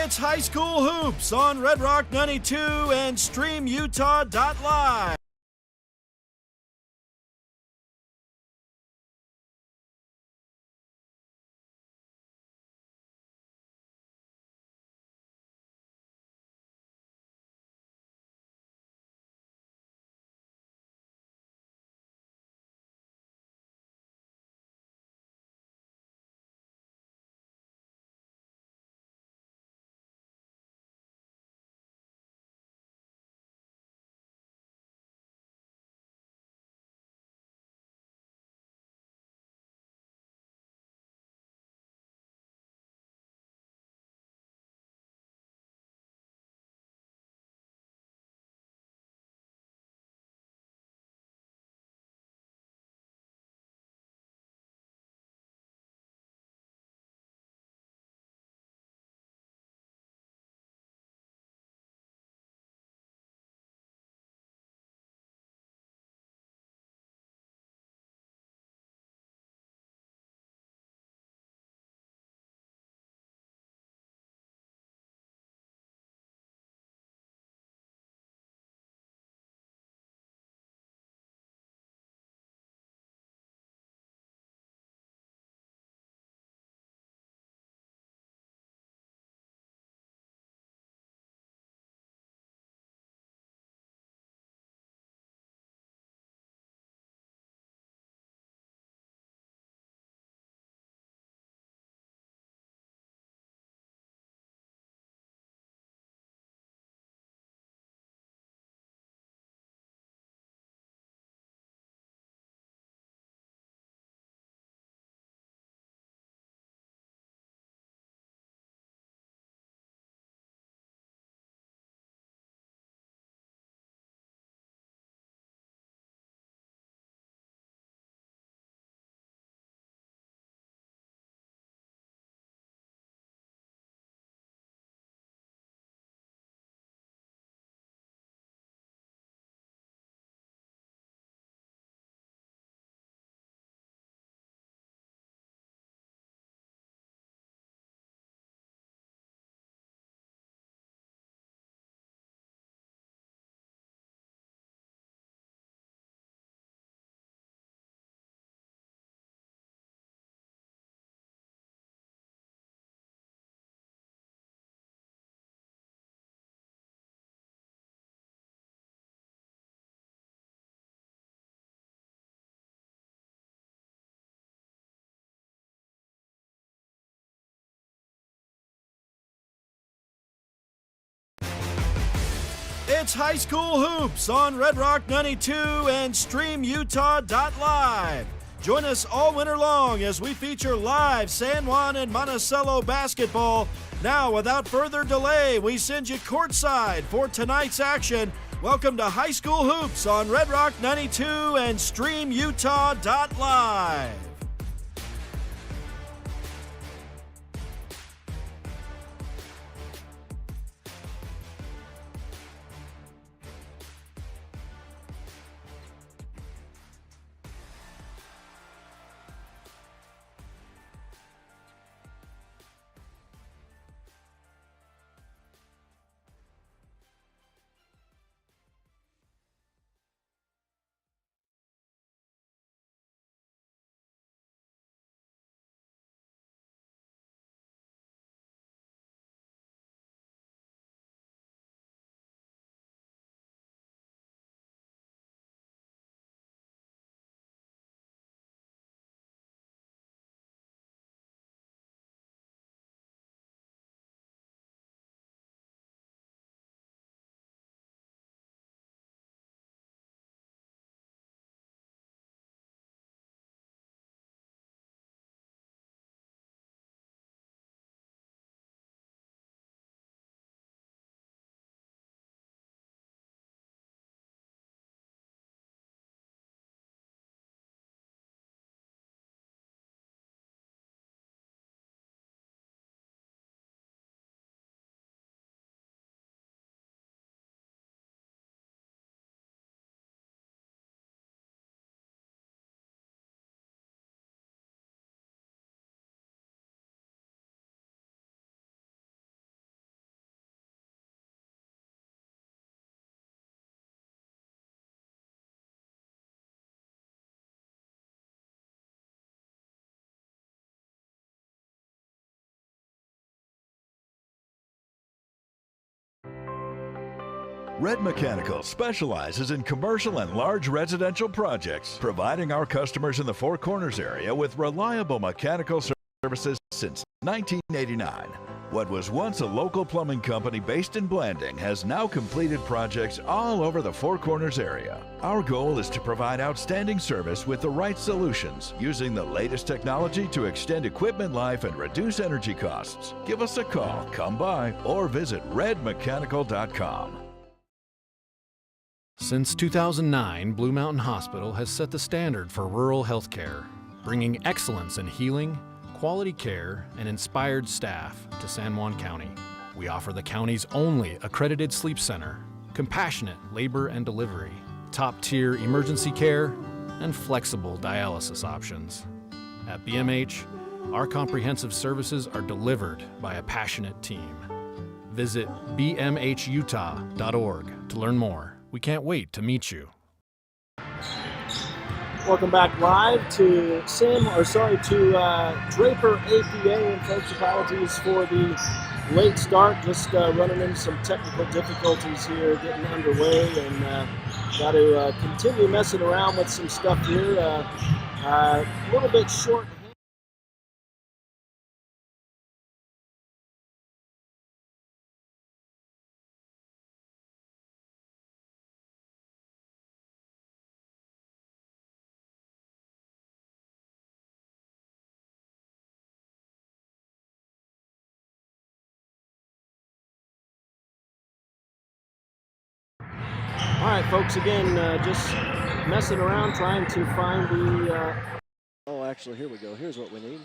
It's High School Hoops on Red Rock 92 and StreamUtah.Live. It's High School Hoops on Red Rock 92 and StreamUtah.Live. Join us all winter long as we feature live San Juan and Monticello basketball. Now, without further delay, we send you courtside for tonight's action. Welcome to High School Hoops on Red Rock 92 and StreamUtah.Live. Red Mechanical specializes in commercial and large residential projects, providing our customers in the Four Corners area with reliable mechanical services since 1989. What was once a local plumbing company based in Blanding has now completed projects all over the Four Corners area. Our goal is to provide outstanding service with the right solutions, using the latest technology to extend equipment life and reduce energy costs. Give us a call, come by, or visit redmechanical.com. Since 2009, Blue Mountain Hospital has set the standard for rural healthcare, bringing excellence in healing, quality care, and inspired staff to San Juan County. We offer the county's only accredited sleep center, compassionate labor and delivery, top-tier emergency care, and flexible dialysis options. At BMH, our comprehensive services are delivered by a passionate team. Visit bmhutah.org to learn more. We can't wait to meet you. Welcome back live to Draper APA, and folks, apologies for the late start. Just running into some technical difficulties here, getting underway, and got to continue messing around with some stuff here. A little bit short. All right, folks, again, just messing around, trying to find the... Oh, actually, here we go. Here's what we need.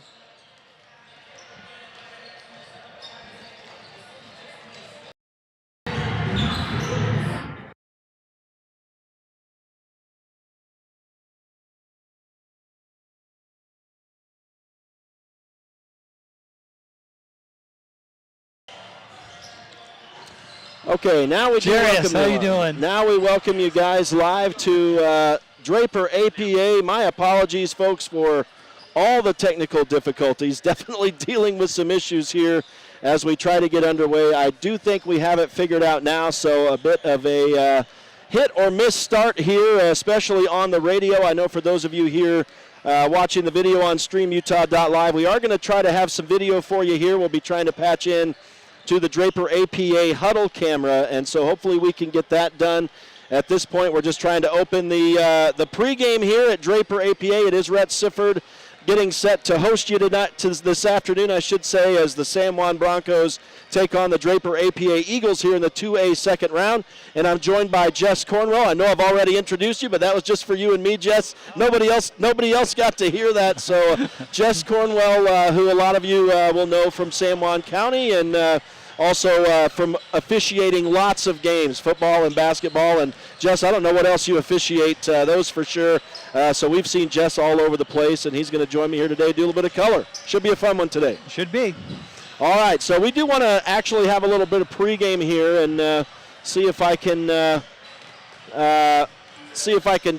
Okay, now we welcome you guys live to Draper APA. My apologies, folks, for all the technical difficulties. Definitely dealing with some issues here as we try to get underway. I do think we have it figured out now, so a bit of a hit or miss start here, especially on the radio. I know for those of you here watching the video on StreamUtah.Live, we are going to try to have some video for you here. We'll be trying to patch in to the Draper APA huddle camera, and so hopefully we can get that done. At this point, we're just trying to open the pregame here at Draper APA. It is Rhett Sifford getting set to host you this afternoon, I should say, as the San Juan Broncos take on the Draper APA Eagles here in the 2A second round. And I'm joined by Jess Cornwell. I know I've already introduced you, but that was just for you and me, Jess. Nobody else got to hear that. So Jess Cornwell, who a lot of you will know from San Juan County, and also from officiating lots of games, football and basketball. And Jess, I don't know what else you officiate, those for sure. So we've seen Jess all over the place, and he's going to join me here today, do a little bit of color. Should be a fun one today. Should be. All right, so we do want to actually have a little bit of pregame here and see if I can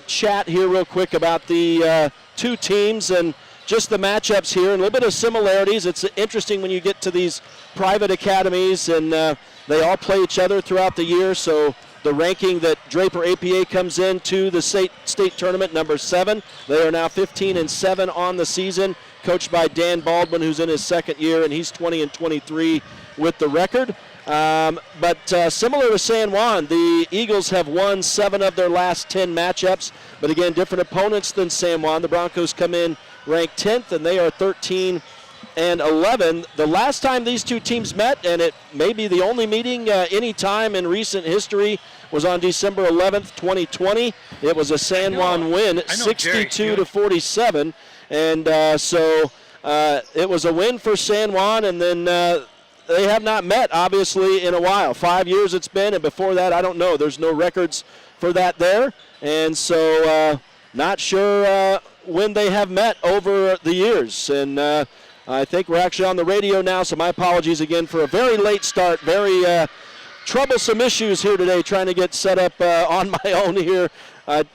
chat here real quick about the two teams and just the matchups here and a little bit of similarities. It's interesting when you get to these private academies and they all play each other throughout the year. So the ranking that Draper APA comes into the state tournament, number 7. They are now 15-7 on the season, coached by Dan Baldwin, who's in his second year, and he's 20-23 with the record. But similar to San Juan, the Eagles have won 7 of their last 10 matchups. But again, different opponents than San Juan. The Broncos come in ranked 10th, and they are 13-11. The last time these two teams met, and it may be the only meeting any time in recent history, was on December 11th, 2020. It was a San Juan win, 62-47. And so it was a win for San Juan, and then they have not met, obviously, in a while. 5 years it's been, and before that, I don't know. There's no records for that there. And so not sure when they have met over the years. And I think we're actually on the radio now, so my apologies again for a very late start. Very troublesome issues here today, trying to get set up on my own here.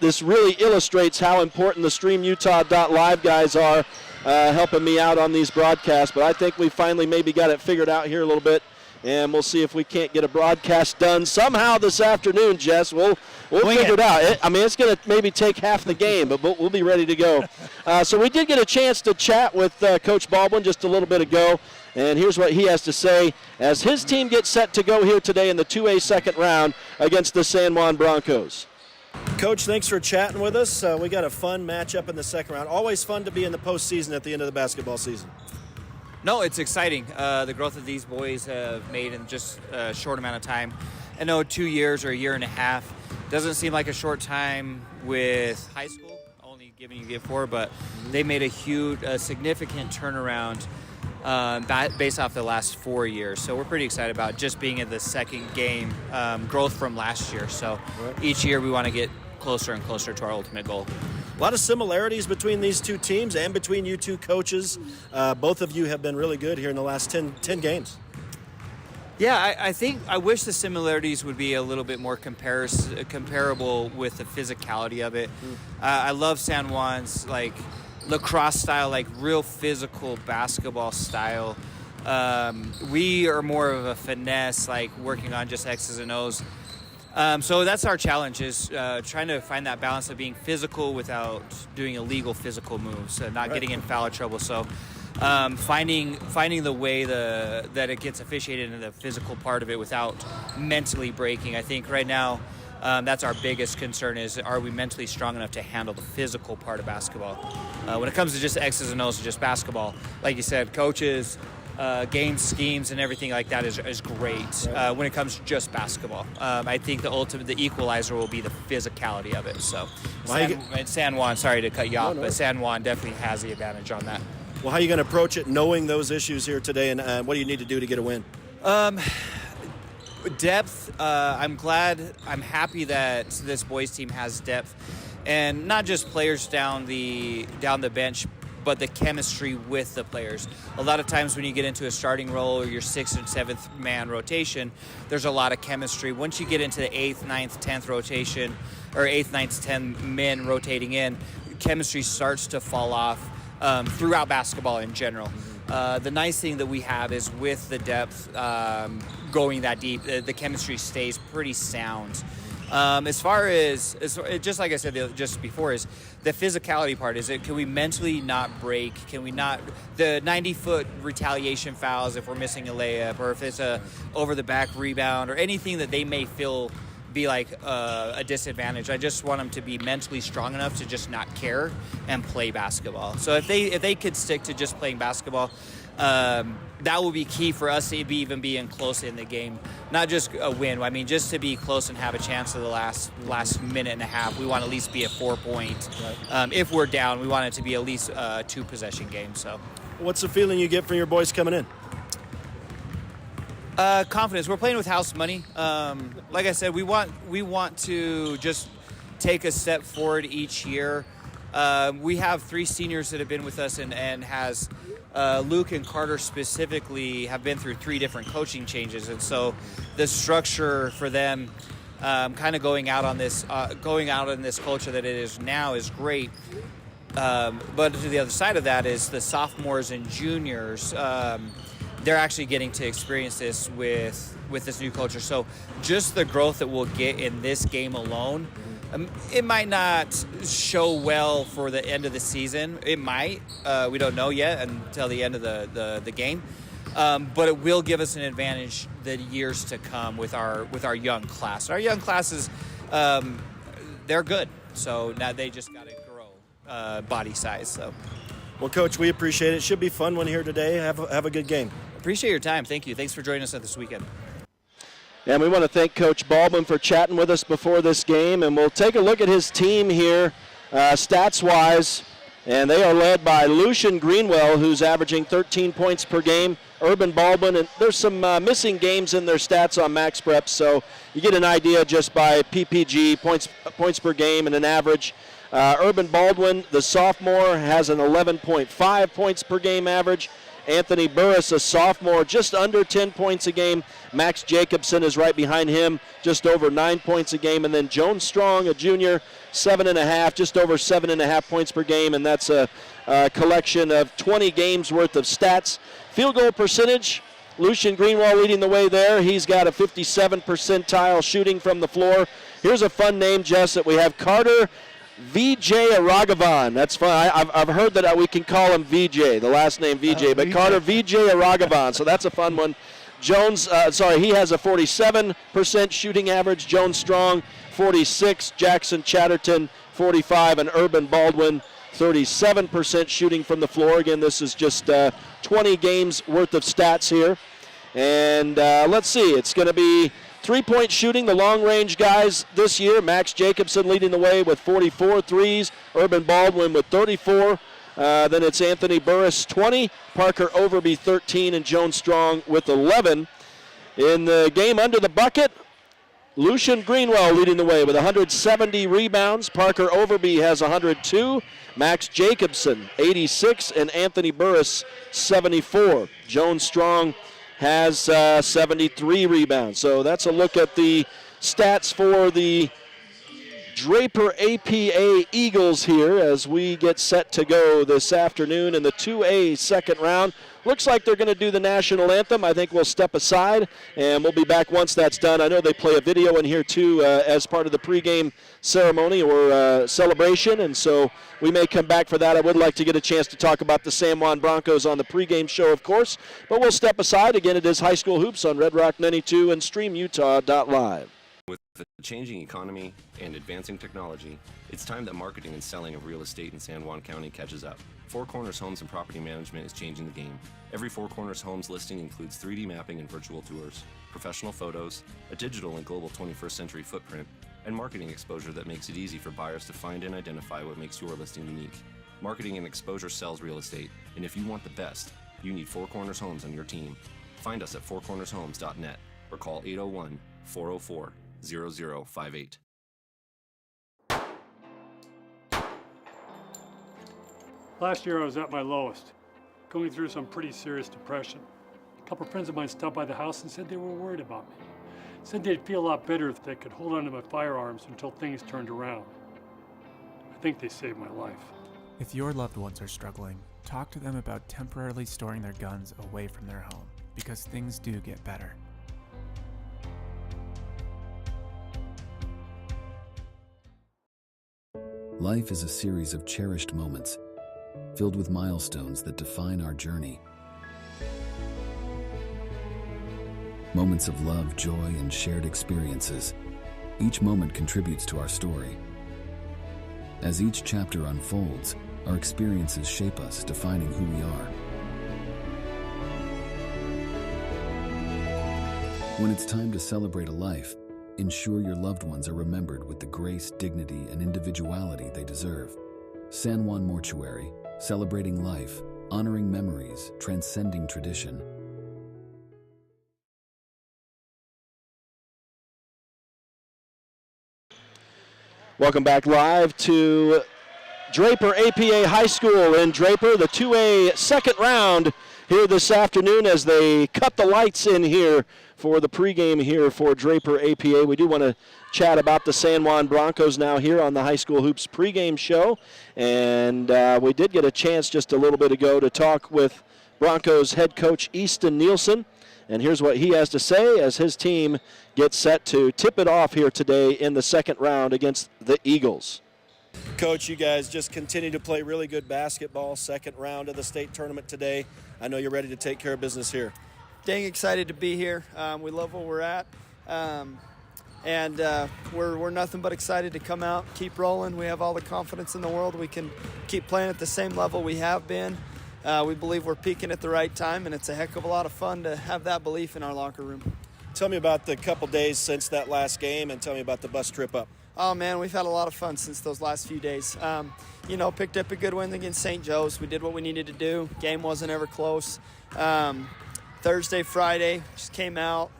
This really illustrates how important the StreamUtah.Live guys are, helping me out on these broadcasts. But I think we finally maybe got it figured out here a little bit and we'll see if we can't get a broadcast done somehow this afternoon, Jess. We'll figure it out. It's going to maybe take half the game, but we'll be ready to go. So we did get a chance to chat with Coach Baldwin just a little bit ago, and here's what he has to say as his team gets set to go here today in the 2A second round against the San Juan Broncos. Coach, thanks for chatting with us. We got a fun matchup in the second round. Always fun to be in the postseason at the end of the basketball season. No, it's exciting. The growth that these boys have made in just a short amount of time. I know 2 years or a year and a half doesn't seem like a short time with high school, only giving you get 4, but they made a significant turnaround based off the last 4 years. So we're pretty excited about just being in the second game, growth from last year. So each year we want to get closer and closer to our ultimate goal. A lot of similarities between these two teams and between you two coaches. Both of you have been really good here in the last 10 games. Yeah, I wish the similarities would be a little bit more comparable with the physicality of it. I love San Juan's lacrosse style, real physical basketball style. We are more of a finesse, working on just X's and O's. So that's our challenge, is trying to find that balance of being physical without doing illegal physical moves, not getting in foul trouble. So finding the way that it gets officiated in the physical part of it without mentally breaking. I think right now that's our biggest concern, is are we mentally strong enough to handle the physical part of basketball? When it comes to just X's and O's and just basketball, like you said, coaches, game schemes and everything like that is great. When it comes to just basketball, I think the equalizer will be the physicality of it. So San Juan, sorry to cut you off, but San Juan definitely has the advantage on that. Well, how are you going to approach it knowing those issues here today, and what do you need to do to get a win? Depth. I'm happy that this boys team has depth, and not just players down the bench, but the chemistry with the players. A lot of times when you get into a starting role or your 6th and 7th man rotation, there's a lot of chemistry. Once you get into the 8th, 9th, 10th rotation, or 8th, 9th, 10th men rotating in, chemistry starts to fall off throughout basketball in general. The nice thing that we have is with the depth going that deep, the chemistry stays pretty sound. As far as just like I said just before, is the physicality part. Can we mentally not break? Can we not, the 90-foot retaliation fouls if we're missing a layup, or if it's a over the back rebound, or anything that they may feel be like a disadvantage. I just want them to be mentally strong enough to just not care and play basketball. So if they could stick to just playing basketball, that will be key for us to even being close in the game. Not just a win. I mean, just to be close and have a chance of the last minute and a half. We want to at least be a 4-point. If we're down, we want it to be at least a 2-possession game. So, what's the feeling you get from your boys coming in? Confidence. We're playing with house money. Like I said, we want to just take a step forward each year. We have 3 seniors that have been with us, and has Luke and Carter specifically have been through 3 different coaching changes, and so the structure for them, kind of going out in this culture that it is now, is great. But to the other side of that is the sophomores and juniors. They're actually getting to experience this with this new culture. So just the growth that we'll get in this game alone, it might not show well for the end of the season. It might. We don't know yet until the end of the game. But it will give us an advantage the years to come with our young class. Our young classes, they're good. So now they just got to grow body size. So. Well, Coach, we appreciate it. Should be fun one here today. Have a good game. Appreciate your time. Thank you. Thanks for joining us this weekend. And we want to thank Coach Baldwin for chatting with us before this game. And we'll take a look at his team here, stats-wise. And they are led by Lucian Greenwell, who's averaging 13 points per game. Urban Baldwin, and there's some missing games in their stats on Max Prep, so you get an idea just by PPG, points per game, and an average. Urban Baldwin, the sophomore, has an 11.5 points per game average. Anthony Burris, a sophomore, just under 10 points a game. Max Jacobson is right behind him, just over 9 points a game. And then Jones Strong, a junior, 7.5, just over 7.5 points per game. And that's a collection of 20 games worth of stats. Field goal percentage, Lucian Greenwald leading the way there. He's got a 57 percentile shooting from the floor. Here's a fun name, Jess, that we have Carter VJ Aragavan. That's fun. I've heard that we can call him VJ, the last name VJ, but VJ. Carter VJ Aragavan, so that's a fun one. Jones, he has a 47% shooting average. Jones Strong, 46. Jackson Chatterton, 45. And Urban Baldwin, 37% shooting from the floor. Again, this is just 20 games worth of stats here. And let's see, it's going to be three-point shooting, the long-range guys this year. Max Jacobson leading the way with 44 threes. Urban Baldwin with 34. Then it's Anthony Burris, 20. Parker Overby, 13. And Jones Strong with 11. In the game under the bucket, Lucian Greenwell leading the way with 170 rebounds. Parker Overby has 102. Max Jacobson, 86. And Anthony Burris, 74. Jones Strong has 73 rebounds. So that's a look at the stats for the Draper APA Eagles here as we get set to go this afternoon in the 2A second round. Looks like they're going to do the national anthem. I think we'll step aside, and we'll be back once that's done. I know they play a video in here, too, as part of the pregame ceremony or celebration, and so we may come back for that. I would like to get a chance to talk about the San Juan Broncos on the pregame show, of course, but we'll step aside. Again, it is High School Hoops on Red Rock 92 and StreamUtah.Live. With the changing economy and advancing technology, it's time that marketing and selling of real estate in San Juan County catches up. Four Corners Homes and Property Management is changing the game. Every Four Corners Homes listing includes 3D mapping and virtual tours, professional photos, a digital and global 21st century footprint, and marketing exposure that makes it easy for buyers to find and identify what makes your listing unique. Marketing and exposure sells real estate, and if you want the best, you need Four Corners Homes on your team. Find us at fourcornershomes.net or call 801-404-0058. Last year I was at my lowest, going through some pretty serious depression. A couple of friends of mine stopped by the house and said they were worried about me. Said they'd feel a lot better if they could hold on to my firearms until things turned around. I think they saved my life. If your loved ones are struggling, talk to them about temporarily storing their guns away from their home, because things do get better. Life is a series of cherished moments, filled with milestones that define our journey. Moments of love, joy, and shared experiences. Each moment contributes to our story. As each chapter unfolds, our experiences shape us, defining who we are. When it's time to celebrate a life, ensure your loved ones are remembered with the grace, dignity, and individuality they deserve. San Juan Mortuary, celebrating life, honoring memories, transcending tradition. Welcome back live to Draper APA High School in Draper, the 2A second round here this afternoon as they cut the lights in here for the pregame here for Draper APA. We do want to chat about the San Juan Broncos now here on the High School Hoops pregame show. And we did get a chance just a little bit ago to talk with Broncos head coach Easton Nielsen. And here's what he has to say as his team gets set to tip it off here today in the second round against the Eagles. Coach, you guys just continue to play really good basketball. Second round of the state tournament today. I know you're ready to take care of business here. Dang excited to be here. We love where we're at. And we're nothing but excited to come out, keep rolling. We have all the confidence in the world. We can keep playing at the same level we have been. We believe we're peaking at the right time, and it's a heck of a lot of fun to have that belief in our locker room. Tell me about the couple days since that last game, and tell me about the bus trip up. Oh, man, we've had a lot of fun since those last few days. Picked up a good win against St. Joe's. We did what we needed to do. Game wasn't ever close. Thursday, Friday, just came out.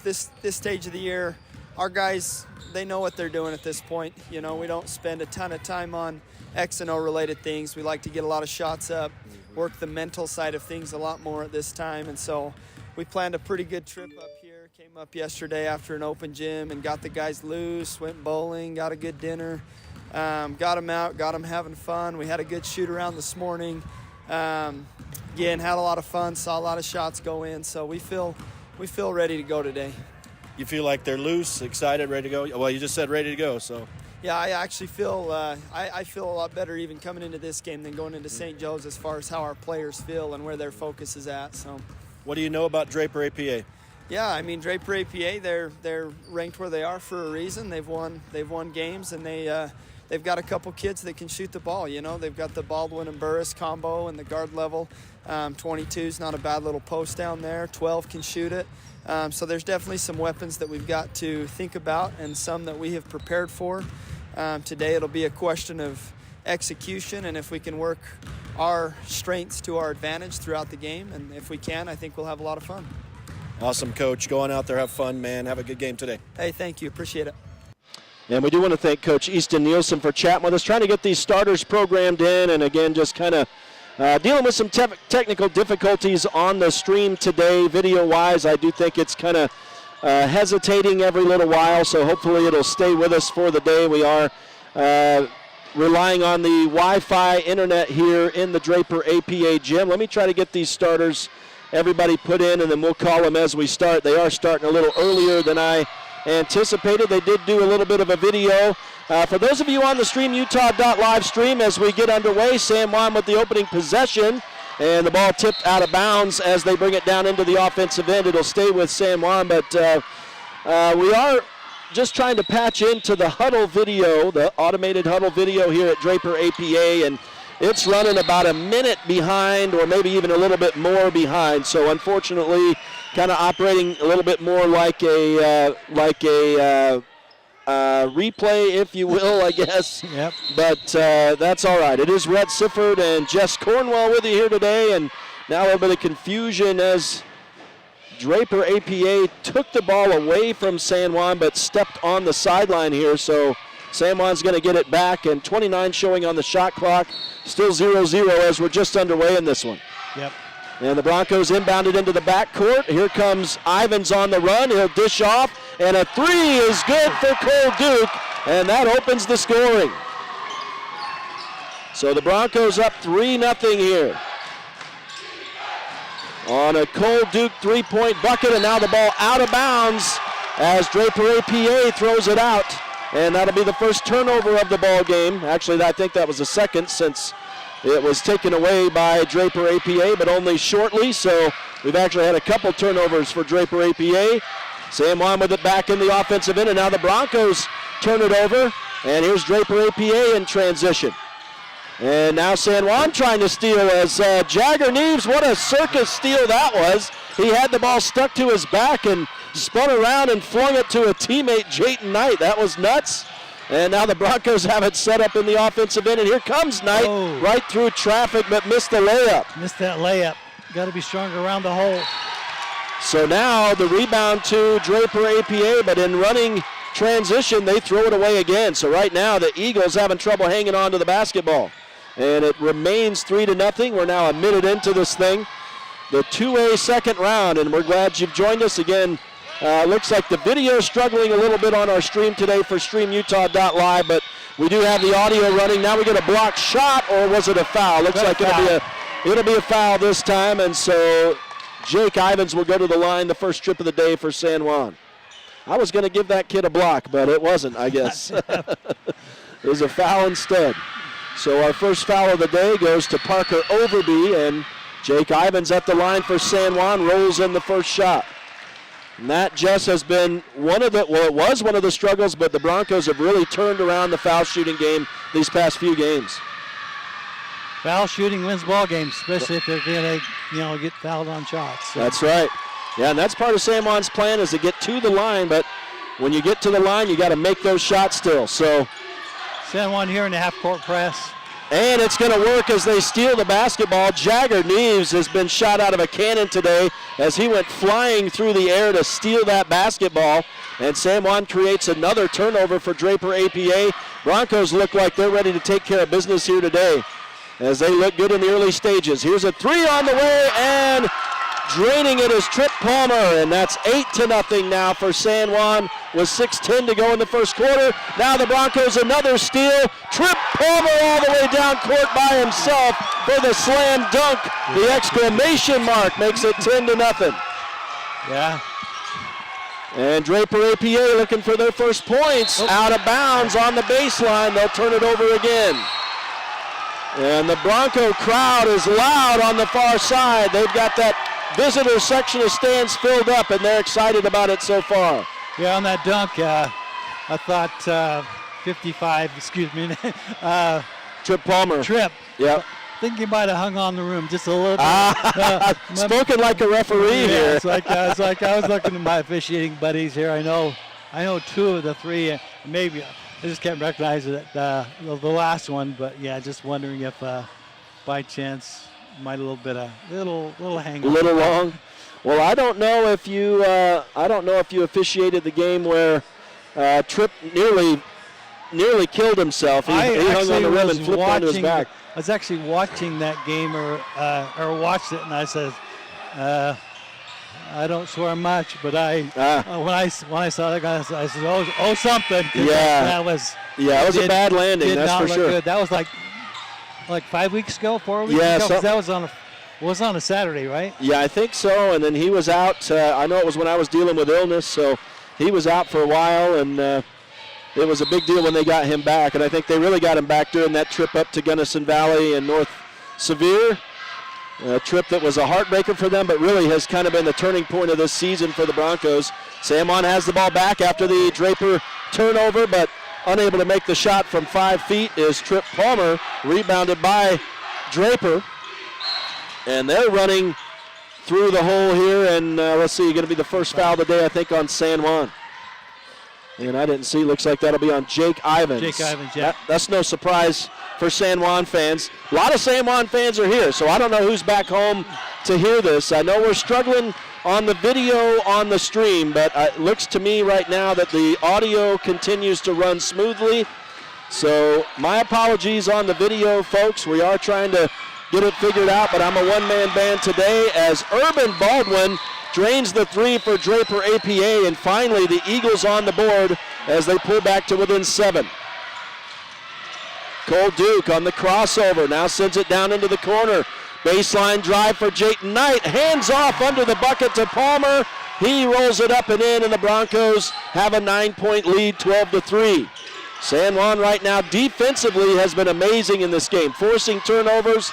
This stage of the year, our guys, they know what they're doing at this point. We don't spend a ton of time on X and O related things. We like to get a lot of shots up, work the mental side of things a lot more at this time. And so we planned a pretty good trip up here. Came up yesterday after an open gym and got the guys loose, went bowling, got a good dinner, got them out, got them having fun. We had a good shoot around this morning. again, had a lot of fun, saw a lot of shots go in, so we feel ready to go today. You feel like they're loose, excited, ready to go? Well, you just said ready to go, so. Yeah, I actually feel I feel a lot better even coming into this game than going into St. Joe's as far as how our players feel and where their focus is at. So, what do you know about Draper APA? Yeah, I mean Draper APA, they're ranked where they are for a reason. They've won games, and they've got a couple kids that can shoot the ball. You know, they've got the Baldwin and Burris combo and the guard level. 22's not a bad little post down there. 12 can shoot it. So there's definitely some weapons that we've got to think about, and some that we have prepared for. Today it'll be a question of execution, and if we can work our strengths to our advantage throughout the game, and if we can, I think we'll have a lot of fun. Awesome, Coach. Go on out there, have fun, man. Have a good game today. Hey, thank you. Appreciate it. And we do want to thank Coach Easton Nielsen for chatting with us, trying to get these starters programmed in, and again, just kind of dealing with some technical difficulties on the stream today, video-wise. I do think it's kind of hesitating every little while, so hopefully it'll stay with us for the day. We are relying on the Wi-Fi internet here in the Draper APA gym. Let me try to get these starters, everybody put in, and then we'll call them as we start. They are starting a little earlier than I anticipated. They did do a little bit of a video. For those of you on the StreamUtah.Live stream, as we get underway, San Juan with the opening possession, and the ball tipped out of bounds as they bring it down into the offensive end. It'll stay with San Juan, but we are just trying to patch into the huddle video, the automated huddle video here at Draper APA, and it's running about a minute behind, or maybe even a little bit more behind. So unfortunately, kind of operating a little bit more like a replay, if you will, I guess. Yep. But that's all right. It is Rhett Sifford and Jess Cornwell with you here today, and now a little bit of confusion as Draper APA took the ball away from San Juan but stepped on the sideline here. So San Juan's going to get it back, and 29 showing on the shot clock. Still 0-0 as we're just underway in this one. Yep. And the Broncos inbounded into the backcourt. Here comes Ivins on the run. He'll dish off, and a three is good for Cole Duke, and that opens the scoring. So the Broncos up 3-0 here on a Cole Duke three-point bucket, and now the ball out of bounds as Draper APA throws it out. And that'll be the first turnover of the ball game. Actually, I think that was the second, since it was taken away by Draper APA, but only shortly. So we've actually had a couple turnovers for Draper APA. San Juan with it back in the offensive end, and now the Broncos turn it over. And here's Draper APA in transition. And now San Juan trying to steal as Jagger Neves, what a circus steal that was. He had the ball stuck to his back and spun around and flung it to a teammate, Jayton Knight. That was nuts. And now the Broncos have it set up in the offensive end, and here comes Knight right through traffic, but missed the layup. Missed that layup. Got to be stronger around the hole. So now the rebound to Draper APA, but in running transition, they throw it away again. So right now the Eagles having trouble hanging on to the basketball. And it remains 3-0. We're now a minute into this thing. The 2A second round, and we're glad you've joined us again. Looks like the video is struggling a little bit on our stream today for StreamUtah.Live, but we do have the audio running. Now we get a blocked shot, or was it a foul? Looks like it'll be a foul this time, and so Jake Ivins will go to the line, the first trip of the day for San Juan. I was going to give that kid a block, but it wasn't, I guess. It was a foul instead. So our first foul of the day goes to Parker Overby, and Jake Ivins at the line for San Juan rolls in the first shot. And that just has been it was one of the struggles, but the Broncos have really turned around the foul shooting game these past few games. Foul shooting wins ball games, especially if they're going to, get fouled on shots. So. That's right. Yeah, and that's part of San Juan's plan, is to get to the line, but when you get to the line, you got to make those shots still. So San Juan here in the half-court press. And it's going to work as they steal the basketball. Jagger Neves has been shot out of a cannon today as he went flying through the air to steal that basketball. And San Juan creates another turnover for Draper APA. Broncos look like they're ready to take care of business here today as they look good in the early stages. Here's a three on the way, and Draining it is Trip Palmer, and that's 8-0 now for San Juan with 6:10 to go in the first quarter. Now the Broncos another steal. Trip Palmer all the way down court by himself for the slam dunk. The exclamation mark makes it 10-0. Yeah. And Draper APA looking for their first points. Out of bounds on the baseline. They'll turn it over again. And the Bronco crowd is loud on the far side. They've got that visitor section of stands filled up, and they're excited about it so far. Yeah, on that dunk, I thought 55, excuse me. Trip Palmer. Trip. Yep. I think he might have hung on the room just a little bit. Spoken like a referee here. It's like I was looking at my officiating buddies here. I know 2 of the 3. Maybe I just can't recognize it, the last one. But yeah, just wondering if by chance might a little hang. A little long. Well, I don't know if you officiated the game where Tripp nearly killed himself. He hung on the rim and flipped onto his back. I was actually watching that game or watched it, and I said, I don't swear much, but when I saw that guy, I said, oh something. Yeah, it was a bad landing. That's for sure. Good. That was like 5 weeks ago, 4 weeks ago. Because that was on a Saturday, right? Yeah, I think so. And then he was out. I know it was when I was dealing with illness, so he was out for a while, and it was a big deal when they got him back. And I think they really got him back during that trip up to Gunnison Valley and North Sevier. A trip that was a heartbreaker for them, but really has kind of been the turning point of this season for the Broncos. San Juan has the ball back after the Draper turnover, but unable to make the shot from 5 feet is Trip Palmer, rebounded by Draper. And they're running through the hole here, and let's see, going to be the first foul of the day, I think, on San Juan. And I didn't see, looks like that'll be on Jake Ivins. Jake Ivins, yeah. That's no surprise for San Juan fans. A lot of San Juan fans are here, so I don't know who's back home to hear this. I know we're struggling on the video on the stream, but it looks to me right now that the audio continues to run smoothly. So my apologies on the video, folks. We are trying to get it figured out, but I'm a one-man band today as Urban Baldwin drains the 3 for Draper APA, and finally the Eagles on the board as they pull back to within 7. Cole Duke on the crossover, now sends it down into the corner. Baseline drive for Jayton Knight, hands off under the bucket to Palmer. He rolls it up and in, and the Broncos have a 9-point lead, 12-3. San Juan right now defensively has been amazing in this game, forcing turnovers,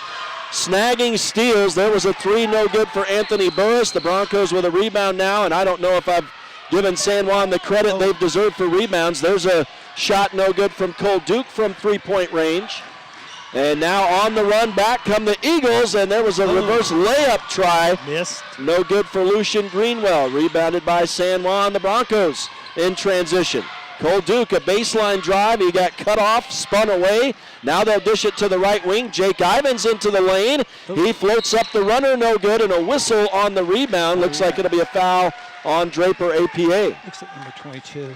snagging steals. There was a 3 no good for Anthony Burris. The Broncos with a rebound now, and I don't know if I've given San Juan the credit they've deserved for rebounds. There's a shot no good from Cole Duke from 3-point range. And now on the run back come the Eagles, and there was a reverse layup try. Missed. No good for Lucian Greenwell. Rebounded by San Juan. The Broncos in transition. Cole Duke, a baseline drive. He got cut off, spun away. Now they'll dish it to the right wing. Jake Ivins into the lane. He floats up the runner, no good, and a whistle on the rebound. Looks like it'll be a foul on Draper APA. Looks like number 22.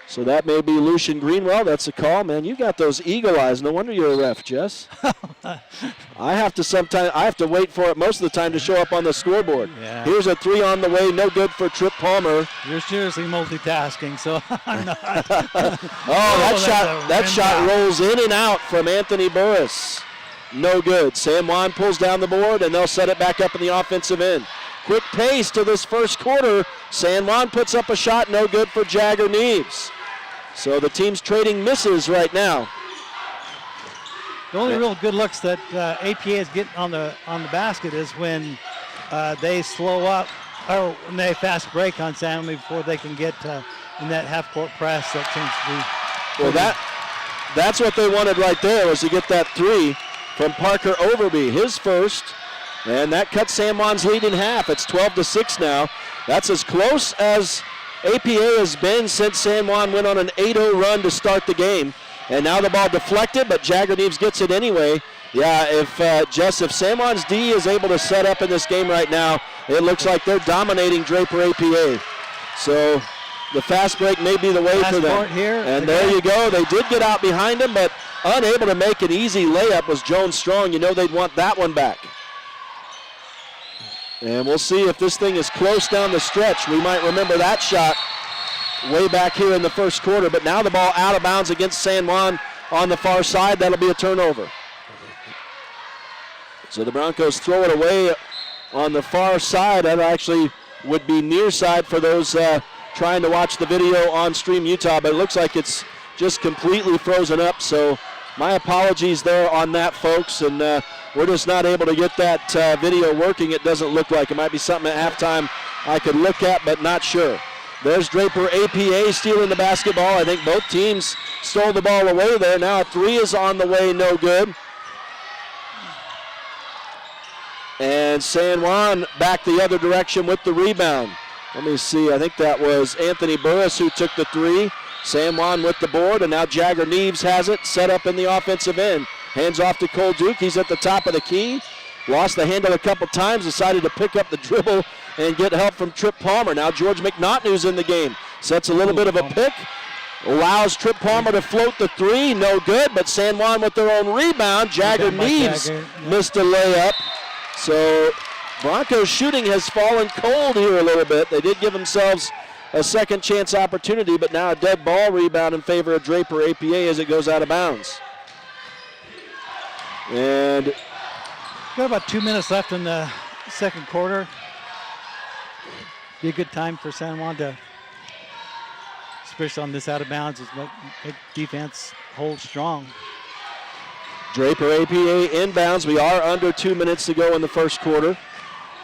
So that may be Lucian Greenwell. That's a call, man. You got those eagle eyes. No wonder you're a ref, Jess. I have to wait for it most of the time to show up on the scoreboard. Yeah. Here's a 3 on the way, no good for Trip Palmer. You're seriously multitasking, so I'm not. That shot rolls in and out from Anthony Burris. No good. San Juan pulls down the board, and they'll set it back up in the offensive end. Quick pace to this first quarter. San Juan puts up a shot, no good for Jagger Neves. So the team's trading misses right now. The only real good looks that APA is getting on the basket is when they slow up or when they fast break on San Juan before they can get in that half-court press. That seems to be. Well, that's what they wanted right there, was to get that 3 from Parker Overby, his first, and that cuts San Juan's lead in half. It's 12-6 now. That's as close as APA has been since San Juan went on an 8-0 run to start the game. And now the ball deflected, but Jagger Neves gets it anyway. Yeah, if San Juan's D is able to set up in this game right now, it looks like they're dominating Draper APA. So the fast break may be the way for them. And there you go. They did get out behind him, but unable to make an easy layup was Jones Strong. You know they'd want that one back. And we'll see if this thing is close down the stretch. We might remember that shot way back here in the first quarter. But now the ball out of bounds against San Juan on the far side. That'll be a turnover. So the Broncos throw it away on the far side. That actually would be near side for those trying to watch the video on Stream Utah. But it looks like it's just completely frozen up. So my apologies there on that, folks. And we're just not able to get that video working. It doesn't look like. It might be something at halftime I could look at, but not sure. There's Draper APA stealing the basketball. I think both teams stole the ball away there. Now a three is on the way, no good. And San Juan back the other direction with the rebound. Let me see, I think that was Anthony Burris who took the three. San Juan with the board, and now Jagger Neves has it set up in the offensive end. Hands off to Cole Duke. He's at the top of the key. Lost the handle a couple times, decided to pick up the dribble and get help from Trip Palmer. Now George McNaughton's in the game. Sets a little bit of a pick. Allows Trip Palmer to float the three. No good, but San Juan with their own rebound. Jagger Neves missed a layup. So Broncos shooting has fallen cold here a little bit. They did give themselves a second chance opportunity, but now a dead ball rebound in favor of Draper APA as it goes out of bounds. And got about 2 minutes left in the second quarter. Be a good time for San Juan to, especially on this out of bounds, is make defense hold strong. Draper APA inbounds. We are under 2 minutes to go in the first quarter.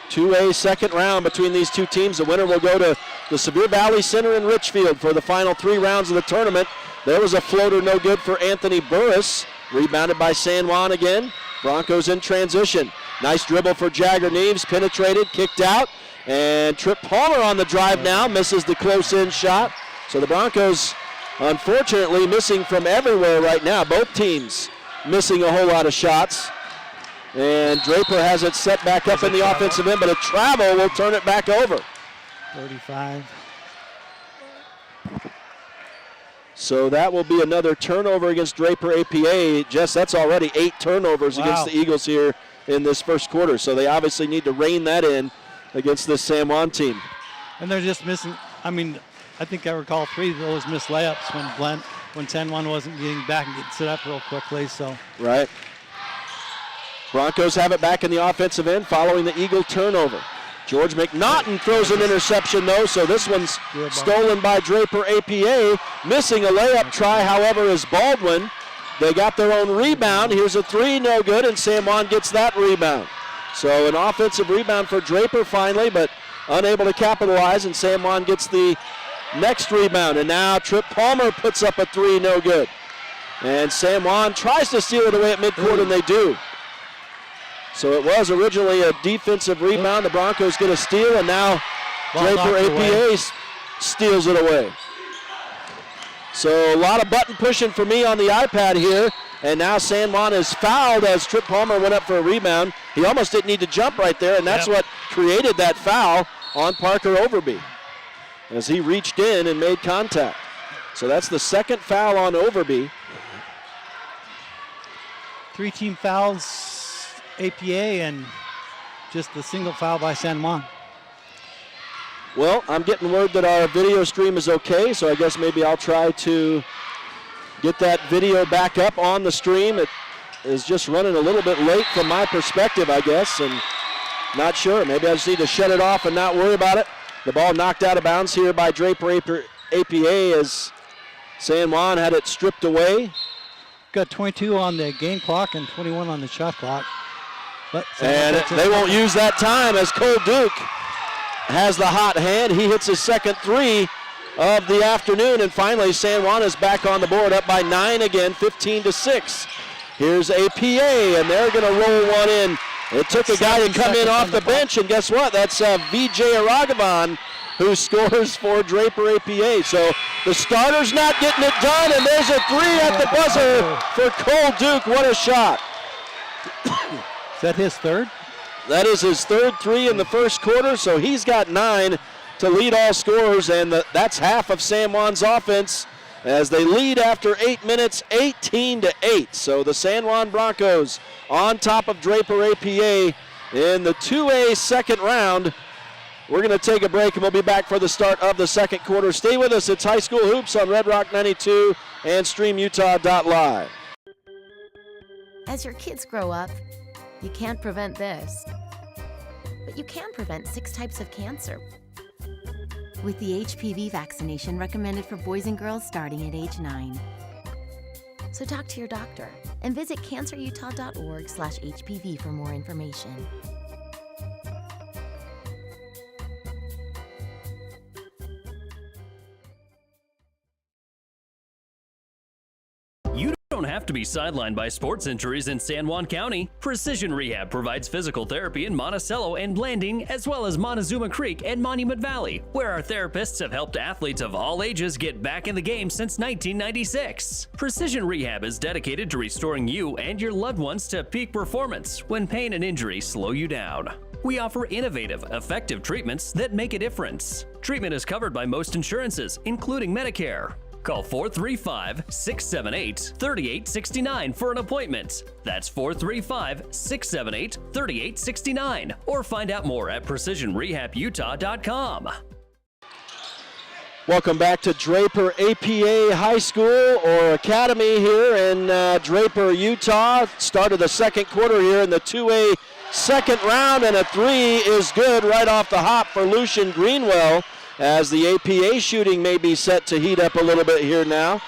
2A second round between these two teams. The winner will go to the Sevier Valley Center in Richfield for the final 3 rounds of the tournament. There was a floater no good for Anthony Burris. Rebounded by San Juan again. Broncos in transition. Nice dribble for Jagger Neves. Penetrated, kicked out. And Trip Palmer on the drive now. Misses the close-in shot. So the Broncos, unfortunately, missing from everywhere right now. Both teams missing a whole lot of shots. And Draper has it set back up in the offensive end, but a travel will turn it back over. 35. So that will be another turnover against Draper APA. Jess, that's already 8 turnovers against the Eagles here in this first quarter. So they obviously need to rein that in against this San Juan team. And they're just missing, I mean, I think I recall 3 of those missed layups when San Juan wasn't getting back and getting set up real quickly. So right. Broncos have it back in the offensive end following the Eagle turnover. George McNaughton throws an interception, though, so this one's stolen by Draper APA. Missing a layup try, however, is Baldwin. They got their own rebound. Here's a 3, no good, and San Juan gets that rebound. So an offensive rebound for Draper finally, but unable to capitalize, and San Juan gets the next rebound. And now Trip Palmer puts up a 3, no good. And San Juan tries to steal it away at midcourt, and they do. So it was originally a defensive rebound. The Broncos get a steal, and now Draper APA steals it away. So a lot of button pushing for me on the iPad here, and now San Juan is fouled as Trip Palmer went up for a rebound. He almost didn't need to jump right there, and that's what created that foul on Parker Overby as he reached in and made contact. So that's the second foul on Overby. 3 team fouls. APA and just the single foul by San Juan. Well, I'm getting word that our video stream is okay, so I guess maybe I'll try to get that video back up on the stream. It is just running a little bit late from my perspective, I guess, and not sure. Maybe I just need to shut it off and not worry about it. The ball knocked out of bounds here by Draper APA as San Juan had it stripped away. Got 22 on the game clock and 21 on the shot clock. And they won't use that time as Cole Duke has the hot hand. He hits his second 3 of the afternoon, and finally San Juan is back on the board, up by 9 again, 15-6. Here's APA, and they're going to roll one in. It took a guy to come in off the bench, and guess what? That's VJ Aragavan who scores for Draper APA. So the starter's not getting it done, and there's a 3 at the buzzer for Cole Duke. What a shot. Is that his third? That is his third 3 in the first quarter, so he's got 9 to lead all scorers, and that's half of San Juan's offense as they lead after 8 minutes, 18-8. So the San Juan Broncos on top of Draper APA in the 2A second round. We're going to take a break, and we'll be back for the start of the second quarter. Stay with us. It's High School Hoops on Red Rock 92 and StreamUtah.Live. As your kids grow up, you can't prevent this, but you can prevent 6 types of cancer. With the HPV vaccination recommended for boys and girls starting at age 9. So talk to your doctor and visit cancerutah.org/HPV for more information. You don't have to be sidelined by sports injuries in San Juan County. Precision Rehab provides physical therapy in Monticello and Blanding, as well as Montezuma Creek and Monument Valley, where our therapists have helped athletes of all ages get back in the game since 1996. Precision Rehab is dedicated to restoring you and your loved ones to peak performance when pain and injury slow you down. We offer innovative, effective treatments that make a difference. Treatment is covered by most insurances, including Medicare. Call 435-678-3869 for an appointment. That's 435-678-3869. Or find out more at PrecisionRehabUtah.com. Welcome back to Draper APA High School or Academy here in Draper, Utah. Start of the second quarter here in the 2A second round, and a 3 is good right off the hop for Lucian Greenwell, as the APA shooting may be set to heat up a little bit here now.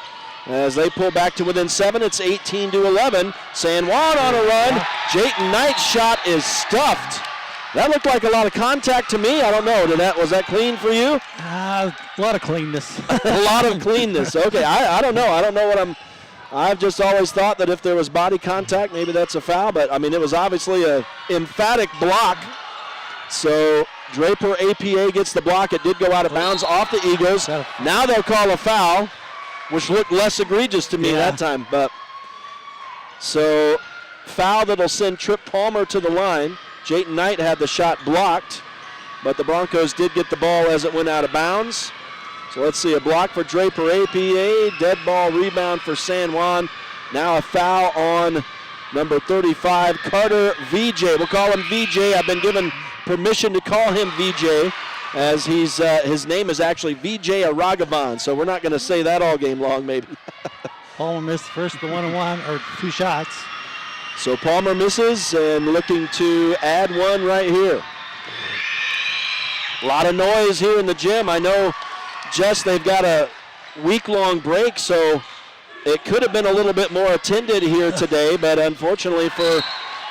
As they pull back to within 7, it's 18-11. San Juan on a run. Jayton Knight's shot is stuffed. That looked like a lot of contact to me. I don't know. Was that clean for you? A lot of cleanness. A lot of cleanness. Okay, I don't know. I don't know what I've just always thought that if there was body contact, maybe that's a foul. But, I mean, it was obviously an emphatic block. So Draper APA gets the block. It did go out of bounds off the Eagles. Now they'll call a foul, which looked less egregious to me that time. But so foul that'll send Trip Palmer to the line. Jayton Knight had the shot blocked, but the Broncos did get the ball as it went out of bounds. So let's see, a block for Draper APA, dead ball rebound for San Juan. Now a foul on number 35, Carter VJ. We'll call him VJ. I've been given permission to call him VJ, as his name is actually VJ Aragavan, so we're not going to say that all game long, maybe. Palmer missed first the 1-on-1, or 2 shots. So Palmer misses and looking to add one right here. A lot of noise here in the gym. I know, Jess, they've got a week-long break, so it could have been a little bit more attended here today, but unfortunately for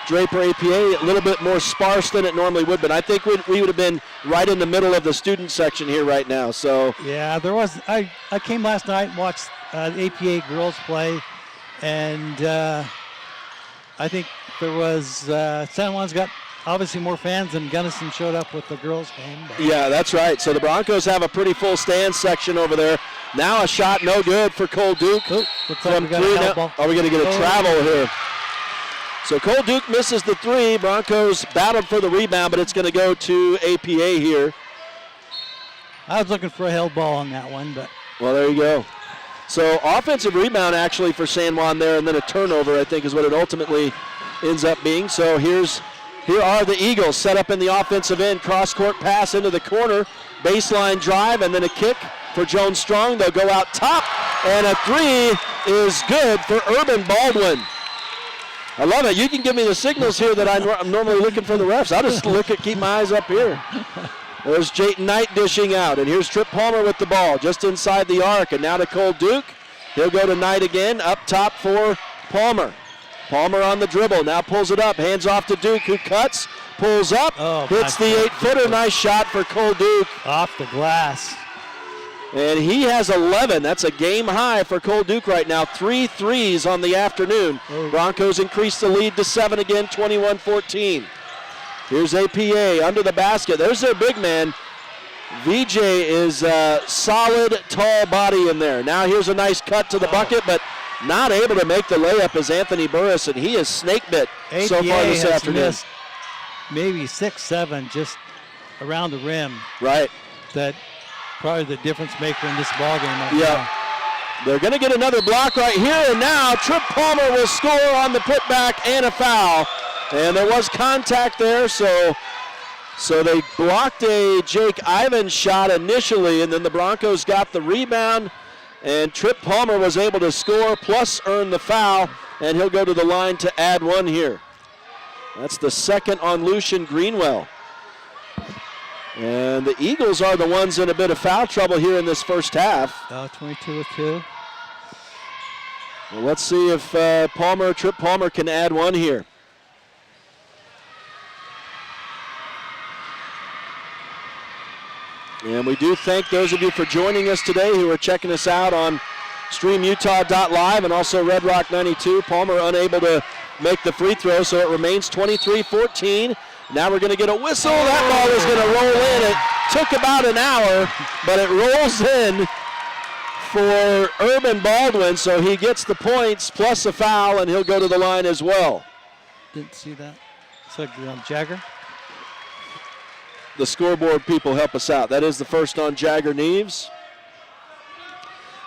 Draper APA, a little bit more sparse than it normally would, but I think we would have been right in the middle of the student section here right now. So yeah, there was. I came last night and watched the APA girls play, and I think there was San Juan's got obviously more fans than Gunnison showed up with the girls game. Yeah, that's right. So the Broncos have a pretty full stand section over there. Now a shot no good for Cole Duke. Looks like we got a foul ball. Are we going to get a travel here? So Cole Duke misses the 3. Broncos battled for the rebound, but it's going to go to APA here. I was looking for a held ball on that one, but. Well, there you go. So offensive rebound actually for San Juan there, and then a turnover, I think, is what it ultimately ends up being. So here are the Eagles set up in the offensive end. Cross-court pass into the corner. Baseline drive, and then a kick for Jones Strong. They'll go out top, and a 3 is good for Urban Baldwin. I love it. You can give me the signals here that I'm normally looking for the refs. I'll just keep my eyes up here. There's Jayton Knight dishing out, and here's Trip Palmer with the ball just inside the arc, and now to Cole Duke. He'll go to Knight again, up top for Palmer. Palmer on the dribble, now pulls it up, hands off to Duke, who cuts, pulls up, hits the 8-footer. Nice shot for Cole Duke. Off the glass. And he has 11. That's a game high for Cole Duke right now. 3 threes on the afternoon. Broncos increase the lead to 7 again, 21-14. Here's APA under the basket. There's their big man. VJ is a solid, tall body in there. Now here's a nice cut to the bucket, but not able to make the layup is Anthony Burris, and he is snake bit so far this afternoon. Missed maybe 6-7 just around the rim. Right. That probably the difference maker in this ball game. Yeah. They're going to get another block right here, and now Trip Palmer will score on the putback and a foul. And there was contact there, so they blocked a Jake Ivins shot initially, and then the Broncos got the rebound, and Trip Palmer was able to score plus earn the foul, and he'll go to the line to add one here. That's the second on Lucian Greenwell. And the Eagles are the ones in a bit of foul trouble here in this first half. 22 with 2. Well, let's see if Trip Palmer can add one here. And we do thank those of you for joining us today who are checking us out on StreamUtah.Live and also Red Rock 92. Palmer unable to make the free throw, so it remains 23-14. Now we're going to get a whistle. That ball is going to roll in. It took about an hour, but it rolls in for Urban Baldwin, so he gets the points plus a foul, and he'll go to the line as well. Didn't see that. It's like Jagger. The scoreboard people help us out. That is the first on Jagger Neves.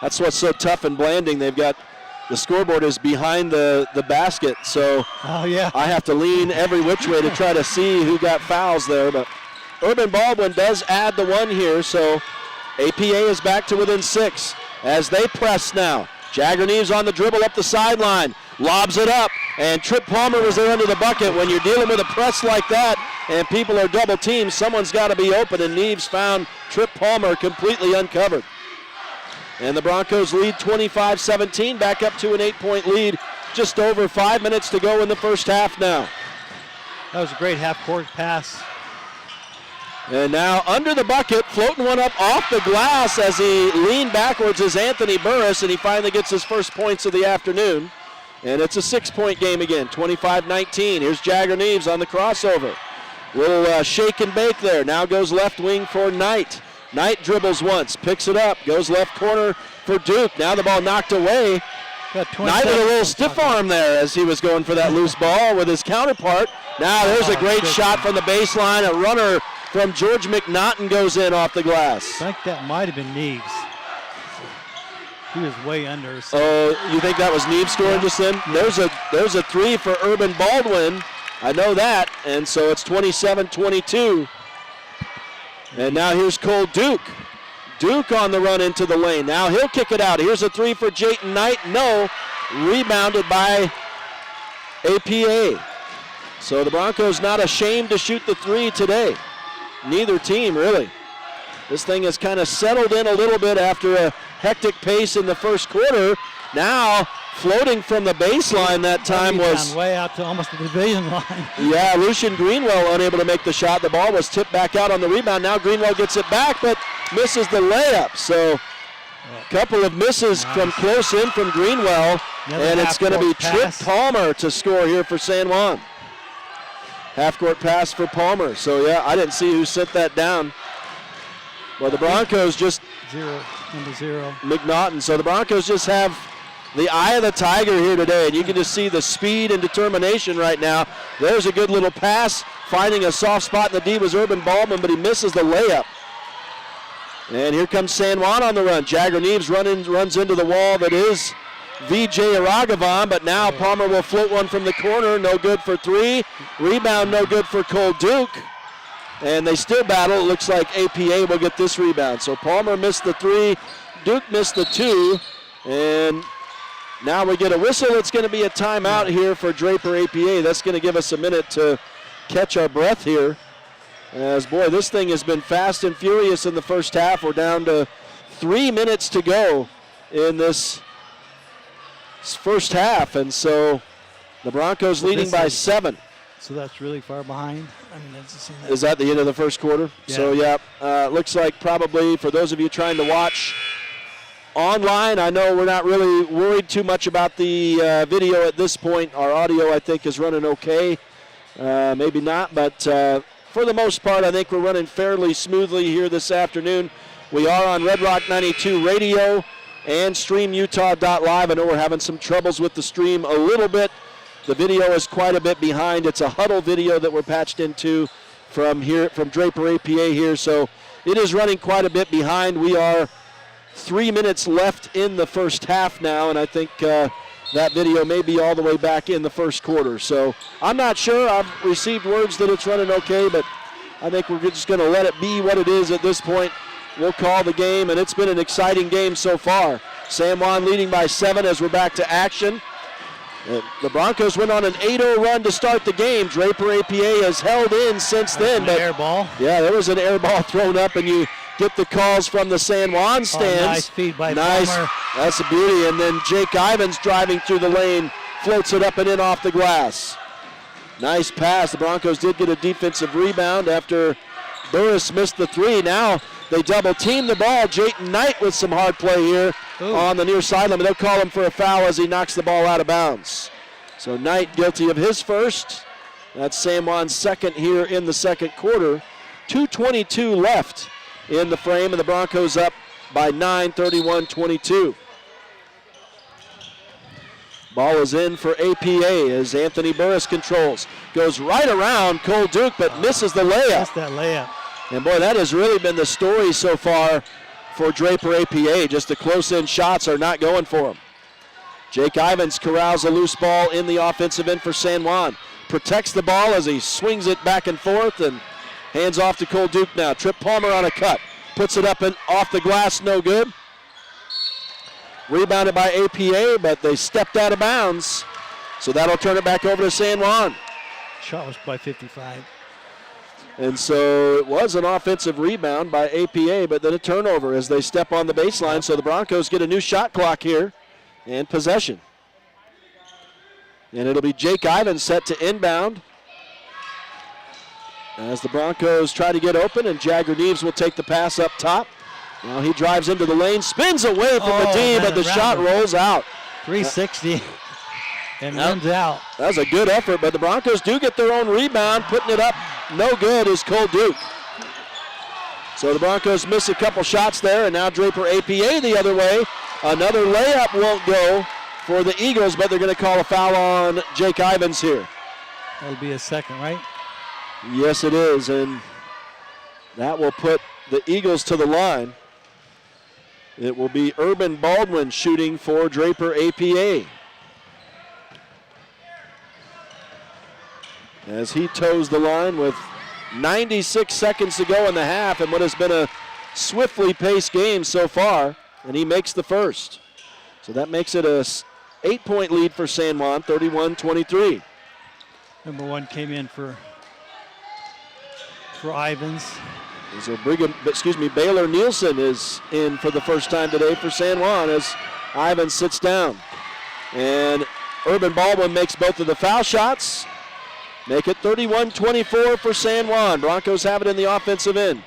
That's what's so tough in Blanding. They've got the scoreboard is behind the basket, so I have to lean every which way to try to see who got fouls there. But Urban Baldwin does add the one here, so APA is back to within 6 as they press now. Jagger Neves on the dribble up the sideline, lobs it up, and Trip Palmer was there under the bucket. When you're dealing with a press like that and people are double teamed, someone's got to be open, and Neves found Trip Palmer completely uncovered. And the Broncos lead 25-17, back up to an 8-point lead. Just over 5 minutes to go in the first half now. That was a great half-court pass. And now under the bucket, floating one up off the glass as he leaned backwards is Anthony Burris, and he finally gets his first points of the afternoon. And it's a 6-point game again, 25-19. Here's Jagger Neves on the crossover. Little shake and bake there. Now goes left wing for Knight. Knight dribbles once, picks it up, goes left corner for Duke. Now the ball knocked away. Knight with a little stiff arm there as he was going for that loose ball with his counterpart. Now there's a great shot from the baseline. A runner from George McNaughton goes in off the glass. I think that might have been Neves. He was way under. So. Oh, you think that was Neves scoring just then? Yeah. There's a three for Urban Baldwin. I know that. And so it's 27-22. And now here's Cole Duke. Duke on the run into the lane. Now he'll kick it out. Here's a three for Jayton Knight. No. Rebounded by APA. So the Broncos not ashamed to shoot the three today. Neither team, really. This thing has kind of settled in a little bit after a hectic pace in the first quarter. Now, floating from the baseline that time was... way out to almost the division line. Yeah, Lucian Greenwell unable to make the shot. The ball was tipped back out on the rebound. Now Greenwell gets it back, but misses the layup. So, a couple of misses from close in from Greenwell. And it's going to be Trip Palmer to score here for San Juan. Half-court pass for Palmer. So, yeah, I didn't see who sent that down. Well, the Broncos just... Number 0. McNaughton. So the Broncos just have the eye of the tiger here today, and you can just see the speed and determination right now. There's a good little pass. Finding a soft spot in the D was Urban Baldwin, but he misses the layup. And here comes San Juan on the run. Jagger Neves runs into the wall that is VJ Aragavan, but now Palmer will float one from the corner. No good for 3. Rebound no good for Cole Duke. And they still battle. It looks like APA will get this rebound. So Palmer missed the 3. Duke missed the 2. And now we get a whistle. It's going to be a timeout here for Draper APA. That's going to give us a minute to catch our breath here. As, boy, this thing has been fast and furious in the first half. We're down to 3 minutes to go in this first half. And so the Broncos leading by 7. So that's really far behind. I mean, is that the end of the first quarter? Yeah. So, yeah, looks like probably for those of you trying to watch online, I know we're not really worried too much about the video at this point. Our audio, I think, is running okay. Maybe not, but for the most part, I think we're running fairly smoothly here this afternoon. We are on Red Rock 92 radio and StreamUtah.Live. I know we're having some troubles with the stream a little bit. The video is quite a bit behind. It's a huddle video that we're patched into from Draper APA here. So it is running quite a bit behind. We are 3 minutes left in the first half now, and I think that video may be all the way back in the first quarter. So I'm not sure. I've received words that it's running okay, but I think we're just going to let it be what it is at this point. We'll call the game, and it's been an exciting game so far. San Juan leading by 7 as we're back to action. The Broncos went on an 8-0 run to start the game. Draper APA has held in since then. But air ball. Yeah, there was an air ball thrown up, and you get the calls from the San Juan stands. Nice feed by Palmer. That's a beauty. And then Jake Ivins driving through the lane, floats it up and in off the glass. Nice pass. The Broncos did get a defensive rebound after Burris missed the 3. Now they double team the ball. Jayton Knight with some hard play here on the near sideline. They'll call him for a foul as he knocks the ball out of bounds. So Knight guilty of his first. That's San Juan's second here in the second quarter. 2:22 left in the frame, and the Broncos up by 9, 31-22. Ball is in for APA as Anthony Burris controls. Goes right around Cole Duke, but misses the layup. Missed that layup. And boy, that has really been the story so far for Draper APA. Just the close-in shots are not going for him. Jake Ivins corrals a loose ball in the offensive end for San Juan. Protects the ball as he swings it back and forth and hands off to Cole Duke now. Trip Palmer on a cut. Puts it up and off the glass, no good. Rebounded by APA, but they stepped out of bounds. So that'll turn it back over to San Juan. Shot was by 55. And so it was an offensive rebound by APA, but then a turnover as they step on the baseline. So the Broncos get a new shot clock here and possession. And it'll be Jake Ivins set to inbound as the Broncos try to get open, and Jagger Neves will take the pass up top. Now he drives into the lane, spins away from the D, but the shot rolls out. 360 and runs out. That was a good effort, but the Broncos do get their own rebound. Putting it up, no good, is Cole Duke. So the Broncos miss a couple shots there, and now Draper APA the other way. Another layup won't go for the Eagles, but they're going to call a foul on Jake Ivins here. That'll be a second, right? Yes, it is, and that will put the Eagles to the line. It will be Urban Baldwin shooting for Draper APA. As he toes the line with 96 seconds to go in the half and what has been a swiftly paced game so far, and he makes the first. So that makes it a 8-point lead for San Juan, 31-23. Number 1 came in for Ivins. Baylor Nielsen is in for the first time today for San Juan as Ivins sits down. And Urban Baldwin makes both of the foul shots. Make it 31-24 for San Juan. Broncos have it in the offensive end.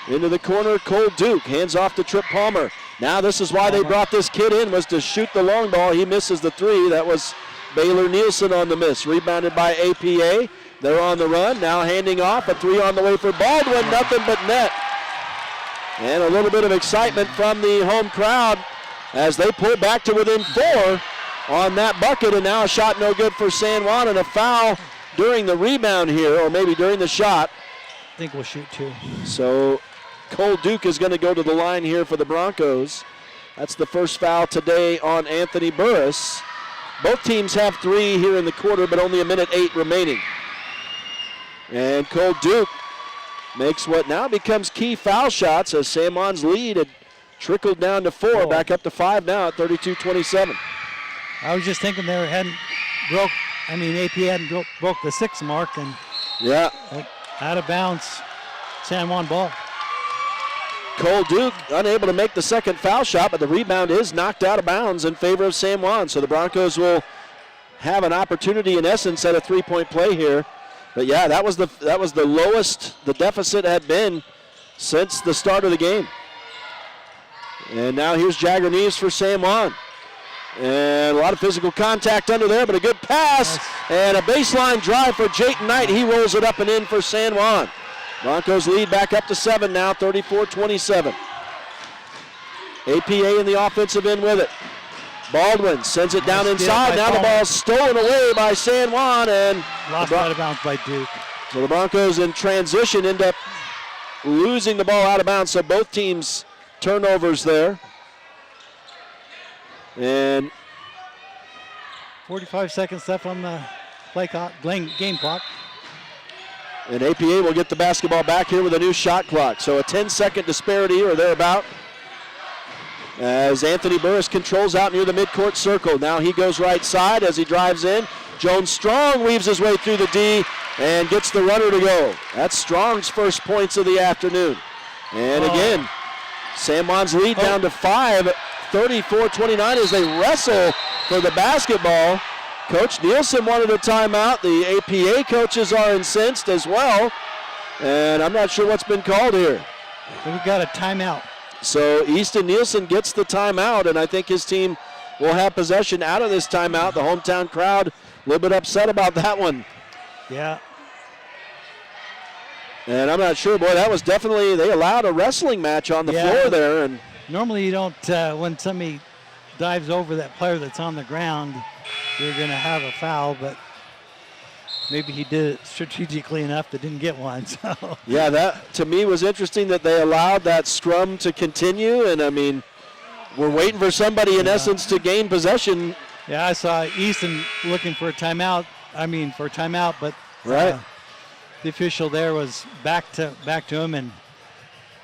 Into the corner, Cole Duke hands off to Trip Palmer. Now this is why they brought this kid in, was to shoot the long ball. He misses the 3. That was Baylor Nielsen on the miss. Rebounded by APA. They're on the run, now handing off. A 3 on the way for Baldwin, nothing but net. And a little bit of excitement from the home crowd as they pull back to within 4 on that bucket, and now a shot no good for San Juan, and a foul during the rebound here, or maybe during the shot. I think we'll shoot 2. So Cole Duke is going to go to the line here for the Broncos. That's the first foul today on Anthony Burris. Both teams have 3 here in the quarter, but only a minute 8 remaining. And Cole Duke makes what now becomes key foul shots as San Juan's lead had trickled down to 4, back up to 5 now at 32-27. I was just thinking they hadn't broke, AP hadn't broke the 6 mark, and out of bounds, San Juan ball. Cole Duke unable to make the second foul shot, but the rebound is knocked out of bounds in favor of San Juan. So the Broncos will have an opportunity in essence at a 3-point play here. But yeah, that was the lowest the deficit had been since the start of the game. And now here's Jagger Neves for San Juan. And a lot of physical contact under there, but a good pass and a baseline drive for Jayton Knight. He rolls it up and in for San Juan. Broncos lead back up to 7 now, 34-27. APA in the offensive end with it. Baldwin sends it down inside. Now the ball's stolen away by San Juan, and lost out of bounds by Duke. So the Broncos in transition end up losing the ball out of bounds. So both teams turnovers there. And 45 seconds left on the game clock. And APA will get the basketball back here with a new shot clock. So a 10-second disparity or thereabout. As Anthony Burris controls out near the midcourt circle. Now he goes right side as he drives in. Jones Strong weaves his way through the D and gets the runner to go. That's Strong's first points of the afternoon. And again, San Juan's lead down to 5, 34-29 as they wrestle for the basketball. Coach Neelsen wanted a timeout. The APA coaches are incensed as well. And I'm not sure what's been called here. We've got a timeout. So Easton Nielsen gets the timeout, and I think his team will have possession out of this timeout. The hometown crowd a little bit upset about that one. Yeah. And I'm not sure, boy, that was definitely, they allowed a wrestling match on the floor there. And normally you don't, when somebody dives over that player that's on the ground, you're going to have a foul, but maybe he did it strategically enough that didn't get one. So. Yeah, that to me was interesting that they allowed that scrum to continue. And I mean, we're waiting for somebody in essence to gain possession. Yeah, I saw Easton looking for a timeout. But the official there was back to him, and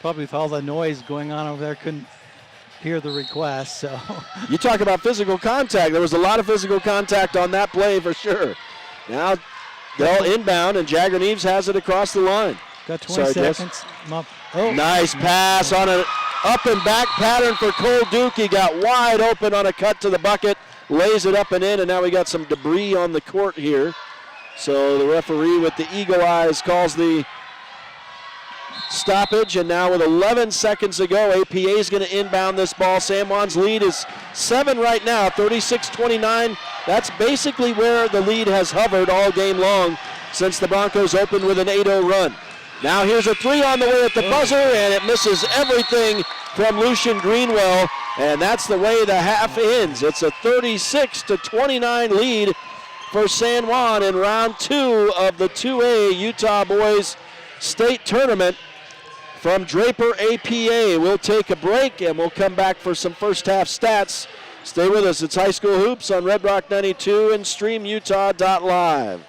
probably with all the noise going on over there, couldn't hear the request. So you talk about physical contact. There was a lot of physical contact on that play for sure. Now they'll inbound, and Jagger Neves has it across the line. Got 20 seconds. Nice pass on an up and back pattern for Cole Duke. He got wide open on a cut to the bucket, lays it up and in, and now we got some debris on the court here. So the referee with the eagle eyes calls the stoppage, and now with 11 seconds to go, APA is going to inbound this ball. San Juan's lead is 7 right now, 36-29. That's basically where the lead has hovered all game long since the Broncos opened with an 8-0 run. Now here's a three on the way at the buzzer, and it misses everything from Lucian Greenwell, and that's the way the half ends. It's a 36-29 lead for San Juan in round 2 of the 2A Utah Boys State Tournament from Draper APA. We'll take a break and we'll come back for some first half stats. Stay with us. It's High School Hoops on Red Rock 92 and StreamUtah.Live.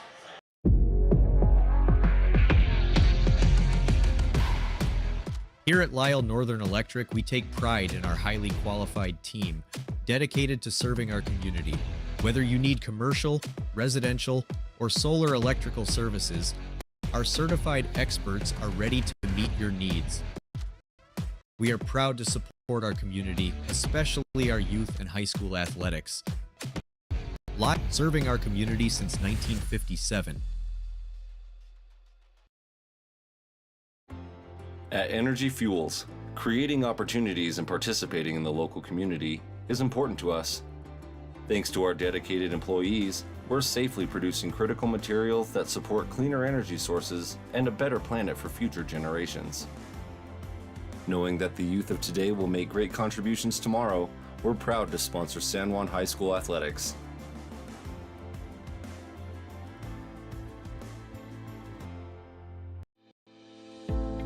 Here at Lyle Northern Electric, we take pride in our highly qualified team, dedicated to serving our community. Whether you need commercial, residential, or solar electrical services, our certified experts are ready to meet your needs. We are proud to support our community, especially our youth and high school athletics. Serving our community since 1957. At Energy Fuels, creating opportunities and participating in the local community is important to us. Thanks to our dedicated employees, we're safely producing critical materials that support cleaner energy sources and a better planet for future generations. Knowing that the youth of today will make great contributions tomorrow, we're proud to sponsor San Juan High School athletics.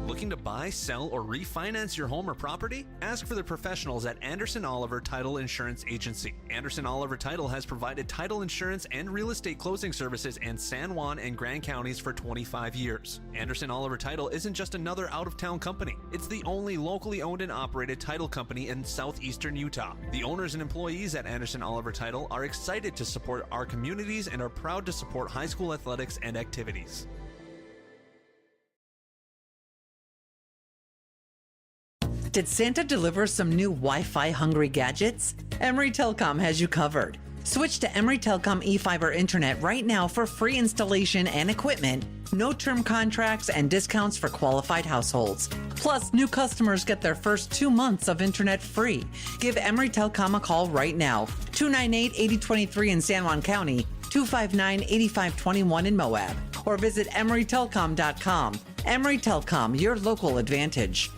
Looking to buy, sell, or refinance your home or property? Ask for the professionals at Anderson Oliver Title Insurance Agency. Anderson Oliver Title has provided title insurance and real estate closing services in San Juan and Grand Counties for 25 years. Anderson Oliver Title isn't just another out-of-town company. It's the only locally owned and operated title company in southeastern Utah. The owners and employees at Anderson Oliver Title are excited to support our communities and are proud to support high school athletics and activities. Did Santa deliver some new Wi-Fi hungry gadgets? Emory Telecom has you covered. Switch to Emory Telecom eFiber Internet right now for free installation and equipment, no term contracts, and discounts for qualified households. Plus, new customers get their first 2 months of internet free. Give Emory Telecom a call right now, 298-8023 in San Juan County, 259-8521 in Moab, or visit EmoryTelecom.com. Emory Telecom, your local advantage.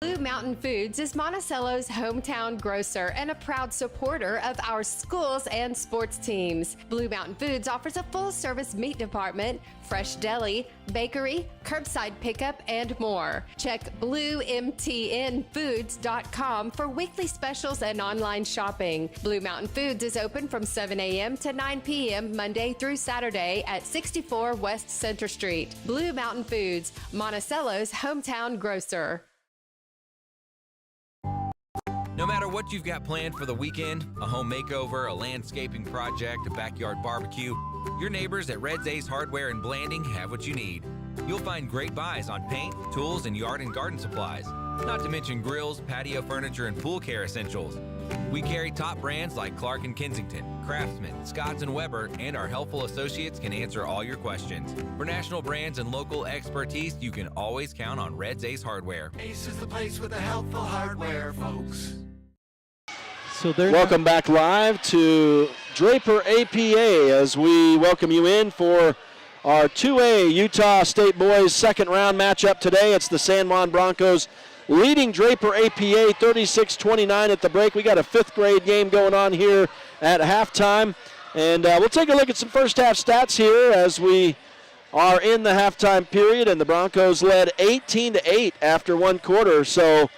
Blue Mountain Mountain Foods is Monticello's hometown grocer and a proud supporter of our schools and sports teams. Blue Mountain Foods offers a full-service meat department, fresh deli, bakery, curbside pickup, and more. Check bluemtnfoods.com for weekly specials and online shopping. Blue Mountain Foods is open from 7 a.m. to 9 p.m. Monday through Saturday at 64 West Center Street. Blue Mountain Foods, Monticello's hometown grocer. No matter what you've got planned for the weekend, a home makeover, a landscaping project, a backyard barbecue, your neighbors at Red's Ace Hardware in Blanding have what you need. You'll find great buys on paint, tools, and yard and garden supplies, not to mention grills, patio furniture, and pool care essentials. We carry top brands like Clark & Kensington, Craftsman, Scotts & Weber, and our helpful associates can answer all your questions. For national brands and local expertise, you can always count on Red's Ace Hardware. Ace is the place with the helpful hardware, folks. So welcome back live to Draper APA as we welcome you in for our 2A Utah State Boys second round matchup today. It's the San Juan Broncos leading Draper APA 36-29 at the break. We got a fifth grade game going on here at halftime. And we'll take a look at some first half stats here as we are in the halftime period. And the Broncos led 18-8 after one quarter. So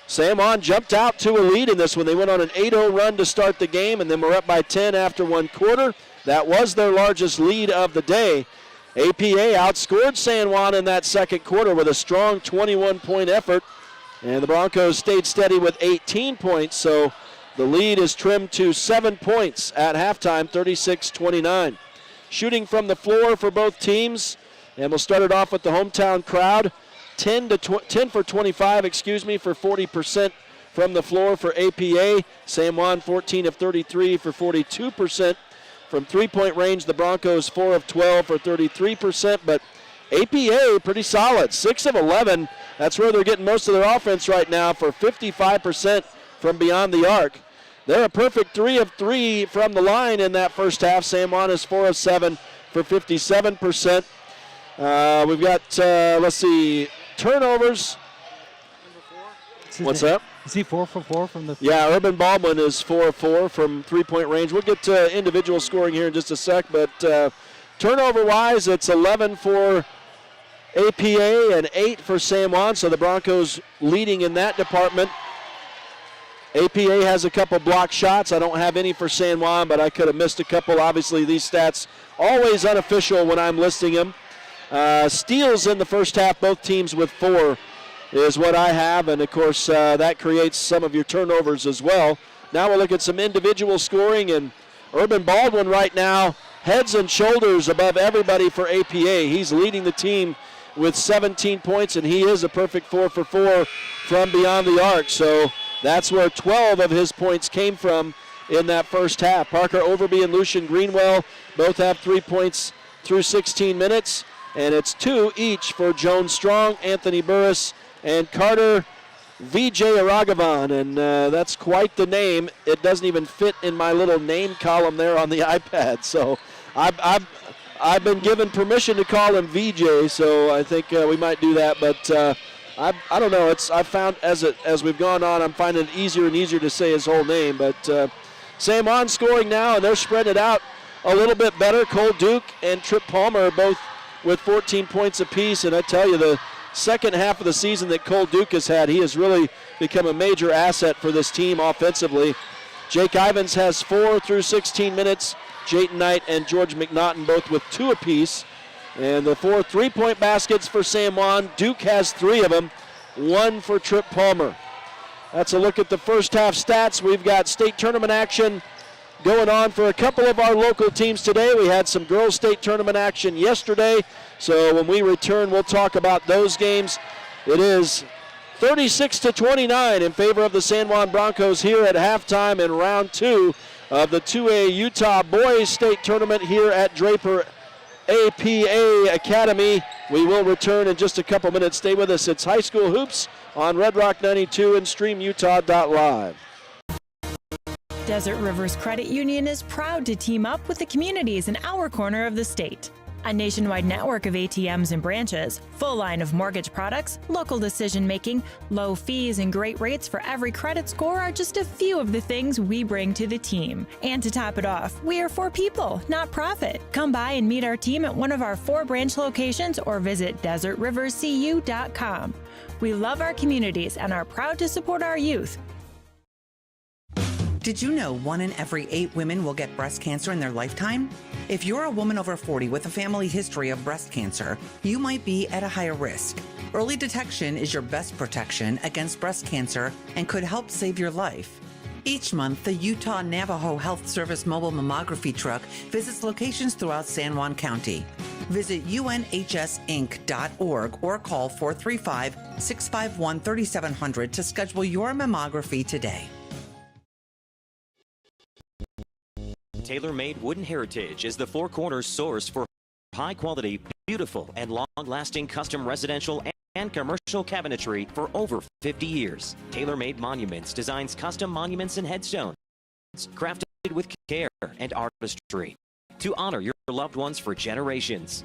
San Juan jumped out to a lead in this one. They went on an 8-0 run to start the game, and then were up by 10 after one quarter. That was their largest lead of the day. APA outscored San Juan in that second quarter with a strong 21-point effort, and the Broncos stayed steady with 18 points, so the lead is trimmed to 7 points at halftime, 36-29. Shooting from the floor for both teams, and we'll start it off with the hometown crowd. 10 for 25, for 40% from the floor for APA. San Juan 14 of 33 for 42%. From three-point range, the Broncos 4 of 12 for 33%, but APA pretty solid, 6 of 11. That's where they're getting most of their offense right now for 55% from beyond the arc. They're a perfect 3 of 3 from the line in that first half. San Juan is 4 of 7 for 57%. We've got, turnovers. What's up? Is he 4 for 4 from the? Yeah, Urban Baldwin is 4 of 4 from three-point range. We'll get to individual scoring here in just a sec, but turnover-wise, it's 11 for APA and 8 for San Juan, so the Broncos leading in that department. APA has a couple block shots. I don't have any for San Juan, but I could have missed a couple. Obviously, these stats always unofficial when I'm listing them. Steals in the first half, both teams with 4 is what I have, and of course that creates some of your turnovers as well. Now we'll look at some individual scoring, and Urban Baldwin right now heads and shoulders above everybody for APA. He's leading the team with 17 points, and he is a perfect 4 for 4 from beyond the arc. So that's where 12 of his points came from in that first half. Parker Overby and Lucian Greenwell both have 3 points through 16 minutes, and it's 2 each for Joan Strong, Anthony Burris, and Carter Vijayaraghavan, and that's quite the name. It doesn't even fit in my little name column there on the iPad. So I've been given permission to call him VJ, so I think we might do that. But I don't know. I've found as we've gone on, I'm finding it easier and easier to say his whole name. But Sam on scoring now, and they're spreading it out a little bit better. Cole Duke and Trip Palmer are both with 14 points apiece, and I tell you, the second half of the season that Cole Duke has had, he has really become a major asset for this team offensively. Jake Ivins has 4 through 16 minutes. Jayton Knight and George McNaughton both with 2 apiece. And the 4 3-point baskets for San Juan. Duke has 3 of them, 1 for Trip Palmer. That's a look at the first half stats. We've got state tournament action going on for a couple of our local teams today. We had some girls state tournament action yesterday, so when we return, we'll talk about those games. It is 36-29 in favor of the San Juan Broncos here at halftime in round 2 of the 2A Utah Boys State Tournament here at Draper APA Academy. We will return in just a couple minutes. Stay with us. It's High School Hoops on Red Rock 92 and StreamUtah.Live. Desert Rivers Credit Union is proud to team up with the communities in our corner of the state. A nationwide network of ATMs and branches, full line of mortgage products, local decision making, low fees, and great rates for every credit score are just a few of the things we bring to the team. And to top it off, we are for people, not profit. Come by and meet our team at one of our 4 branch locations or visit desertrivercu.com. We love our communities and are proud to support our youth. Did you know 1 in every 8 women will get breast cancer in their lifetime? If you're a woman over 40 with a family history of breast cancer, you might be at a higher risk. Early detection is your best protection against breast cancer and could help save your life. Each month, the Utah Navajo Health Service mobile mammography truck visits locations throughout San Juan County. Visit unhsinc.org or call 435-651-3700 to schedule your mammography today. Tailor-made Wooden Heritage is the Four Corners source for high-quality, beautiful, and long-lasting custom residential and commercial cabinetry for over 50 years. Tailor-Made Monuments designs custom monuments and headstones, crafted with care and artistry to honor your loved ones for generations.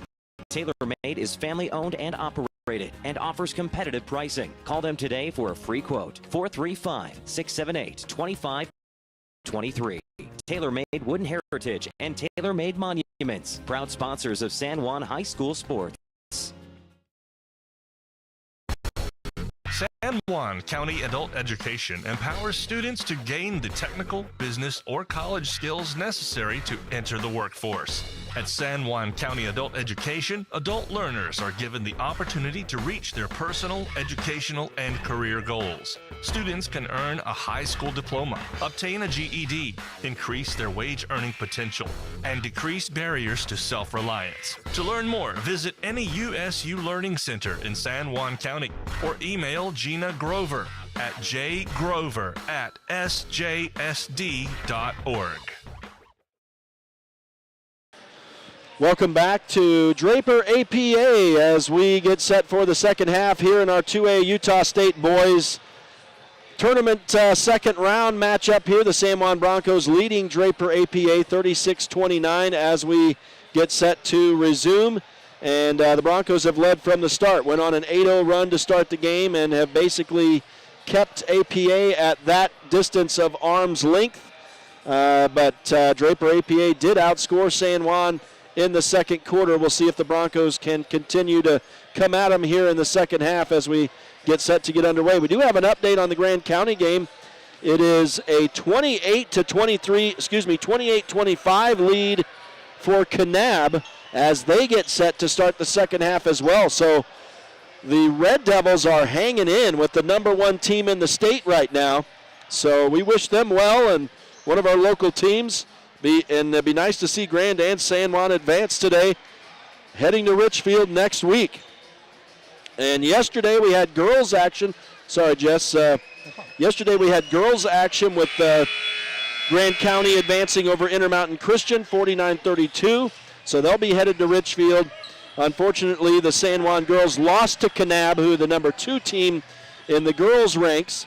Tailor-Made is family-owned and operated and offers competitive pricing. Call them today for a free quote. 435-678-2523. Tailor-Made Wooden Heritage and Tailor-Made Monuments, proud sponsors of San Juan High School sports. San Juan County Adult Education empowers students to gain the technical, business, or college skills necessary to enter the workforce. At San Juan County Adult Education, adult learners are given the opportunity to reach their personal, educational, and career goals. Students can earn a high school diploma, obtain a GED, increase their wage earning potential, and decrease barriers to self-reliance. To learn more, visit any USU Learning Center in San Juan County or email Gina Grover at jgrover@sjsd.org. Welcome back to Draper APA as we get set for the second half here in our 2A Utah State boys tournament second round matchup here. The San Juan Broncos leading Draper APA 36-29 as we get set to resume. And the Broncos have led from the start. Went on an 8-0 run to start the game and have basically kept APA at that distance of arm's length. But Draper APA did outscore San Juan in the second quarter. We'll see if the Broncos can continue to come at them here in the second half as we get set to get underway. We do have an update on the Grand County game. It is a 28-25 lead for Kanab as they get set to start the second half as well. So the Red Devils are hanging in with the number 1 team in the state right now. So we wish them well, and one of our local teams. It'd be nice to see Grand and San Juan advance today, heading to Richfield next week. And yesterday we had girls action. Sorry, Jess. Yesterday we had girls action with Grand County advancing over Intermountain Christian, 49-32. So they'll be headed to Richfield. Unfortunately, the San Juan girls lost to Kanab, who are the number 2 team in the girls' ranks.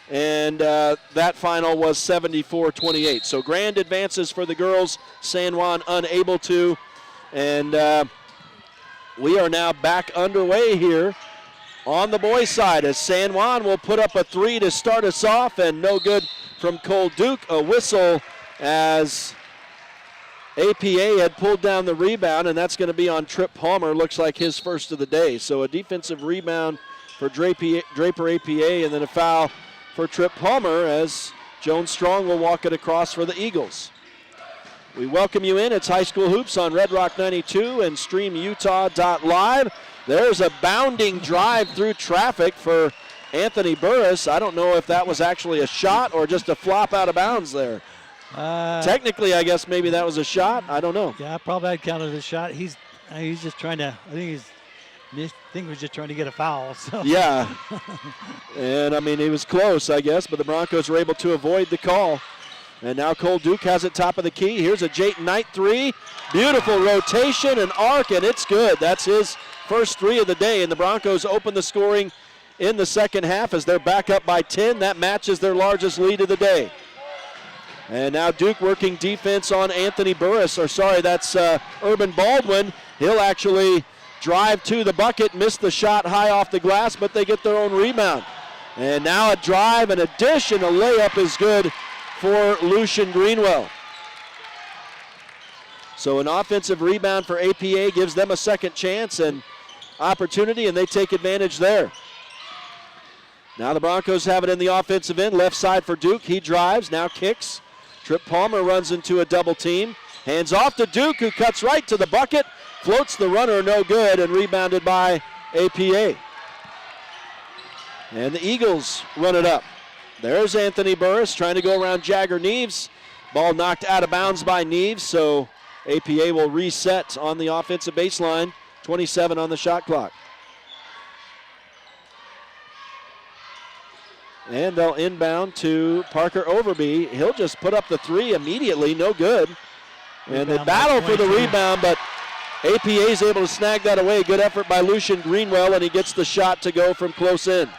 And that final was 74-28. So Grand advances for the girls, San Juan unable to. And we are now back underway here on the boys' side as San Juan will put up a 3 to start us off, and no good from Cole Duke. A whistle as APA had pulled down the rebound, and that's going to be on Trip Palmer. Looks like his first of the day. So a defensive rebound for Draper APA, and then a foul for Trip Palmer as Joan Strong will walk it across for the Eagles. We welcome you in. It's High School Hoops on Red Rock 92 and StreamUtah.Live. There's a bounding drive through traffic for Anthony Burris. I don't know if that was actually a shot or just a flop out of bounds there. Technically, I guess maybe that was a shot. I don't know. Yeah, probably I'd count it as a shot. He's just trying to, I think he was just trying to get a foul. So. Yeah. And, I mean, he was close, I guess, but the Broncos were able to avoid the call. And now Cole Duke has it top of the key. Here's a Jayton Knight 3. Beautiful rotation and arc, and it's good. That's his first 3 of the day, and the Broncos open the scoring in the second half as they're back up by 10. That matches their largest lead of the day. And now Duke working defense on Anthony Burris, that's Urban Baldwin. He'll actually drive to the bucket, miss the shot high off the glass, but they get their own rebound. And now a drive and a dish, and a layup is good for Lucian Greenwell. So an offensive rebound for APA gives them a second chance and opportunity, and they take advantage there. Now the Broncos have it in the offensive end, left side for Duke. He drives, now kicks. Trip Palmer runs into a double team. Hands off to Duke, who cuts right to the bucket. Floats the runner, no good, and rebounded by APA. And the Eagles run it up. There's Anthony Burris trying to go around Jagger Neves. Ball knocked out of bounds by Neves, so APA will reset on the offensive baseline. 27 on the shot clock. And they'll inbound to Parker Overby. He'll just put up the three immediately, no good. And they battle for the rebound, but APA is able to snag that away. Good effort by Lucian Greenwell, and he gets the shot to go from close in.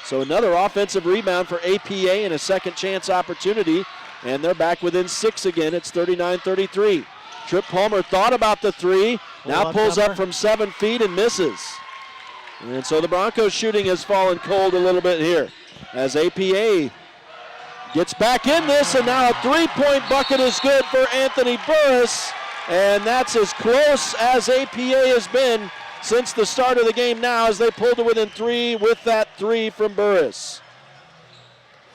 So another offensive rebound for APA and a second chance opportunity, and they're back within 6 again. It's 39-33. Trip Palmer thought about the three, now pulls up from 7 feet and misses. And so the Broncos shooting has fallen cold a little bit here as APA gets back in this, and now a three-point bucket is good for Anthony Burris, and that's as close as APA has been since the start of the game now as they pulled to within 3 with that three from Burris.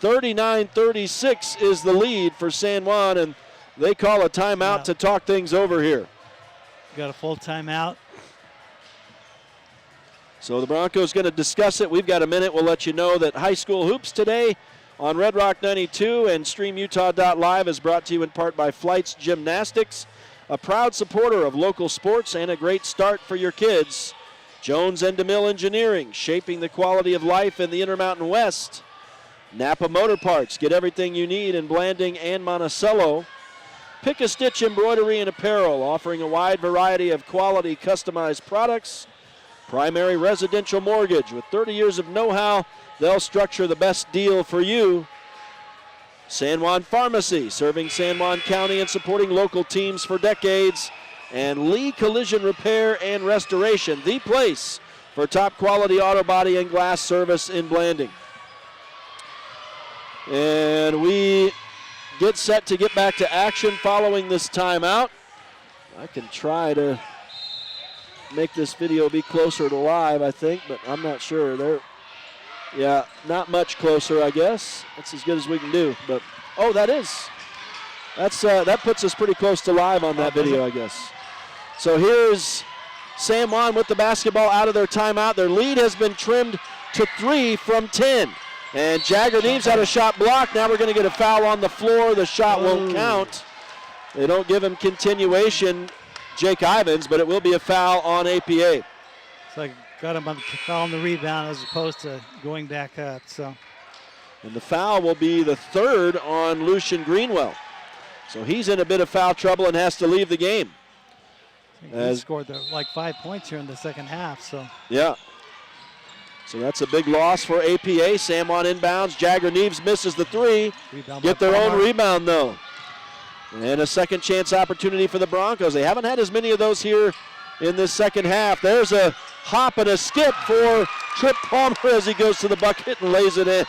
39-36 is the lead for San Juan, and they call a timeout to talk things over here. Got a full timeout. So the Broncos going to discuss it. We've got a minute. We'll let you know that high school hoops today on Red Rock 92 and StreamUtah.Live is brought to you in part by Flights Gymnastics, a proud supporter of local sports and a great start for your kids. Jones and DeMille Engineering, shaping the quality of life in the Intermountain West. Napa Motor Parts, get everything you need in Blanding and Monticello. Pick a Stitch Embroidery and Apparel, offering a wide variety of quality customized products. Primary Residential Mortgage, with 30 years of know-how, they'll structure the best deal for you. San Juan Pharmacy, serving San Juan County and supporting local teams for decades. And Lee Collision Repair and Restoration, the place for top quality auto body and glass service in Blanding. And we get set to get back to action following this timeout. I can try to make this video be closer to live, I think, but I'm not sure. Yeah, not much closer, I guess. That's as good as we can do. But that puts us pretty close to live on that video, I guess. So here's San Juan with the basketball out of their timeout. Their lead has been trimmed to 3 from 10. And Jagger Neves had a shot blocked. Now we're going to get a foul on the floor. The shot won't count. They don't give him continuation, Jake Ivins, but it will be a foul on APA. So I got him on the foul on the rebound as opposed to going back up. So. And the foul will be the third on Lucian Greenwell. So he's in a bit of foul trouble and has to leave the game. He scored like 5 points here in the second half. So. Yeah. So that's a big loss for APA. San Juan inbounds. Jagger Neves misses the three. Get their own rebound, though. And a second chance opportunity for the Broncos. They haven't had as many of those here in this second half. There's a hop and a skip for Trip Palmer as he goes to the bucket and lays it in.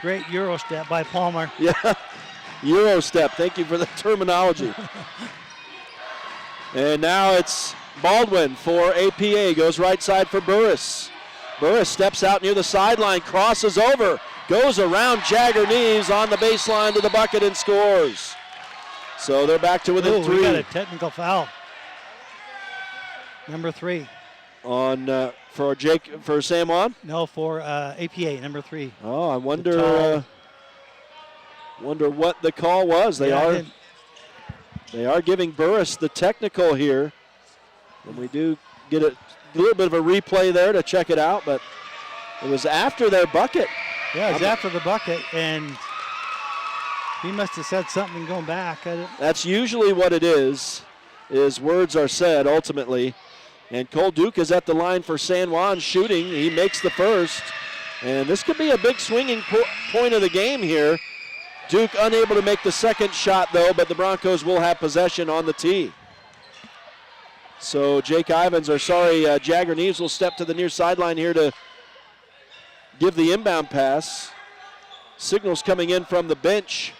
Great Euro step by Palmer. Yeah, Euro step. Thank you for the terminology. And now it's Baldwin for APA. Goes right side for Burris. Burris steps out near the sideline, crosses over, goes around Jagger Neves on the baseline to the bucket and scores. So they're back to within 3. We got a technical foul. Number 3. On for San Juan? No, for APA, number 3. Oh, I wonder what the call was. They are giving Burris the technical here, and we do get a little bit of a replay there to check it out, but it was after their bucket. Yeah, it was after the bucket, and he must have said something going back. That's usually what it is words are said ultimately. And Cole Duke is at the line for San Juan shooting. He makes the first. And this could be a big swinging point of the game here. Duke unable to make the second shot, though, but the Broncos will have possession on the tee. So Jagger Neves will step to the near sideline here to give the inbound pass. Signals coming in from the bench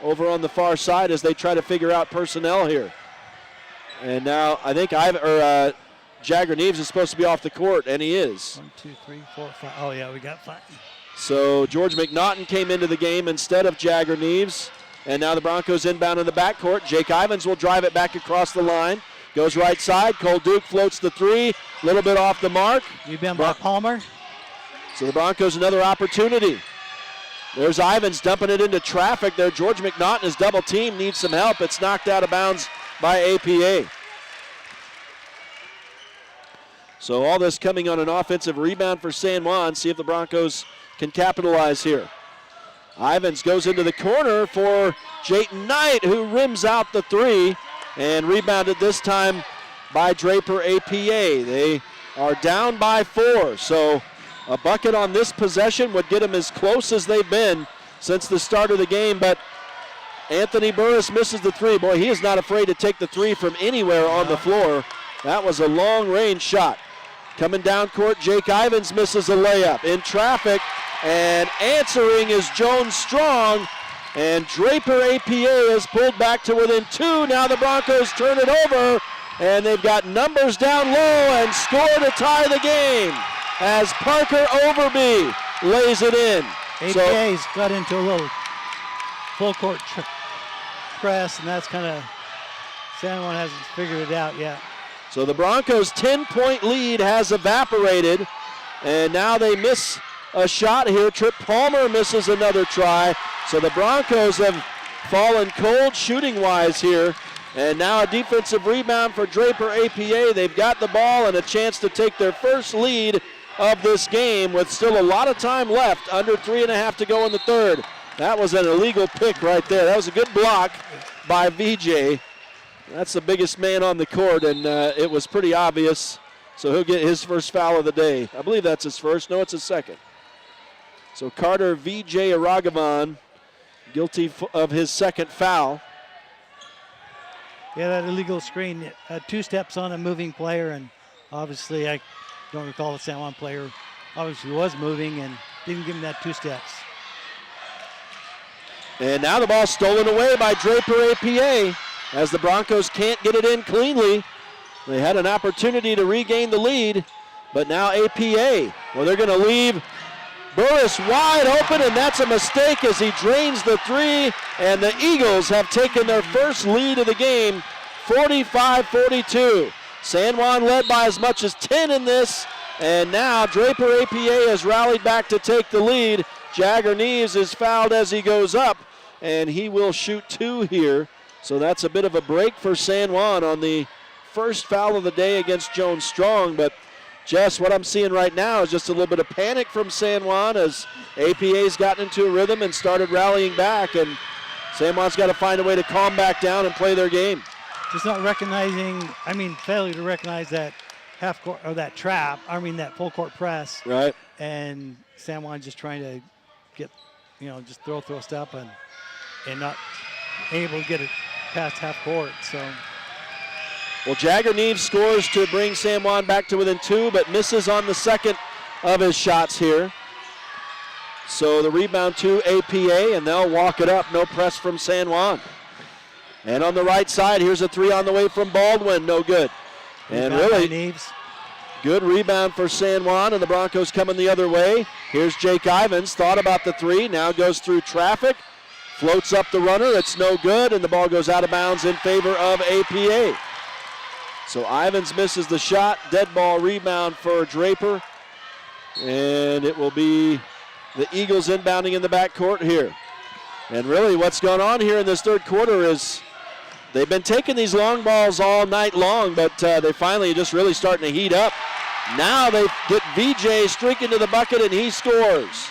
over on the far side as they try to figure out personnel here. And now I think Jagger Neves is supposed to be off the court, and he is. 1, 2, 3, 4, 5. Oh, yeah, we got 5. So George McNaughton came into the game instead of Jagger Neves. And now the Broncos inbound in the backcourt. Jake Ivins will drive it back across the line. Goes right side. Cole Duke floats the three. A little bit off the mark. Rebound by Palmer. So the Broncos another opportunity. There's Ivins dumping it into traffic there. George McNaughton is double team, needs some help. It's knocked out of bounds by APA. So all this coming on an offensive rebound for San Juan. See if the Broncos can capitalize here. Ivins goes into the corner for Jayton Knight, who rims out the three and rebounded this time by Draper APA. They are down by 4, so a bucket on this possession would get them as close as they've been since the start of the game, but Anthony Burris misses the three. Boy, he is not afraid to take the three from anywhere on the floor. That was a long-range shot. Coming down court, Jake Ivins misses a layup in traffic, and answering is Jones Strong, and Draper APA is pulled back to within 2. Now the Broncos turn it over, and they've got numbers down low and score to tie the game as Parker Overby lays it in. APA's got into a little full court press, and that's kind of, San Juan hasn't figured it out yet. So the Broncos' 10-point lead has evaporated, and now they miss a shot here. Trip Palmer misses another try. So the Broncos have fallen cold shooting-wise here. And now a defensive rebound for Draper APA. They've got the ball and a chance to take their first lead of this game with still a lot of time left, under 3.5 to go in the third. That was an illegal pick right there. That was a good block by VJ. That's the biggest man on the court, and it was pretty obvious. So he'll get his first foul of the day. I believe that's his first. No, it's his second. So Carter VJ Aragavan guilty of his second foul. Yeah, that illegal screen, 2 steps on a moving player, and obviously I don't recall the San Juan player obviously was moving and didn't give him that 2 steps. And now the ball stolen away by Draper APA as the Broncos can't get it in cleanly. They had an opportunity to regain the lead, but now APA, well, they're going to leave Burris wide open, and that's a mistake as he drains the three, and the Eagles have taken their first lead of the game, 45-42. San Juan led by as much as 10 in this, and now Draper APA has rallied back to take the lead. Jagger Neves is fouled as he goes up, and he will shoot 2 here. So that's a bit of a break for San Juan on the first foul of the day against Jones Strong. But Jess, what I'm seeing right now is just a little bit of panic from San Juan as APA's gotten into a rhythm and started rallying back, and San Juan's got to find a way to calm back down and play their game. Just not recognizing, failure to recognize that half court, or that trap, that full court press. Right. And San Juan just trying to get, just throw stuff and not able to get it past half court, so. Well, Jagger Neves scores to bring San Juan back to within 2, but misses on the second of his shots here. So the rebound to APA, and they'll walk it up. No press from San Juan. And on the right side, here's a 3 on the way from Baldwin. No good. And really, good rebound for San Juan, and the Broncos coming the other way. Here's Jake Ivins. Thought about the 3. Now goes through traffic. Floats up the runner. It's no good, and the ball goes out of bounds in favor of APA. So Ivins misses the shot. Dead ball rebound for Draper. And it will be the Eagles inbounding in the backcourt here. And really what's going on here in this third quarter is they've been taking these long balls all night long, but they finally just really starting to heat up. Now they get VJ streaking to the bucket, and he scores.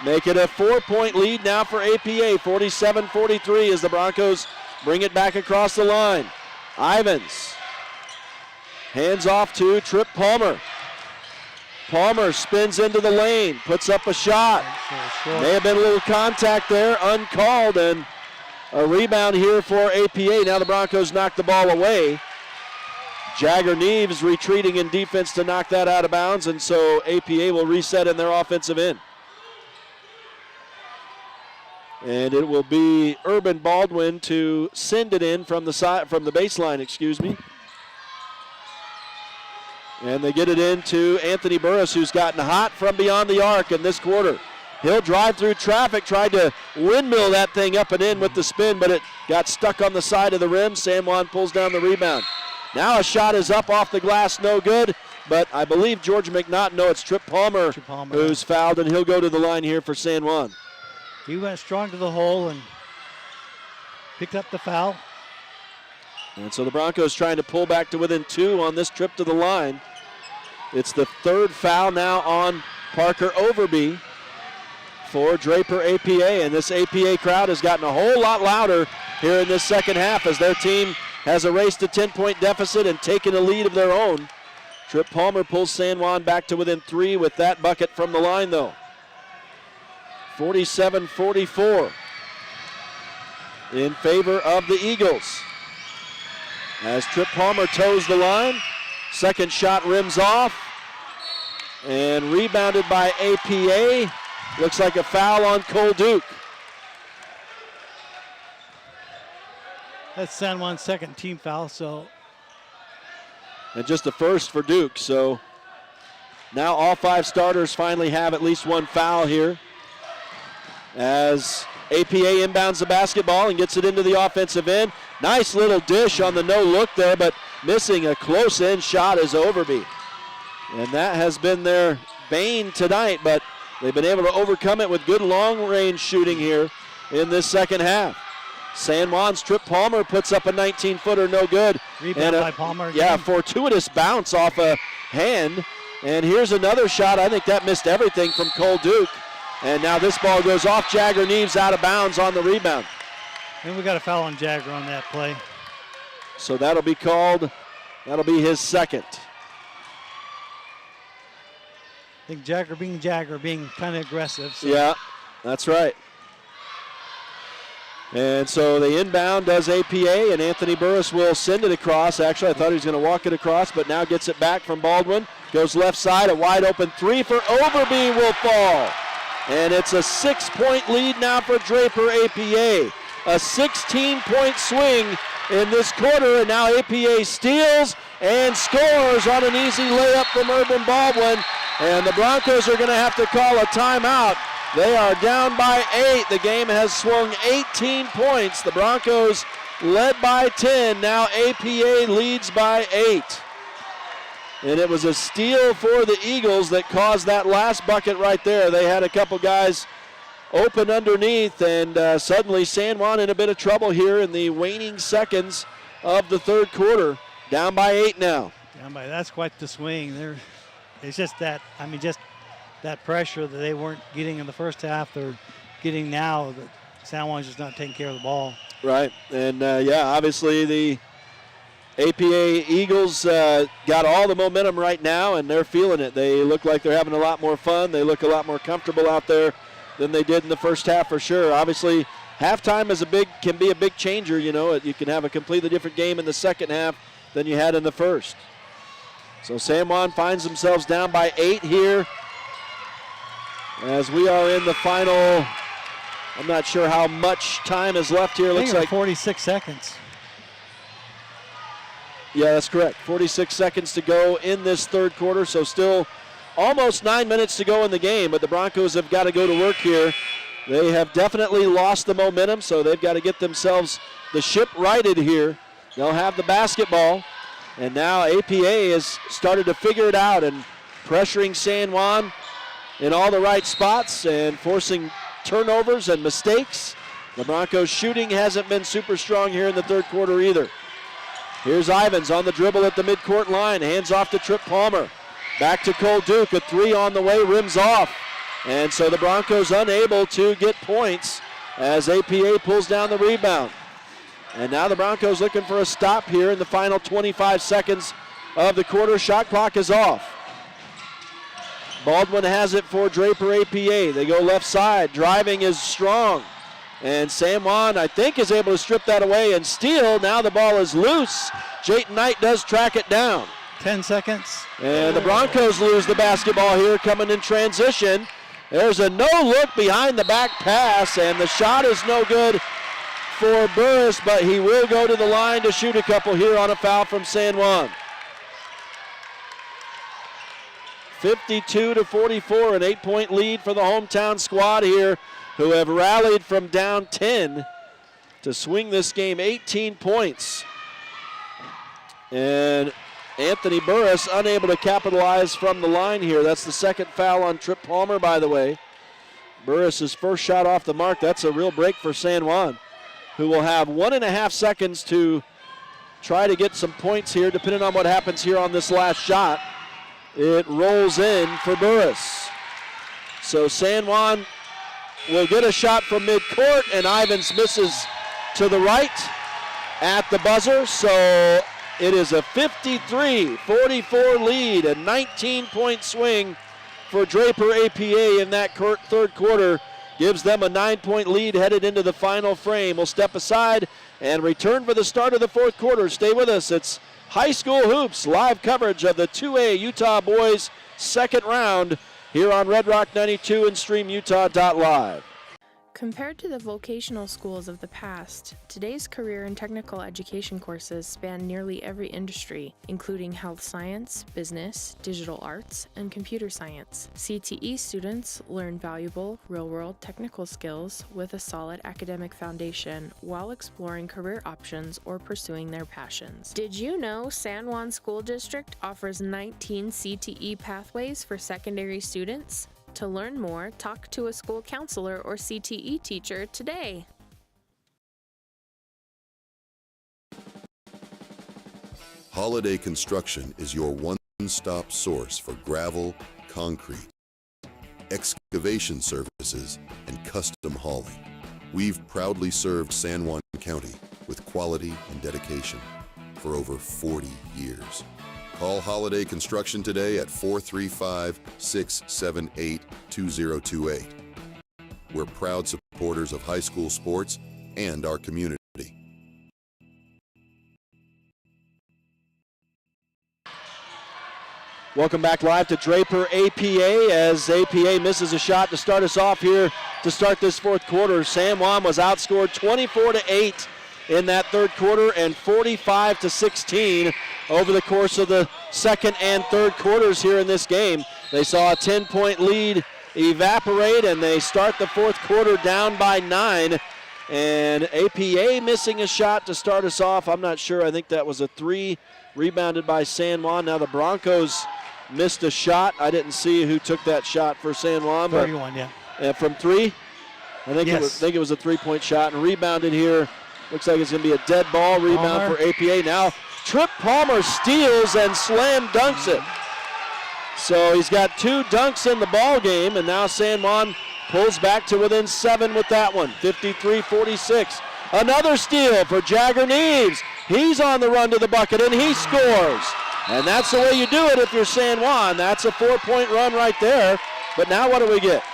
Make it a 4-point lead now for APA, 47-43 as the Broncos bring it back across the line. Ivins hands off to Trip Palmer. Palmer spins into the lane, puts up a shot. May have been a little contact there, uncalled, and a rebound here for APA. Now the Broncos knock the ball away. Jagger Neves retreating in defense to knock that out of bounds, and so APA will reset in their offensive end. And it will be Urban Baldwin to send it in from the baseline, excuse me. And they get it into Anthony Burris, who's gotten hot from beyond the arc in this quarter. He'll drive through traffic, tried to windmill that thing up and in with the spin, but it got stuck on the side of the rim. San Juan pulls down the rebound. Now a shot is up off the glass, no good, but I believe George McNaughton, no, it's Trip Palmer who's fouled, and he'll go to the line here for San Juan. He went strong to the hole and picked up the foul. And so the Broncos trying to pull back to within 2 on this trip to the line. It's the 3rd foul now on Parker Overby for Draper APA, and this APA crowd has gotten a whole lot louder here in this second half as their team has erased a 10-point deficit and taken a lead of their own. Trip Palmer pulls San Juan back to within 3 with that bucket from the line, though. 47-44 in favor of the Eagles. As Trip Palmer toes the line, second shot rims off and rebounded by APA. Looks like a foul on Cole Duke. That's San Juan's second team foul, and just the first for Duke. So now all 5 starters finally have at least 1 foul here as APA inbounds the basketball and gets it into the offensive end. Nice little dish on the no look there, but missing a close end shot is Overby. And that has been their bane tonight, but they've been able to overcome it with good long range shooting here in this second half. San Juan's Trip Palmer puts up a 19-footer, no good. Rebound by Palmer again. Yeah, fortuitous bounce off a hand. And here's another shot. I think that missed everything from Cole Duke. And now this ball goes off Jagger Neves out of bounds on the rebound. And we got a foul on Jagger on that play. So that'll be called, that'll be his second. I think Jagger being kind of aggressive. So. Yeah, that's right. And so the inbound does APA, and Anthony Burris will send it across. Actually, I thought he was going to walk it across, but now gets it back from Baldwin. Goes left side, a wide open 3 for Overby will fall. And it's a 6-point lead now for Draper APA. A 16-point swing in this quarter, and now APA steals and scores on an easy layup from Urban Baldwin. And the Broncos are going to have to call a timeout. They are down by 8. The game has swung 18 points. The Broncos led by 10. Now APA leads by 8. And it was a steal for the Eagles that caused that last bucket right there. They had a couple guys open underneath, and suddenly San Juan in a bit of trouble here in the waning seconds of the third quarter. Down by 8 now. That's quite the swing. It's just that, just that pressure that they weren't getting in the first half, they're getting now. That San Juan's just not taking care of the ball. Right, and obviously the APA Eagles got all the momentum right now, and they're feeling it. They look like they're having a lot more fun. They look a lot more comfortable out there than they did in the first half for sure. Obviously, halftime can be a big changer. You can have a completely different game in the second half than you had in the first. So San Juan finds themselves down by 8 here as we are in the final. I'm not sure how much time is left here. Looks like 46 seconds. Yeah, that's correct. 46 seconds to go in this third quarter, so still almost 9 minutes to go in the game, but the Broncos have got to go to work here. They have definitely lost the momentum, so they've got to get themselves the ship righted here. They'll have the basketball, and now APA has started to figure it out and pressuring San Juan in all the right spots and forcing turnovers and mistakes. The Broncos' shooting hasn't been super strong here in the third quarter either. Here's Ivins on the dribble at the midcourt line. Hands off to Trip Palmer. Back to Cole Duke. A 3 on the way. Rims off. And so the Broncos unable to get points as APA pulls down the rebound. And now the Broncos looking for a stop here in the final 25 seconds of the quarter. Shot clock is off. Baldwin has it for Draper APA. They go left side. Driving is strong. And San Juan, I think, is able to strip that away and steal. Now the ball is loose. Jayton Knight does track it down. 10 seconds. And the Broncos lose the basketball here coming in transition. There's a no-look behind the back pass, and the shot is no good for Burris, but he will go to the line to shoot a couple here on a foul from San Juan. 52-44, an 8-point lead for the hometown squad here, who have rallied from down 10 to swing this game 18 points. And Anthony Burris unable to capitalize from the line here. That's the second foul on Trip Palmer, by the way. Burris's first shot off the mark. That's a real break for San Juan, who will have 1.5 seconds to try to get some points here, depending on what happens here on this last shot. It rolls in for Burris. So San Juan will get a shot from midcourt, and Ivins misses to the right at the buzzer. So it is a 53-44 lead, a 19-point swing for Draper APA in that third quarter. Gives them a 9-point lead headed into the final frame. We'll step aside and return for the start of the fourth quarter. Stay with us. It's High School Hoops, live coverage of the 2A Utah boys second round here on Red Rock 92 and StreamUtah.Live. Compared to the vocational schools of the past, today's career and technical education courses span nearly every industry, including health science, business, digital arts, and computer science. CTE students learn valuable, real-world technical skills with a solid academic foundation while exploring career options or pursuing their passions. Did you know San Juan School District offers 19 CTE pathways for secondary students? To learn more, talk to a school counselor or CTE teacher today. Holiday Construction is your one-stop source for gravel, concrete, excavation services, and custom hauling. We've proudly served San Juan County with quality and dedication for over 40 years. Call Holiday Construction today at 435-678-2028. We're proud supporters of high school sports and our community. Welcome back live to Draper APA as APA misses a shot to start us off here to start this fourth quarter. San Juan was outscored 24-8 in that third quarter and 45-16 over the course of the second and third quarters here in this game. They saw a 10-point lead evaporate, and they start the fourth quarter down by 9. And APA missing a shot to start us off. I'm not sure. I think that was a 3 rebounded by San Juan. Now the Broncos missed a shot. I didn't see who took that shot for San Juan. 31, yeah. From 3? I think, yes. it was a 3-point shot, and rebounded here. Looks like it's going to be a dead ball rebound for APA. Now Trip Palmer steals and slam dunks it. So he's got 2 dunks in the ball game, and now San Juan pulls back to within 7 with that one, 53-46. Another steal for Jagger Neves. He's on the run to the bucket, and he scores. And that's the way you do it if you're San Juan. That's a 4-point run right there. But now what do we get?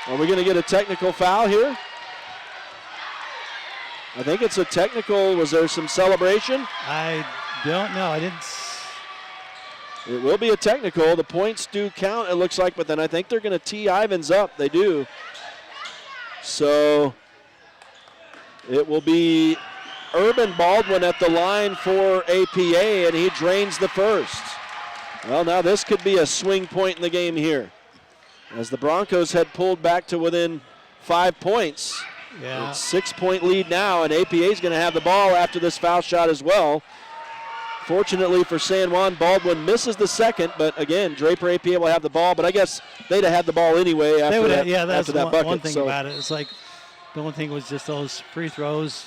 Are we going to get a technical foul here? I think it's a technical. Was there some celebration? I don't know. I didn't. It will be a technical. The points do count, it looks like, but then I think they're going to tee Ivins up. They do. So it will be Urban Baldwin at the line for APA, and he drains the first. Well, now this could be a swing point in the game here, as the Broncos had pulled back to within 5 points. Yeah. It's 6-point lead now, and APA is going to have the ball after this foul shot as well. Fortunately for San Juan, Baldwin misses the second, but again, Draper APA will have the ball, but I guess they'd have had the ball anyway after that, that's after that bucket. One thing about it. It's like the only thing was just those free throws.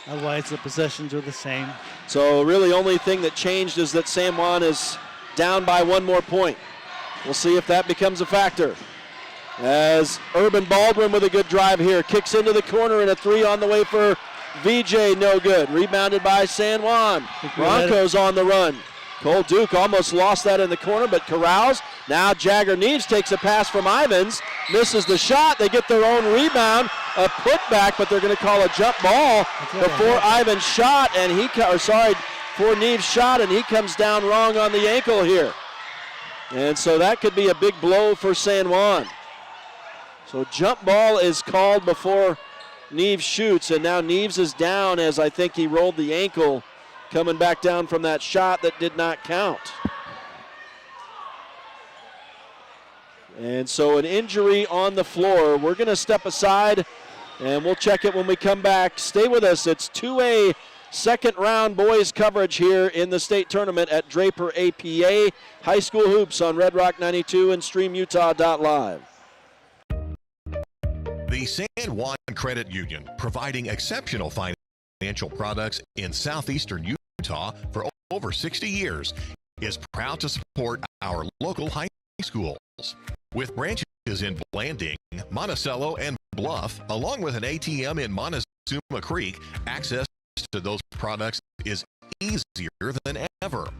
Otherwise, the possessions are the same. So really only thing that changed is that San Juan is down by 1 more point. We'll see if that becomes a factor. As Urban Baldwin with a good drive here, kicks into the corner, and a 3 on the way for VJ, no good. Rebounded by San Juan. Broncos on the run. Cole Duke almost lost that in the corner, but corrals. Now Jagger Neves takes a pass from Ivins, misses the shot. They get their own rebound. a putback, but they're going to call a jump ball before Ivan's shot, and for Neve's shot, and he comes down wrong on the ankle here. And so that could be a big blow for San Juan. So jump ball is called before Neves shoots, and now Neves is down as I think he rolled the ankle coming back down from that shot that did not count. And so an injury on the floor. We're going to step aside, and we'll check it when we come back. Stay with us. It's 2A second round boys coverage here in the state tournament at Draper APA. High school hoops on Red Rock 92 and StreamUtah.Live. The San Juan Credit Union, providing exceptional financial products in southeastern Utah for over 60 years, is proud to support our local high schools. With branches in Blanding, Monticello, and Bluff, along with an ATM in Montezuma Creek, access to those products is easier than ever.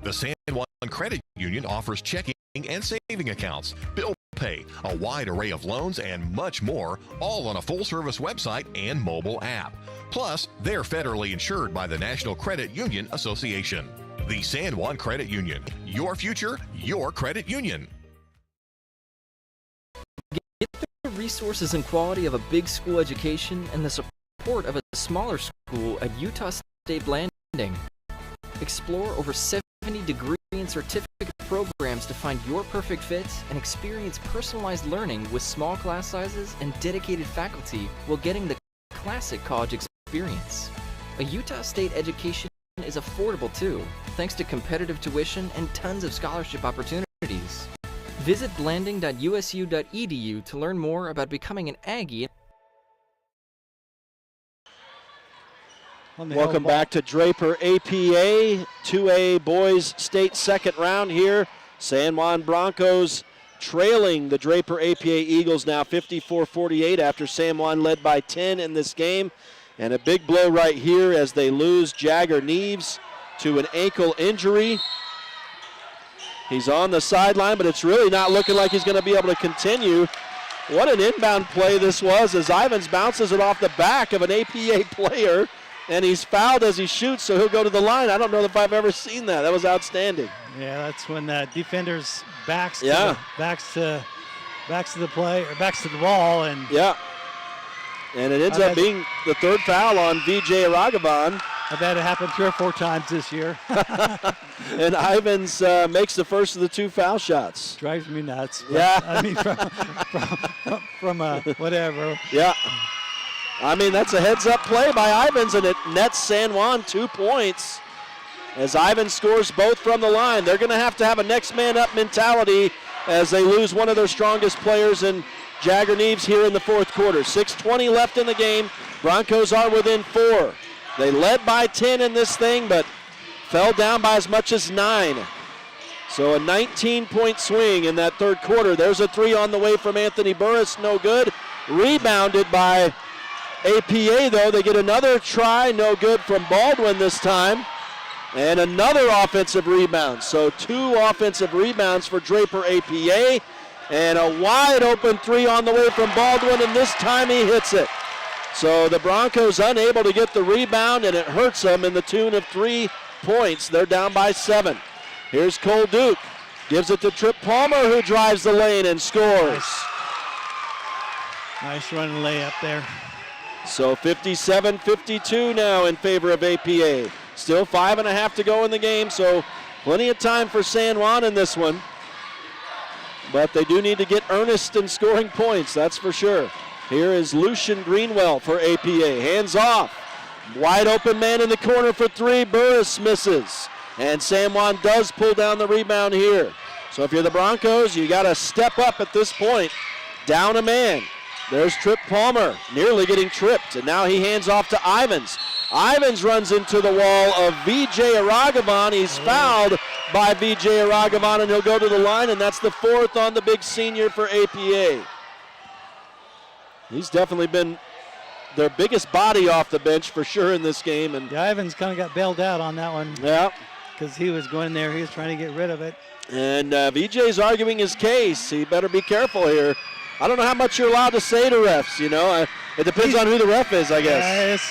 The San Juan Credit Union offers checking and saving accounts, bill pay, a wide array of loans, and much more, all on a full-service website and mobile app. Plus, they're federally insured by the National Credit Union Association. The San Juan Credit Union. Your future, your credit union. Get the resources and quality of a big school education and the support of a smaller school at Utah State Blanding. Explore over 70 degree and certificate programs to find your perfect fit and experience personalized learning with small class sizes and dedicated faculty while getting the classic college experience. A Utah State education is affordable too, thanks to competitive tuition and tons of scholarship opportunities. Visit blanding.usu.edu to learn more about becoming an Aggie. Welcome back to Draper APA, 2A boys state second round here. San Juan Broncos trailing the Draper APA Eagles now 54-48 after San Juan led by 10 in this game. And a big blow right here as they lose Jagger Neves to an ankle injury. He's on the sideline, but it's really not looking like he's going to be able to continue. What an inbound play this was as Ivans bounces it off the back of an APA player, and he's fouled as he shoots, so he'll go to the line. I don't know if I've ever seen that. That was outstanding. Yeah, that's when defenders backs to the play or backs to the ball, and and it ends up being the third foul on VJ Aragavan. I've had it happen 3 or 4 times this year. And Ivans makes the first of the 2 foul shots. Drives me nuts. Yeah. I mean, from whatever. Yeah. I mean, that's a heads-up play by Ivans, and it nets San Juan 2 points as Ivans scores both from the line. They're going to have a next man up mentality as they lose one of their strongest players in Jagger Neves here in the fourth quarter. 6:20 left in the game. Broncos are within 4. They led by 10 in this thing, but fell down by as much as 9. So a 19-point swing in that third quarter. There's a 3 on the way from Anthony Burris, no good. Rebounded by APA, though. They get another try, no good from Baldwin this time. And another offensive rebound. So 2 offensive rebounds for Draper APA. And a wide open 3 on the way from Baldwin, and this time he hits it. So the Broncos unable to get the rebound, and it hurts them in the tune of 3 points. They're down by 7. Here's Cole Duke. Gives it to Trip Palmer, who drives the lane and scores. Nice run and layup there. So 57-52 now in favor of APA. Still 5.5 to go in the game, so plenty of time for San Juan in this one. But they do need to get earnest in scoring points, that's for sure. Here is Lucian Greenwell for APA. Hands off. Wide open man in the corner for 3. Burris misses. And San Juan does pull down the rebound here. So if you're the Broncos, you got to step up at this point. Down a man. There's Trip Palmer, nearly getting tripped. And now he hands off to Ivans. Ivans runs into the wall of VJ Aragavan. He's fouled by VJ Aragavan, and he'll go to the line, and that's the 4th on the big senior for APA. He's definitely been their biggest body off the bench for sure in this game. And Ivans kind of got bailed out on that one. Yeah. Because he was going there. He was trying to get rid of it. And VJ's arguing his case. He better be careful here. I don't know how much you're allowed to say to refs, you know. It depends on who the ref is, I guess.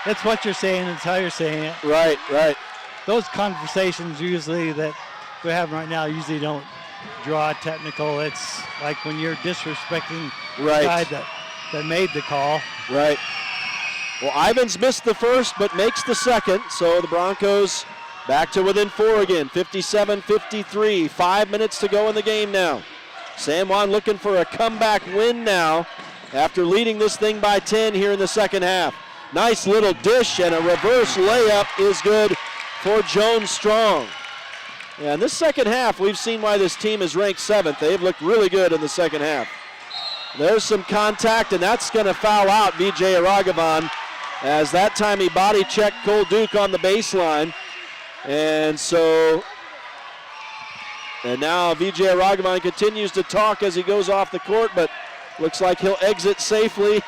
It's what you're saying. It's how you're saying it. Right, right. Those conversations usually that we're having right now usually don't draw technical. It's like when you're disrespecting the guy that made the call. Right. Well, Ivins missed the first but makes the second, so the Broncos back to within 4 again, 57-53. 5 minutes to go in the game now. San Juan looking for a comeback win now after leading this thing by 10 here in the second half. Nice little dish and a reverse layup is good for Jones Strong. Yeah, in this second half, we've seen why this team is ranked 7th. They've looked really good in the second half. There's some contact, and that's going to foul out Vijay Aragavan, as that time he body checked Cole Duke on the baseline. And now Vijay Aragavan continues to talk as he goes off the court, but looks like he'll exit safely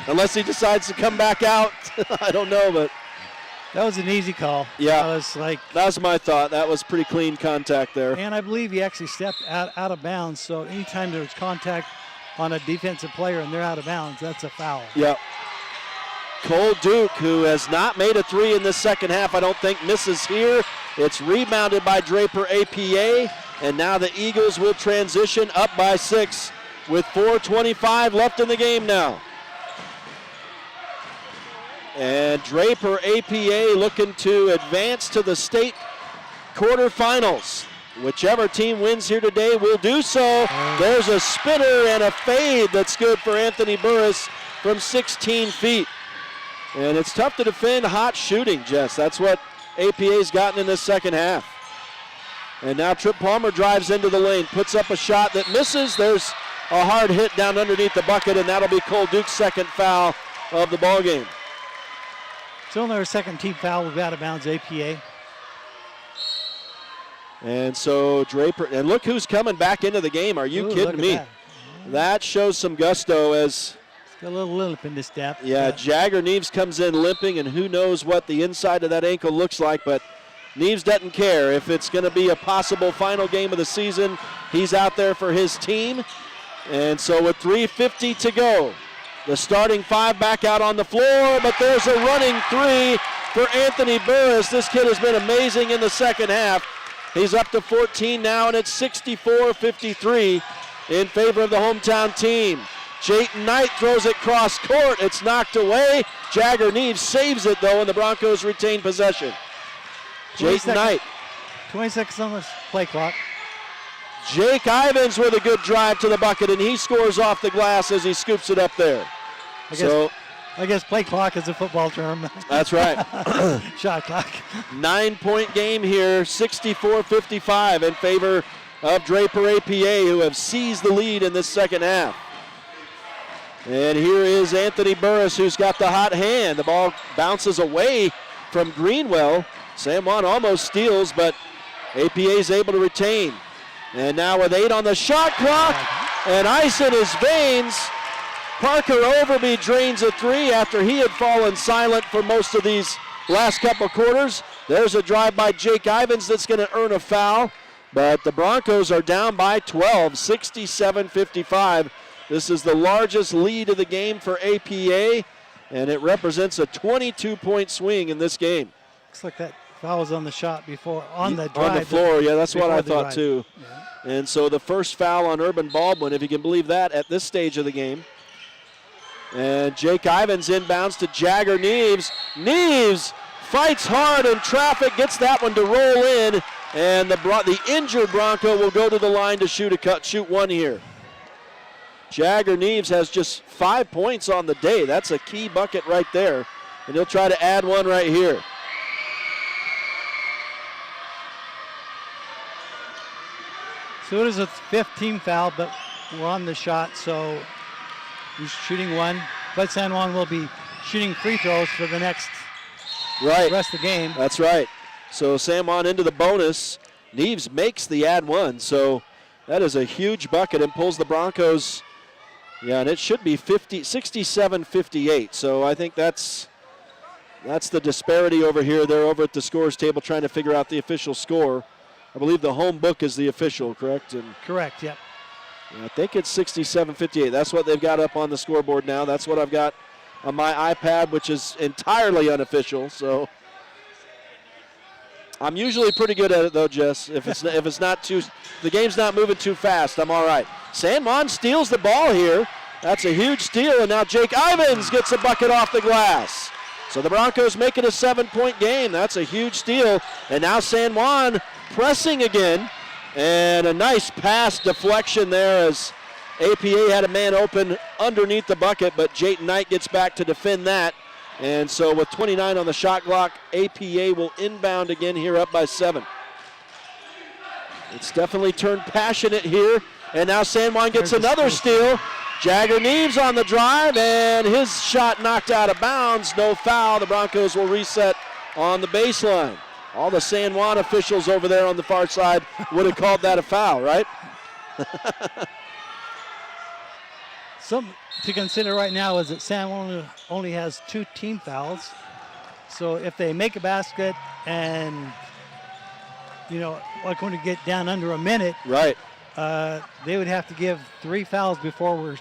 unless he decides to come back out. I don't know, but that was an easy call. Yeah, that was my thought. That was pretty clean contact there. And I believe he actually stepped out of bounds. So anytime there's contact on a defensive player and they're out of bounds, that's a foul. Yep. Cole Duke, who has not made a three in this second half, I don't think misses here. It's rebounded by Draper APA, and now the Eagles will transition up by 6 with 4:25 left in the game now. And Draper APA looking to advance to the state quarterfinals. Whichever team wins here today will do so. There's a spinner and a fade that's good for Anthony Burris from 16 feet. And it's tough to defend hot shooting, Jess. That's what APA's gotten in this second half. And now Trip Palmer drives into the lane, puts up a shot that misses. There's a hard hit down underneath the bucket, and that'll be Cole Duke's second foul of the ballgame. Still another second team foul with out of bounds APA. And so Draper, and look who's coming back into the game. Are you kidding me? That shows some gusto as got a little limp in this step. Yeah, Jagger Neves comes in limping, and who knows what the inside of that ankle looks like, but Neves doesn't care. If it's going to be a possible final game of the season, he's out there for his team. And so with 3:50 to go, the starting 5 back out on the floor, but there's a running 3 for Anthony Burris. This kid has been amazing in the second half. He's up to 14 now, and it's 64-53 in favor of the hometown team. Jayton Knight throws it cross court. It's knocked away. Jagger Neves saves it, though, and the Broncos retain possession. Jayton Knight. 20 seconds on the play clock. Jake Ivins with a good drive to the bucket, and he scores off the glass as he scoops it up there. I guess play clock is a football term. That's right. Shot clock. 9-point game here, 64-55 in favor of Draper APA, who have seized the lead in this second half. And here is Anthony Burris, who's got the hot hand. The ball bounces away from Greenwell. San Juan almost steals, but APA is able to retain. And now with 8 on the shot clock and ice in his veins, Parker Overby drains a 3 after he had fallen silent for most of these last couple quarters. There's a drive by Jake Ivins that's going to earn a foul, but the Broncos are down by 12, 67-55. This is the largest lead of the game for APA, and it represents a 22-point swing in this game. Looks like that foul was on the shot before, on the drive. On the floor, yeah, that's what I thought drive. too. Yeah. And so the first foul on Urban Baldwin, if you can believe that, at this stage of the game. And Jake Ivins inbounds to Jagger Neves. Neves fights hard in traffic, gets that one to roll in, and the injured Bronco will go to the line to shoot one here. Jagger Neves has just 5 points on the day. That's a key bucket right there, and he'll try to add one right here. So it is a 5th team foul, but we're on the shot, so he's shooting one. But San Juan will be shooting free throws for the next rest of the game. That's right. So San Juan into the bonus. Neves makes the add one, so that is a huge bucket and pulls the Broncos. Yeah, and it should be 67-58. So I think that's the disparity over here. They're over at the scores table trying to figure out the official score. I believe the home book is the official, correct? Correct, yep. I think it's 67-58. That's what they've got up on the scoreboard now. That's what I've got on my iPad, which is entirely unofficial. So I'm usually pretty good at it, though, Jess. If it's not too, the game's not moving too fast, I'm all right. San Juan steals the ball here. That's a huge steal, and now Jake Ivins gets a bucket off the glass. So the Broncos make it a 7-point game. That's a huge steal, and now San Juan pressing again, and a nice pass deflection there as APA had a man open underneath the bucket, but Jayton Knight gets back to defend that. And so with 29 on the shot clock, APA will inbound again here up by 7. It's definitely turned passionate here, and now San Juan gets another steal. Jagger Neves on the drive, and his shot knocked out of bounds. No foul. The Broncos will reset on the baseline. All the San Juan officials over there on the far side would have called that a foul, right? Something to consider right now is that San Juan only has 2 team fouls. So if they make a basket and, like when we get down under a minute, right, they would have to give 3 fouls before we're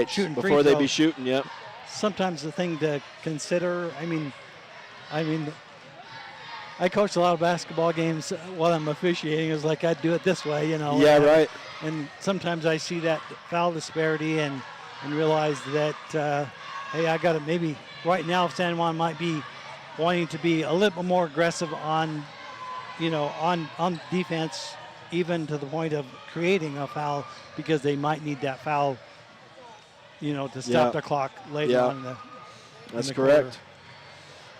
shooting free before they throws. be shooting, yep. Sometimes the thing to consider, I mean, I coach a lot of basketball games while I'm officiating. It's like I do it this way, Yeah, right. And sometimes I see that foul disparity and realize that, hey, I got to maybe right now San Juan might be wanting to be a little bit more aggressive on, on defense, even to the point of creating a foul because they might need that foul, to stop the clock later on in the That's in the correct. quarter.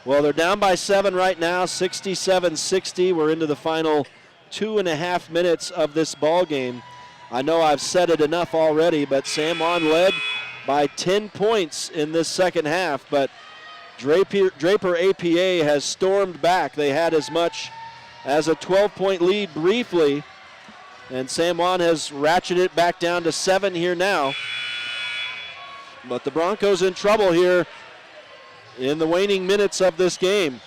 Well, they're down by 7 right now, 67-60. We're into the final 2.5 minutes of this ball game. I know I've said it enough already, but San Juan led by 10 points in this second half, but Draper APA has stormed back. They had as much as a 12-point lead briefly, and San Juan has ratcheted it back down to 7 here now. But the Broncos in trouble here in the waning minutes of this game.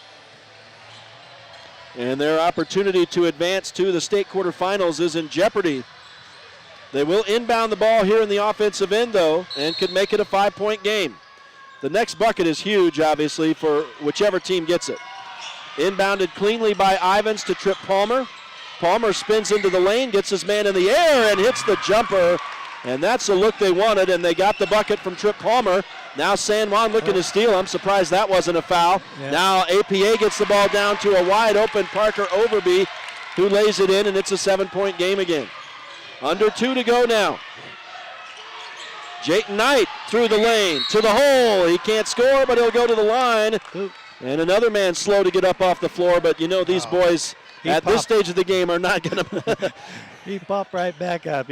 And their opportunity to advance to the state quarterfinals is in jeopardy. They will inbound the ball here in the offensive end, though, and could make it a 5-point game. The next bucket is huge, obviously, for whichever team gets it. Inbounded cleanly by Ivins to Trip Palmer. Palmer spins into the lane, gets his man in the air, and hits the jumper. And that's the look they wanted, and they got the bucket from Trip Palmer. Now San Juan looking to steal. I'm surprised that wasn't a foul. Yeah. Now APA gets the ball down to a wide open Parker Overby, who lays it in, and it's a 7-point game again. Under 2 to go now. Jayton Knight through the lane to the hole. He can't score, but he'll go to the line. And another man slow to get up off the floor, but these boys at this stage of the game are not going to. He popped right back up.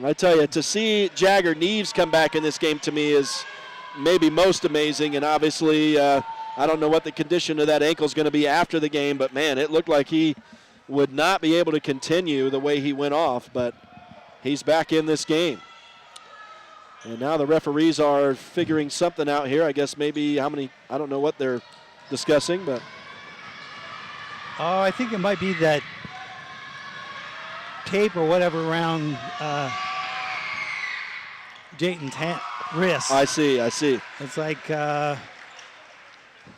I tell you, to see Jagger Neves come back in this game to me is maybe most amazing. And obviously, I don't know what the condition of that ankle is going to be after the game, but man, it looked like he would not be able to continue the way he went off, but he's back in this game. And now the referees are figuring something out here. I guess maybe I don't know what they're discussing, but. Oh, I think it might be that tape or whatever around Jayton's wrist. I see. It's like.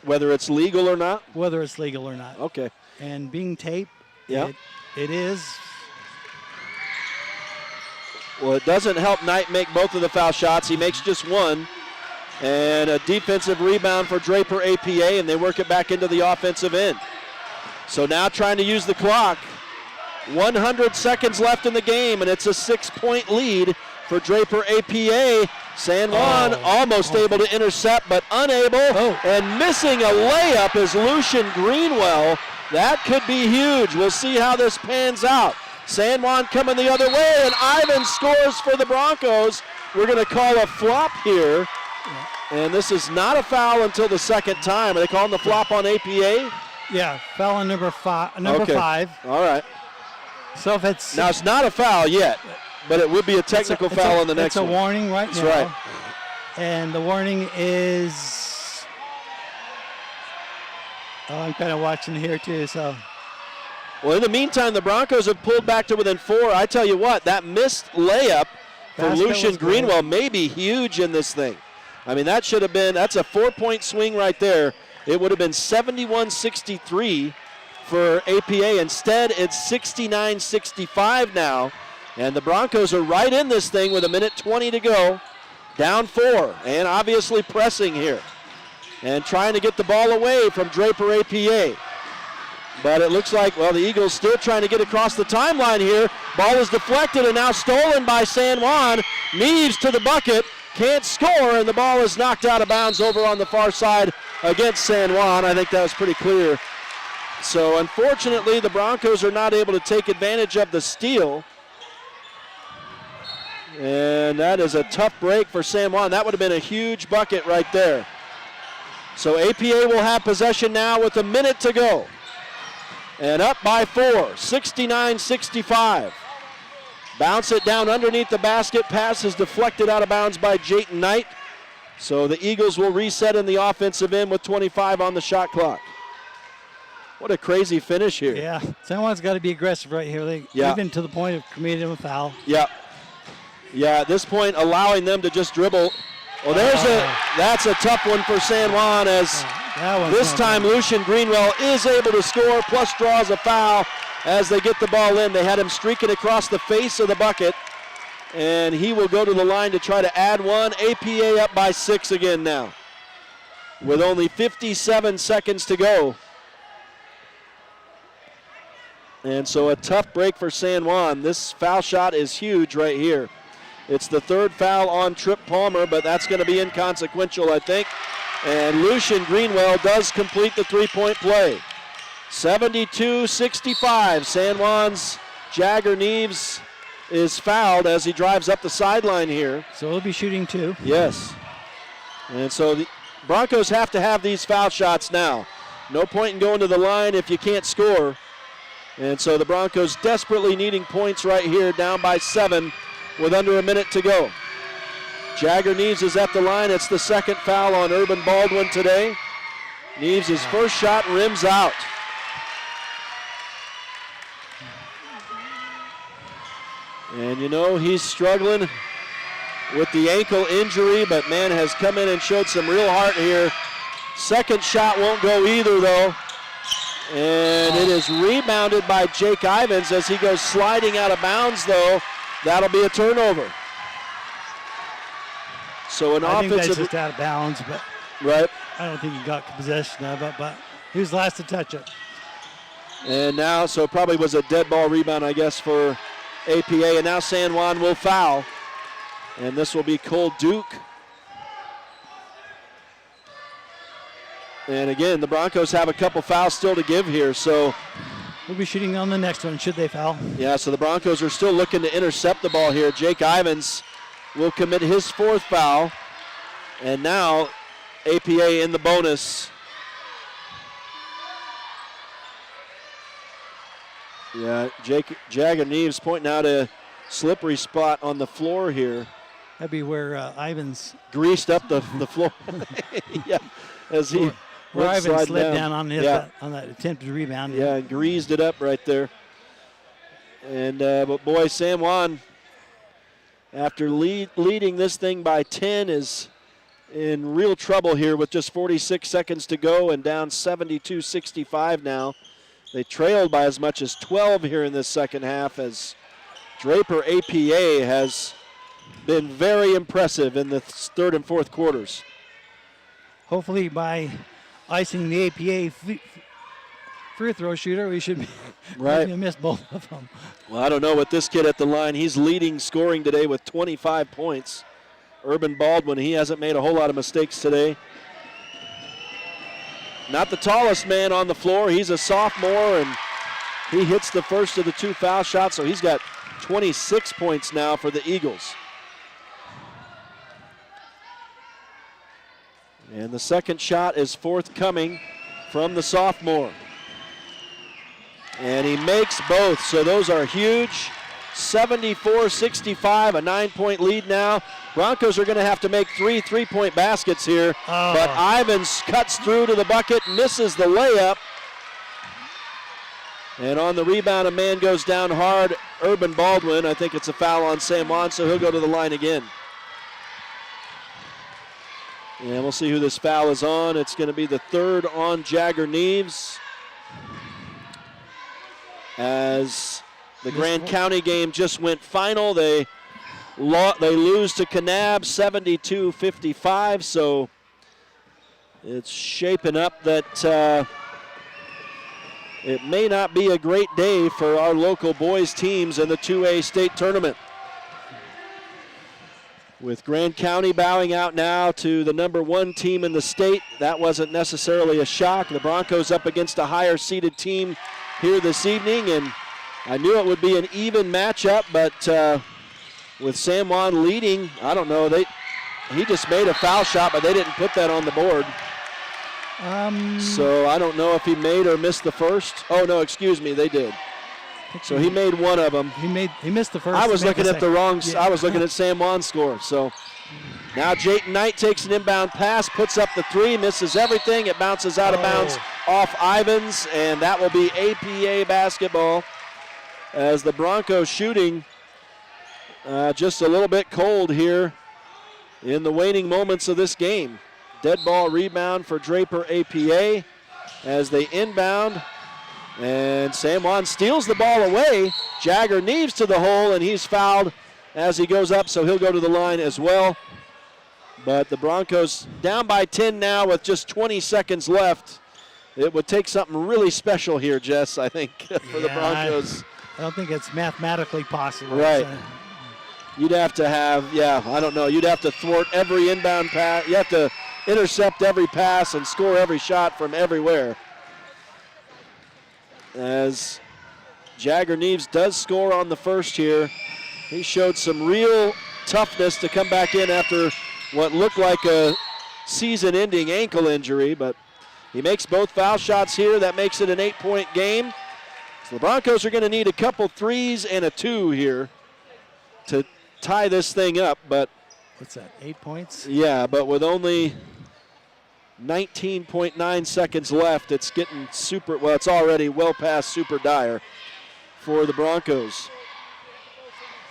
Whether it's legal or not? Whether it's legal or not. Okay. And being taped, yeah, it is. Well, it doesn't help Knight make both of the foul shots. He makes just one. And a defensive rebound for Draper APA, and they work it back into the offensive end. So now trying to use the clock. 100 seconds left in the game, and it's a 6-point lead for Draper APA. San Juan almost able to intercept, but unable. And missing a layup is Lucian Greenwell. That could be huge. We'll see how this pans out. San Juan coming the other way, and Ivan scores for the Broncos. We're going to call a flop here. And this is not a foul until the second time. Are they calling the flop on APA? Yeah, foul on number 5. All right. So if it's now, it's not a foul yet, but it would be a technical foul on the next one. It's a warning right now. That's right. And the warning is, I'm kind of watching here too, so. Well, in the meantime, the Broncos have pulled back to within 4. I tell you what, that missed layup for Lucian Greenwell may be huge in this thing. I mean, that should have been, that's a 4-point swing right there. It would have been 71-63 for APA. Instead, it's 69-65 now. And the Broncos are right in this thing with 1:20 to go. Down 4, and obviously pressing here. And trying to get the ball away from Draper APA. But it looks like, well, the Eagles still trying to get across the timeline here. Ball is deflected and now stolen by San Juan. Neves to the bucket, can't score, and the ball is knocked out of bounds over on the far side against San Juan. I think that was pretty clear. So unfortunately, the Broncos are not able to take advantage of the steal. And that is a tough break for San Juan. That would have been a huge bucket right there. So APA will have possession now with 1 minute to go. And up by 4, 69-65. Bounce it down underneath the basket. Pass is deflected out of bounds by Jayton Knight. So the Eagles will reset in the offensive end with 25 on the shot clock. What a crazy finish here. Yeah, San Juan's got to be aggressive right here. Even to the point of committing a foul. Yeah. Yeah, at this point, allowing them to just dribble. Well, that's a tough one for San Juan as this time Lucian Greenwell is able to score, plus draws a foul as they get the ball in. They had him streaking across the face of the bucket, and he will go to the line to try to add one. APA up by 6 again now with only 57 seconds to go. And so a tough break for San Juan. This foul shot is huge right here. It's the 3rd foul on Trip Palmer, but that's going to be inconsequential, I think. And Lucian Greenwell does complete the 3-point play. 72-65. San Juan's Jagger Neves is fouled as he drives up the sideline here. So he'll be shooting 2. Yes. And so the Broncos have to have these foul shots now. No point in going to the line if you can't score. And so the Broncos desperately needing points right here, down by 7 with under 1 minute to go. Jagger Neves is at the line. It's the 2nd foul on Urban Baldwin today. Neves' first shot rims out. And you know, he's struggling with the ankle injury, but man has come in and showed some real heart here. 2nd shot won't go either though. And it is rebounded by Jake Ivins as he goes sliding out of bounds though. That'll be a turnover. So an I offensive. think that's just out of bounds, but right. I don't think he got possession of it, but he was last to touch it. And now, so it probably was a dead ball rebound, I guess, for APA. And now San Juan will foul. And this will be Cole Duke. And again, the Broncos have a couple fouls still to give here, so. We'll be shooting on the next one, should they foul. Yeah, so the Broncos are still looking to intercept the ball here. Jake Ivins will commit his 4th foul. And now APA in the bonus. Yeah, Jagger Neves pointing out a slippery spot on the floor here. That'd be where Ivins greased up the floor. Yeah, as he where Ivins slid down on that attempted rebound. Yeah, and greased it up right there. And but boy, San Juan, after leading this thing by 10, is in real trouble here with just 46 seconds to go and down 72-65 now. They trailed by as much as 12 here in this second half as Draper APA has been very impressive in the 3rd and 4th quarters. Hopefully by icing the APA free throw shooter, we should miss both of them. Well, I don't know with this kid at the line. He's leading scoring today with 25 points. Urban Baldwin, he hasn't made a whole lot of mistakes today. Not the tallest man on the floor. He's a sophomore, and he hits the first of the 2 foul shots, so he's got 26 points now for the Eagles. And the 2nd shot is forthcoming from the sophomore. And he makes both, so those are huge. 74-65, a 9-point lead now. Broncos are going to have to make 3 3-point baskets here, but Ivins cuts through to the bucket, misses the layup. And on the rebound, a man goes down hard, Urban Baldwin. I think it's a foul on San Juan, so he'll go to the line again. And we'll see who this foul is on. It's going to be the third on Jagger Neves. As the Grand County game just went final, they lose to Kanab 72-55, so it's shaping up that it may not be a great day for our local boys teams in the 2A state tournament. With Grand County bowing out now to the number 1 team in the state, that wasn't necessarily a shock. The Broncos up against a higher seeded team here this evening, and I knew it would be an even matchup, but with San Juan leading, I don't know, he just made a foul shot, but they didn't put that on the board. So I don't know if he made or missed the first. Oh no, excuse me, they did. So he made one of them. He missed the first. I was looking at the wrong. Yeah. I was looking at San Juan's score. So now Jayton Knight takes an inbound pass, puts up the 3, misses everything. It bounces out of bounds off Ivans, and that will be APA basketball. As the Broncos shooting just a little bit cold here in the waning moments of this game. Dead ball rebound for Draper APA as they inbound. And San Juan steals the ball away. Jagger Neves to the hole, and he's fouled as he goes up, so he'll go to the line as well. But the Broncos down by 10 now with just 20 seconds left. It would take something really special here, Jess, I think, for the Broncos. I don't think it's mathematically possible. Right. You'd have to have, I don't know. You'd have to thwart every inbound pass. You have to intercept every pass and score every shot from everywhere. As Jagger Neves does score on the first here. He showed some real toughness to come back in after what looked like a season-ending ankle injury, but he makes both foul shots here. That makes it an 8-point game. So the Broncos are going to need a couple threes and a 2 here to tie this thing up, but what's that, 8 points? Yeah, but with only 19.9 seconds left, it's getting it's already well past super dire for the Broncos.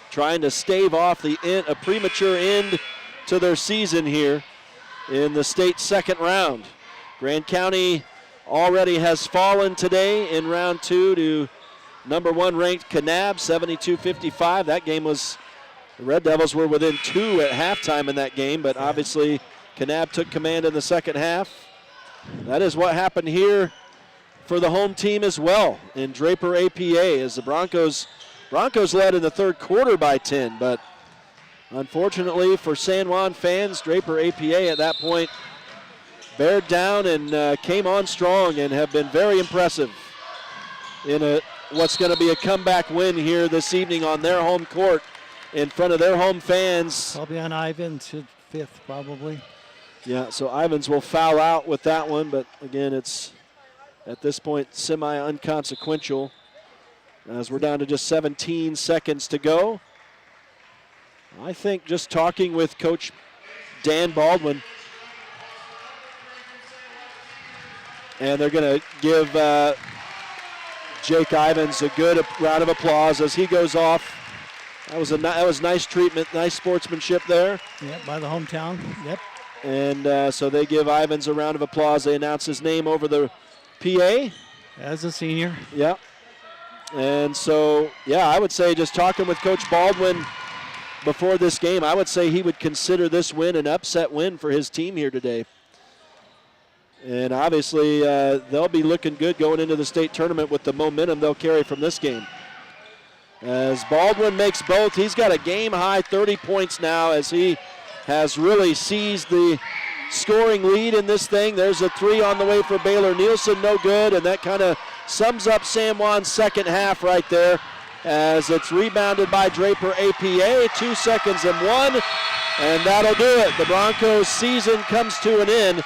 Trying to stave off a premature end to their season here in the state second round. Grand County already has fallen today in round 2 to number 1 ranked Kanab, 72-55. That game was, the Red Devils were within 2 at halftime in that game, but obviously Kanab took command in the second half. That is what happened here for the home team as well in Draper APA, as the Broncos led in the third quarter by 10, but unfortunately for San Juan fans, Draper APA at that point bared down and came on strong and have been very impressive in what's going to be a comeback win here this evening on their home court in front of their home fans. Probably on Ivans, 5th probably. Yeah, so Ivans will foul out with that one, but again, it's at this point semi-unconsequential as we're down to just 17 seconds to go. I think just talking with Coach Dan Baldwin, and they're going to give Jake Ivans a good round of applause as he goes off. That was nice treatment, nice sportsmanship there. Yep, by the hometown. Yep. And so they give Ivans a round of applause. They announce his name over the PA. As a senior. Yep. And so, I would say just talking with Coach Baldwin before this game, I would say he would consider this win an upset win for his team here today. And obviously, they'll be looking good going into the state tournament with the momentum they'll carry from this game. As Baldwin makes both, he's got a game-high 30 points now as he has really seized the scoring lead in this thing. There's a 3 on the way for Baylor Nielsen, no good, and that kind of sums up San Juan's second half right there as it's rebounded by Draper APA, 2 seconds and 1, and that'll do it. The Broncos' season comes to an end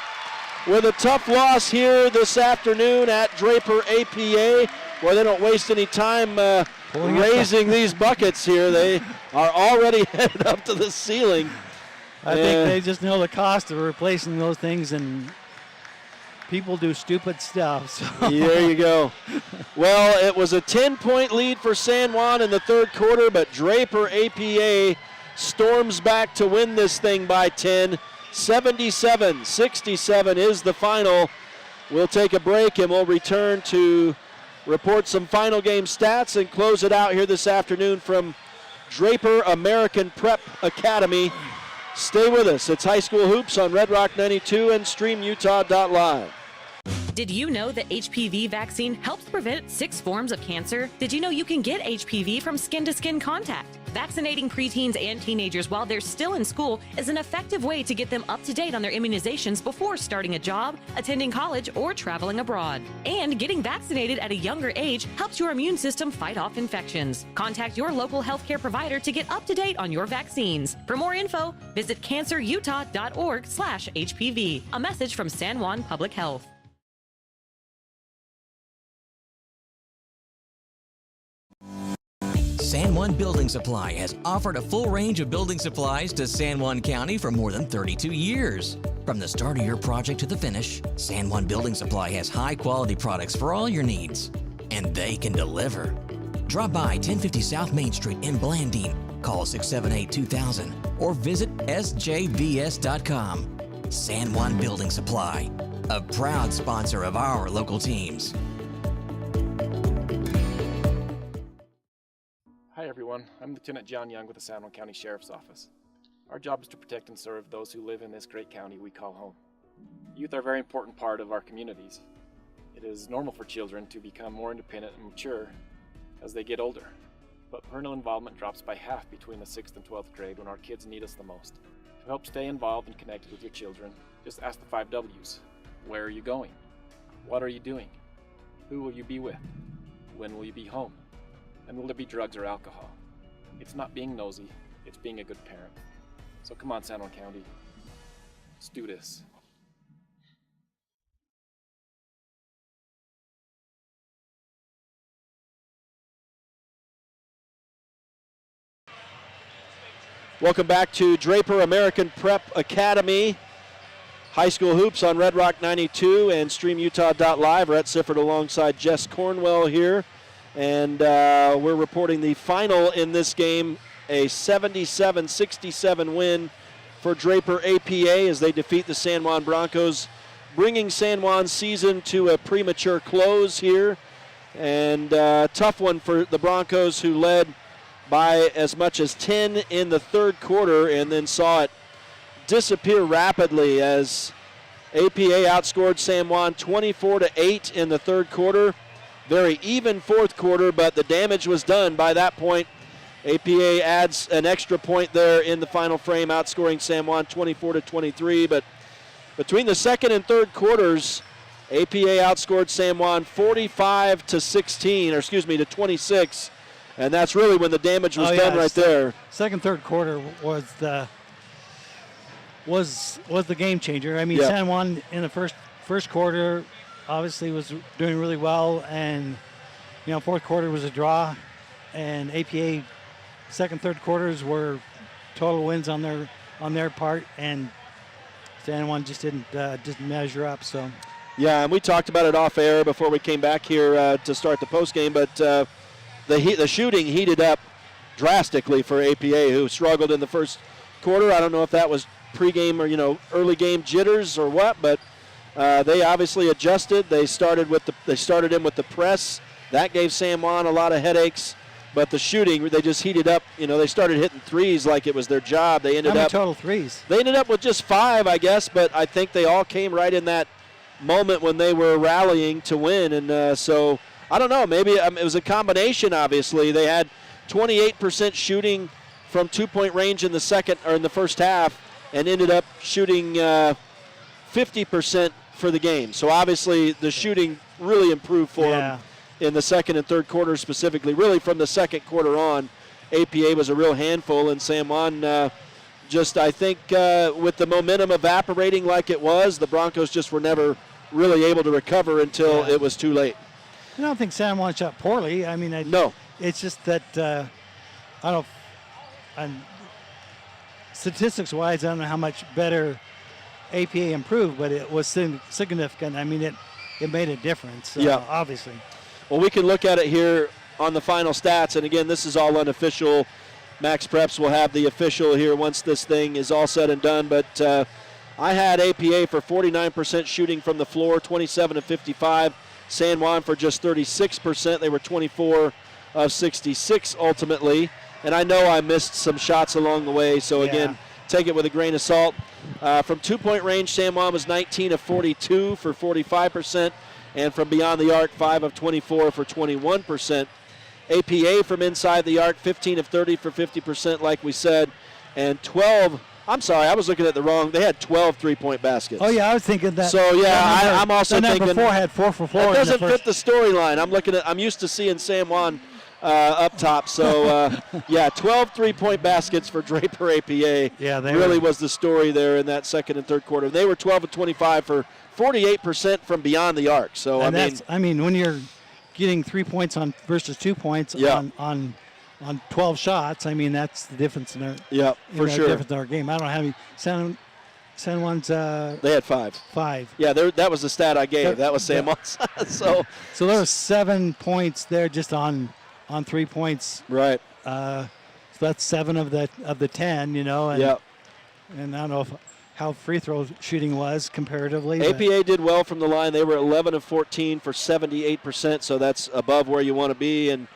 with a tough loss here this afternoon at Draper APA, where they don't waste any time raising these buckets here. They are already headed up to the ceiling. I think they just know the cost of replacing those things, and people do stupid stuff. So. There you go. Well, it was a 10-point lead for San Juan in the third quarter, but Draper APA storms back to win this thing by 10. 77-67 is the final. We'll take a break and we'll return to report some final game stats and close it out here this afternoon from Draper American Prep Academy. Stay with us. It's High School Hoops on Red Rock 92 and StreamUtah.Live. Did you know that HPV vaccine helps prevent 6 forms of cancer? Did you know you can get HPV from skin-to-skin contact? Vaccinating preteens and teenagers while they're still in school is an effective way to get them up to date on their immunizations before starting a job, attending college, or traveling abroad. And getting vaccinated at a younger age helps your immune system fight off infections. Contact your local healthcare provider to get up to date on your vaccines. For more info, visit cancerutah.org/HPV. A message from San Juan Public Health. San Juan Building Supply has offered a full range of building supplies to San Juan County for more than 32 years. From the start of your project to the finish, San Juan Building Supply has high-quality products for all your needs, and they can deliver. Drop by 1050 South Main Street in Blanding, call 678-2000, or visit sjvs.com. San Juan Building Supply, a proud sponsor of our local teams. Hi everyone, I'm Lieutenant John Young with the San Juan County Sheriff's Office. Our job is to protect and serve those who live in this great county we call home. Youth are a very important part of our communities. It is normal for children to become more independent and mature as they get older, but parental involvement drops by half between the 6th and 12th grade when our kids need us the most. To help stay involved and connected with your children, just ask the 5 W's. Where are you going? What are you doing? Who will you be with? When will you be home? And will there be drugs or alcohol? It's not being nosy, it's being a good parent. So come on, San Juan County, let's do this. Welcome back to Draper American Prep Academy. High School Hoops on Red Rock 92 and StreamUtah.Live. Rhett Sifford alongside Jess Cornwell here. And we're reporting the final in this game, a 77-67 win for Draper APA as they defeat the San Juan Broncos, bringing San Juan's season to a premature close here. And tough one for the Broncos, who led by as much as 10 in the third quarter and then saw it disappear rapidly as APA outscored San Juan 24-8 in the third quarter. Very even fourth quarter, but the damage was done by that point. APA adds an extra point there in the final frame, outscoring San Juan 24-23. But between the second and third quarters, APA outscored San Juan 45-16, to 26. And that's really when the damage was done right there. Second, third quarter was the game changer. I mean, San Juan in the first quarter obviously was doing really well, and fourth quarter was a draw, and APA second, third quarters were total wins on their part, and San Juan just didn't measure up. So yeah, and we talked about it off air before we came back here to start the post game, but the shooting heated up drastically for APA, who struggled in the first quarter. I don't know if that was pregame or early game jitters or what, but they obviously adjusted. They started in with the press. That gave San Juan a lot of headaches. But the shooting, they just heated up. They started hitting threes like it was their job. They ended up total threes. They ended up with just 5, I guess. But I think they all came right in that moment when they were rallying to win. And so I don't know. Maybe it was a combination. Obviously, they had 28% shooting from 2-point range in the first half, and ended up shooting 50% for the game. So obviously the shooting really improved for them in the second and third quarter specifically. Really from the second quarter on, APA was a real handful, and San Juan I think with the momentum evaporating like it was, the Broncos just were never really able to recover until it was too late. I don't think San Juan shot poorly. I mean, no. It's just that statistics-wise, I don't know how much better APA improved, but it was significant. I mean, it made a difference, obviously. Well, we can look at it here on the final stats, and again, this is all unofficial. Max Preps will have the official here once this thing is all said and done, but I had APA for 49% shooting from the floor, 27 of 55. San Juan for just 36%. They were 24 of 66 ultimately. And I know I missed some shots along the way, so again, take it with a grain of salt. From two-point range, San Juan was 19 of 42 for 45%, and from beyond the arc, 5 of 24 for 21%. APA from inside the arc, 15 of 30 for 50%, like we said, and 12. I'm sorry, I was looking at the wrong. They had 12 three-point baskets. Oh, yeah, I was thinking that. So, yeah, I'm also thinking. Number 4 had 4 for 4. That doesn't fit the storyline. I'm used to seeing San Juan up top. So, 12 three-point baskets for Draper APA. Yeah, they really was the story there in that second and third quarter. They were 12 of 25 for 48% from beyond the arc. So, I mean, when you're getting 3 points on versus 2 points on 12 shots, I mean, that's the difference in our difference in our game. I don't have any San Juan's. They had 5. 5. Yeah, that was the stat I gave. That was San Juan's. so there was 7 points there just on 3 points. Right. So that's 7 of the 10. And, and I don't know how free throw shooting was comparatively. APA did well from the line. They were 11 of 14 for 78%, so that's above where you want to be. And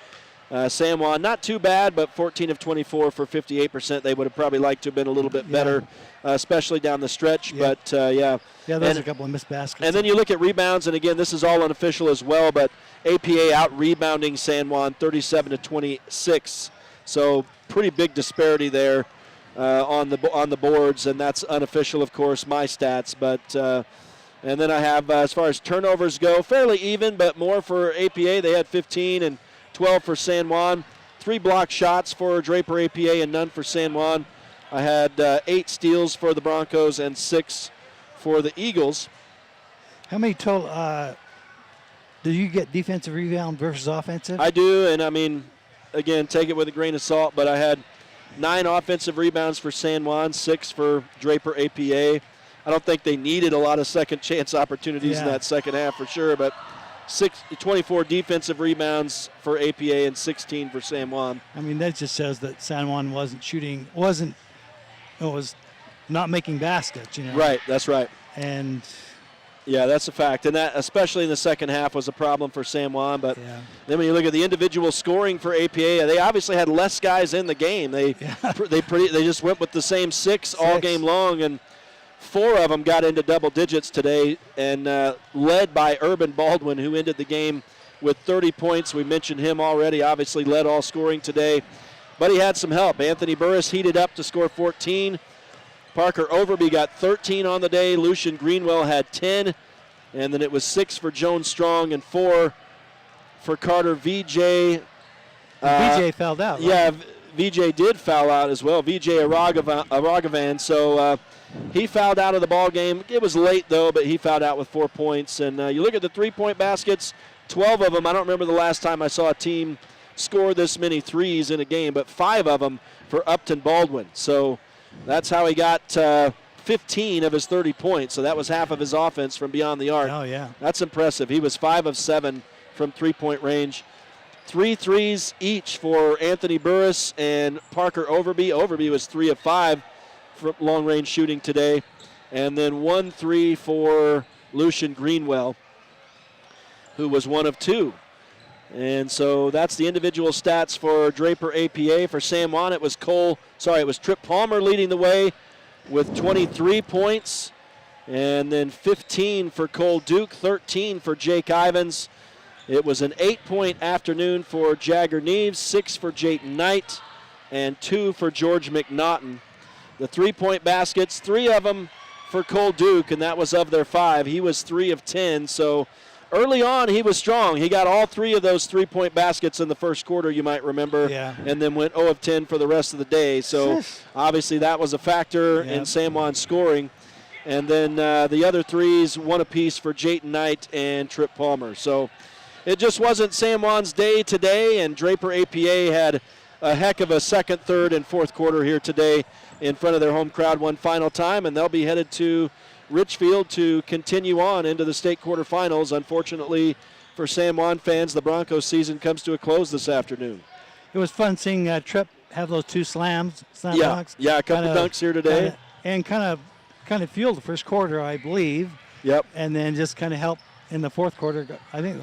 San Juan, not too bad, but 14 of 24 for 58%. They would have probably liked to have been a little bit better, especially down the stretch. Yeah. But, Yeah, there's a couple of missed baskets. And then you look at rebounds, and again, this is all unofficial as well, but APA out-rebounding San Juan 37 to 26. So pretty big disparity there on the boards, and that's unofficial, of course, my stats. But and then I have, as far as turnovers go, fairly even, but more for APA. They had 15 and 12 for San Juan. 3 block shots for Draper APA and none for San Juan. I had 8 steals for the Broncos and 6 for the Eagles. How many total do you get defensive rebound versus offensive? I do, and I mean, again, take it with a grain of salt, but I had 9 offensive rebounds for San Juan, 6 for Draper APA. I don't think they needed a lot of second chance opportunities in that second half for sure, but 24 defensive rebounds for APA and 16 for San Juan. I mean, that just shows that San Juan was not making baskets, Right, that's right. And yeah, that's a fact. And that, especially in the second half, was a problem for San Juan. But then when you look at the individual scoring for APA, they obviously had less guys in the game. They just went with the same 6 all game long, and 4 of them got into double digits today, and led by Urban Baldwin, who ended the game with 30 points. We mentioned him already, obviously led all scoring today. But he had some help. Anthony Burris heated up to score 14. Parker Overby got 13 on the day. Lucian Greenwell had 10. And then it was 6 for Jones Strong and 4 for Carter VJ. VJ fouled out, right? Yeah, VJ did foul out as well. VJ Aragavan. So he fouled out of the ball game. It was late, though, but he fouled out with 4 points. And you look at the three-point baskets, 12 of them. I don't remember the last time I saw a team score this many threes in a game, but 5 of them for Upton Baldwin. So that's how he got 15 of his 30 points. So that was half of his offense from beyond the arc. Oh, yeah. That's impressive. He was 5 of 7 from three-point range. 3 threes each for Anthony Burris and Parker Overby. Overby was 3 of 5 from long-range shooting today. And then 1 3 for Lucian Greenwell, who was 1 of 2. And so that's the individual stats for Draper APA. For San Juan, it was Trip Palmer leading the way with 23 points. And then 15 for Cole Duke, 13 for Jake Ivins. It was an 8-point afternoon for Jagger Neves, 6 for Jayton Knight, and 2 for George McNaughton. The 3-point baskets, 3 of them for Cole Duke, and that was of their 5. He was 3 of 10, so early on, he was strong. He got all 3 of those 3-point baskets in the first quarter, you might remember, and then went 0 of 10 for the rest of the day. So obviously that was a factor in San Juan scoring. And then the other 3s, 1 apiece for Jayton Knight and Trip Palmer. So it just wasn't San Juan's day today, and Draper APA had a heck of a second, third, and fourth quarter here today in front of their home crowd one final time, and they'll be headed to Richfield to continue on into the state quarterfinals. Unfortunately for San Juan fans, the Broncos season comes to a close this afternoon. It was fun seeing Tripp have those 2 slam dunks. Yeah, a couple dunks here today. Kind of fueled the first quarter, I believe. Yep. And then just kind of helped in the fourth quarter. I think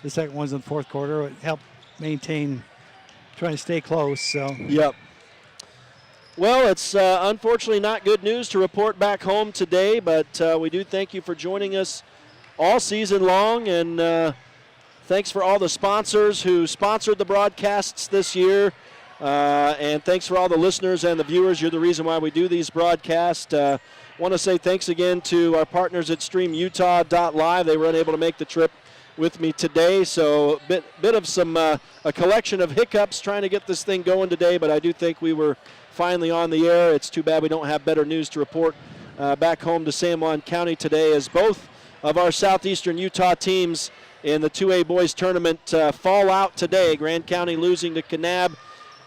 the second one's in the fourth quarter. It helped maintain, trying to stay close. So. Yep. Well, it's unfortunately not good news to report back home today, but we do thank you for joining us all season long, and thanks for all the sponsors who sponsored the broadcasts this year, and thanks for all the listeners and the viewers. You're the reason why we do these broadcasts. Want to say thanks again to our partners at StreamUtah.Live. They were unable to make the trip with me today, so a bit of some a collection of hiccups trying to get this thing going today, but I do think we were finally on the air. It's too bad we don't have better news to report back home to San Juan County today, as both of our Southeastern Utah teams in the 2A boys tournament fall out today. Grand County losing to Kanab,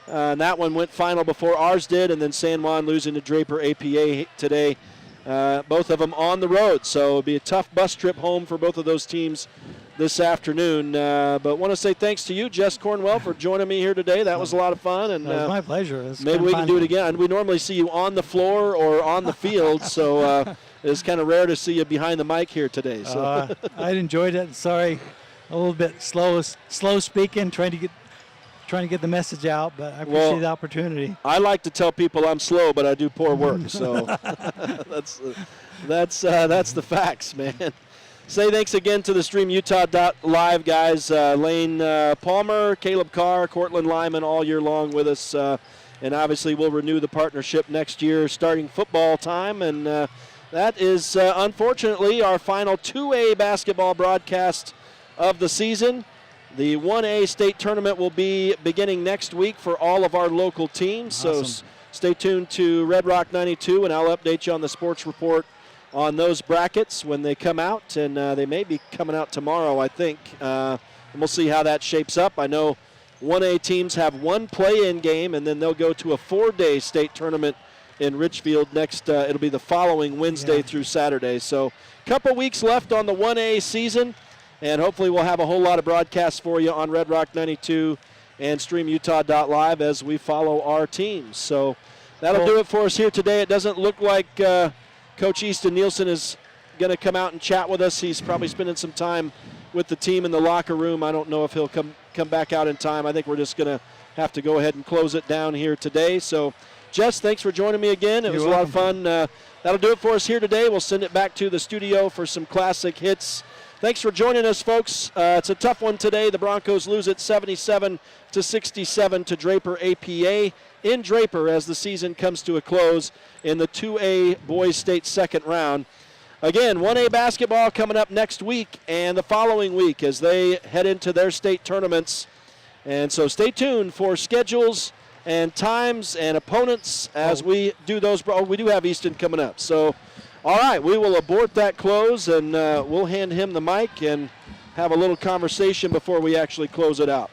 and that one went final before ours did, and then San Juan losing to Draper APA today. Both of them on the road, so it'll be a tough bus trip home for both of those teams this afternoon. But want to say thanks to you, Jess Cornwell, for joining me here today. That was a lot of fun. And it was my pleasure. Maybe we can do it again. We normally see you on the floor or on the field, so it's kind of rare to see you behind the mic here today. So I enjoyed it. Sorry, a little bit slow speaking, trying to get the message out, but I appreciate the opportunity. I like to tell people I'm slow, but I do poor work, so that's the facts, man. Say thanks again to the StreamUtah.Live guys, Lane Palmer, Caleb Carr, Cortland Lyman all year long with us, and obviously we'll renew the partnership next year starting football time, and that is unfortunately our final 2A basketball broadcast of the season. The 1A state tournament will be beginning next week for all of our local teams, awesome. So stay tuned to Red Rock 92, and I'll update you on the sports report on those brackets when they come out, and they may be coming out tomorrow, I think. And we'll see how that shapes up. I know 1A teams have one play-in game, and then they'll go to a 4-day state tournament in Richfield next. It'll be the following Wednesday through Saturday. So a couple weeks left on the 1A season, and hopefully we'll have a whole lot of broadcasts for you on Red Rock 92 and StreamUtah.Live as we follow our teams. So that'll do it for us here today. It doesn't look like Coach Easton Nielsen is going to come out and chat with us. He's probably spending some time with the team in the locker room. I don't know if he'll come back out in time. I think we're just going to have to go ahead and close it down here today. So, Jess, thanks for joining me again. It was a lot of fun. That'll do it for us here today. We'll send it back to the studio for some classic hits. Thanks for joining us, folks. It's a tough one today. The Broncos lose it 77-67 to Draper APA in Draper as the season comes to a close in the 2A boys state second round. Again, 1A basketball coming up next week and the following week as they head into their state tournaments. And so stay tuned for schedules and times and opponents as we do those. We do have Easton coming up. So, all right, we will abort that close, and we'll hand him the mic and have a little conversation before we actually close it out.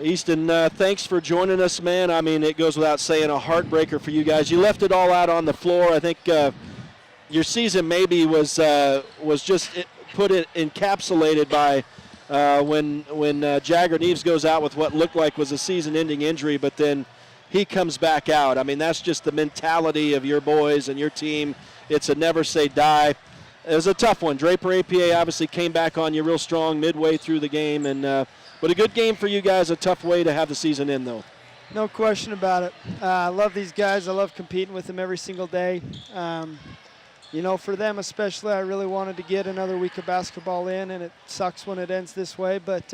Easton, thanks for joining us, man. I mean, it goes without saying, a heartbreaker for you guys. You left it all out on the floor. I think your season maybe was just encapsulated by when Jagger Neves goes out with what looked like was a season-ending injury, but then he comes back out. I mean, that's just the mentality of your boys and your team. It's a never say die. It was a tough one. Draper APA obviously came back on you real strong midway through the game, and but a good game for you guys, a tough way to have the season end, though. No question about it. I love these guys. I love competing with them every single day. You know, for them especially, I really wanted to get another week of basketball in, and it sucks when it ends this way, but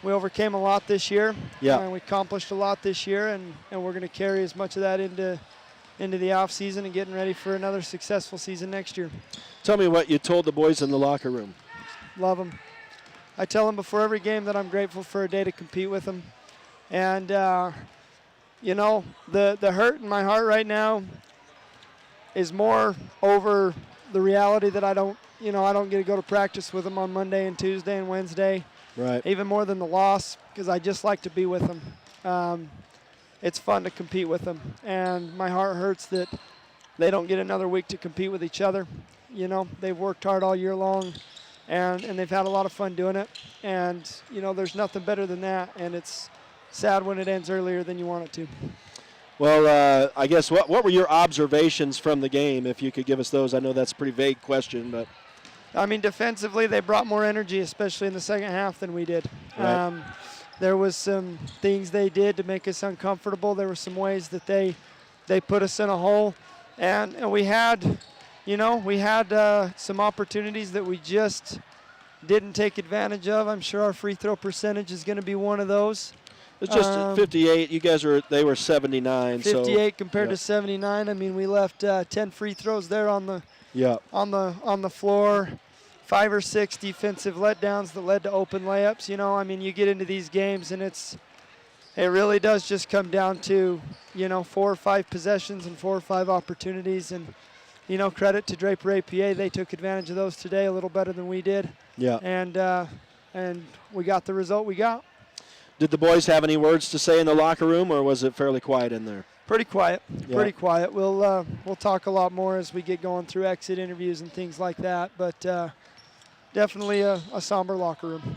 we overcame a lot this year. Yeah. And we accomplished a lot this year, and we're going to carry as much of that into the off season and getting ready for another successful season next year. Tell me what you told the boys in the locker room. Love them. I tell them before every game that I'm grateful for a day to compete with them. And, you know, the hurt in my heart right now is more over the reality that I don't get to go to practice with them on Monday and Tuesday and Wednesday. Right. Even more than the loss, because I just like to be with them. it's fun to compete with them. And my heart hurts that they don't get another week to compete with each other. You know, they've worked hard all year long, and they've had a lot of fun doing it. And, you know, there's nothing better than that, and it's sad when it ends earlier than you want it to. Well, I guess what were your observations from the game, if you could give us those? I know that's a pretty vague question, but. I mean, defensively, they brought more energy, especially in the second half, than we did. Right. There was some things they did to make us uncomfortable. There were some ways that they put us in a hole. And we had, you know, some opportunities that we just didn't take advantage of. I'm sure our free throw percentage is going to be one of those. It's just 58. You guys they were 79. 58 compared to 79. I mean, we left 10 free throws there on the floor. 5 or 6 defensive letdowns that led to open layups. You know, I mean, you get into these games and it really does just come down to, you know, 4 or 5 possessions and 4 or 5 opportunities. And, you know, credit to Draper APA. They took advantage of those today a little better than we did. Yeah. And we got the result we got. Did the boys have any words to say in the locker room, or was it fairly quiet in there? Pretty quiet. Yeah. Pretty quiet. We'll talk a lot more as we get going through exit interviews and things like that. But definitely a somber locker room.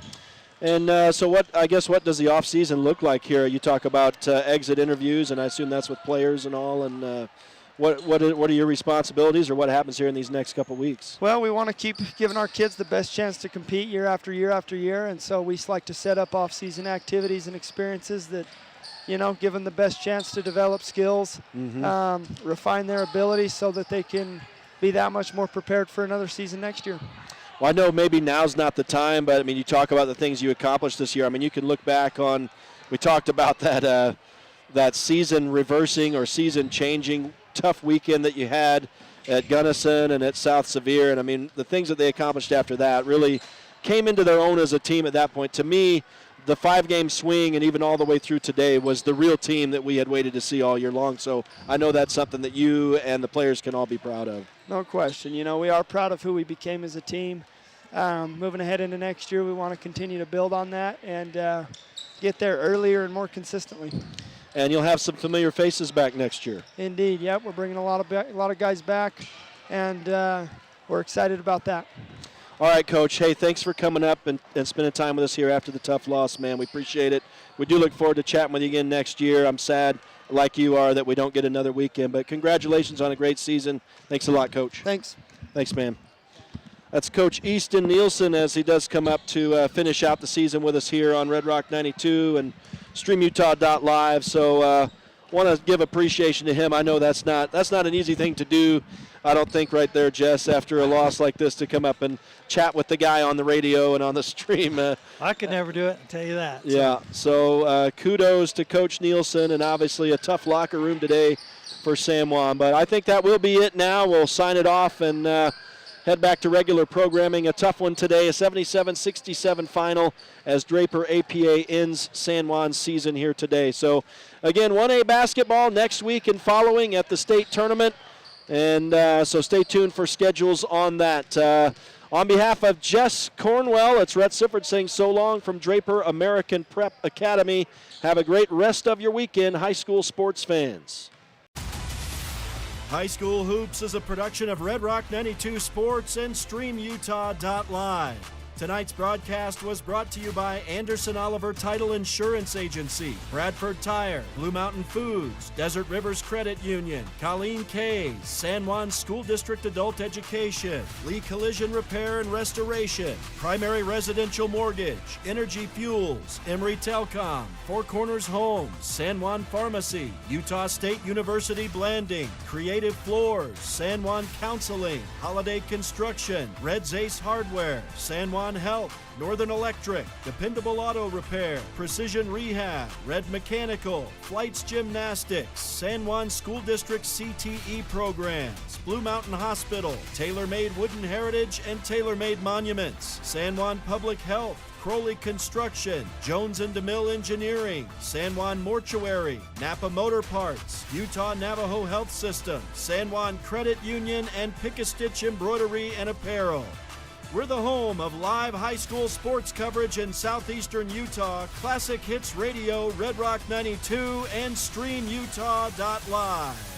And so what does the off season look like here? You talk about exit interviews, and I assume that's with players and all. And what are your responsibilities, or what happens here in these next couple weeks? Well, we want to keep giving our kids the best chance to compete year after year after year, and so we like to set up off season activities and experiences that, you know, give them the best chance to develop skills, refine their abilities so that they can be that much more prepared for another season next year. Well, I know maybe now's not the time, but, I mean, you talk about the things you accomplished this year. I mean, you can look back on, we talked about that season reversing or season changing tough weekend that you had at Gunnison and at South Sevier. And, I mean, the things that they accomplished after that really came into their own as a team at that point. To me, the 5-game swing and even all the way through today was the real team that we had waited to see all year long. So I know that's something that you and the players can all be proud of. No question. You know, we are proud of who we became as a team. Moving ahead into next year, we want to continue to build on that and get there earlier and more consistently. And you'll have some familiar faces back next year. Indeed, yep. We're bringing a lot of guys back, and we're excited about that. All right, Coach. Hey, thanks for coming up and spending time with us here after the tough loss, man. We appreciate it. We do look forward to chatting with you again next year. I'm sad, like you are, that we don't get another weekend, but congratulations on a great season. Thanks a lot, Coach. Thanks. Thanks, man. That's Coach Easton Nielsen as he does come up to finish out the season with us here on Red Rock 92 and StreamUtah.Live. So want to give appreciation to him. I know that's not an easy thing to do, I don't think, right there, Jess, after a loss like this, to come up and chat with the guy on the radio and on the stream. I could never do it, I'll tell you that. Yeah, so kudos to Coach Nielsen, and obviously a tough locker room today for San Juan. But I think that will be it now. We'll sign it off and head back to regular programming. A tough one today, a 77-67 final as Draper APA ends San Juan's season here today. So, again, 1A basketball next week and following at the state tournament. And so stay tuned for schedules on that. On behalf of Jess Cornwell, it's Rhett Sifford saying so long from Draper American Prep Academy. Have a great rest of your weekend, high school sports fans. High School Hoops is a production of Red Rock 92 Sports and StreamUtah.Live. Tonight's broadcast was brought to you by Anderson Oliver Title Insurance Agency, Bradford Tire, Blue Mountain Foods, Desert Rivers Credit Union, Colleen K's, San Juan School District Adult Education, Lee Collision Repair and Restoration, Primary Residential Mortgage, Energy Fuels, Emory Telcom, Four Corners Homes, San Juan Pharmacy, Utah State University Blanding, Creative Floors, San Juan Counseling, Holiday Construction, Red's Ace Hardware, San Juan Health, Northern Electric, Dependable Auto Repair, Precision Rehab, Red Mechanical, Flights Gymnastics, San Juan School District CTE Programs, Blue Mountain Hospital, Tailor-Made Wooden Heritage and Tailor-Made Monuments, San Juan Public Health, Crowley Construction, Jones and DeMille Engineering, San Juan Mortuary, Napa Motor Parts, Utah Navajo Health System, San Juan Credit Union, and Pick-a-Stitch Embroidery and Apparel. We're the home of live high school sports coverage in southeastern Utah, Classic Hits Radio, Red Rock 92, and StreamUtah.Live.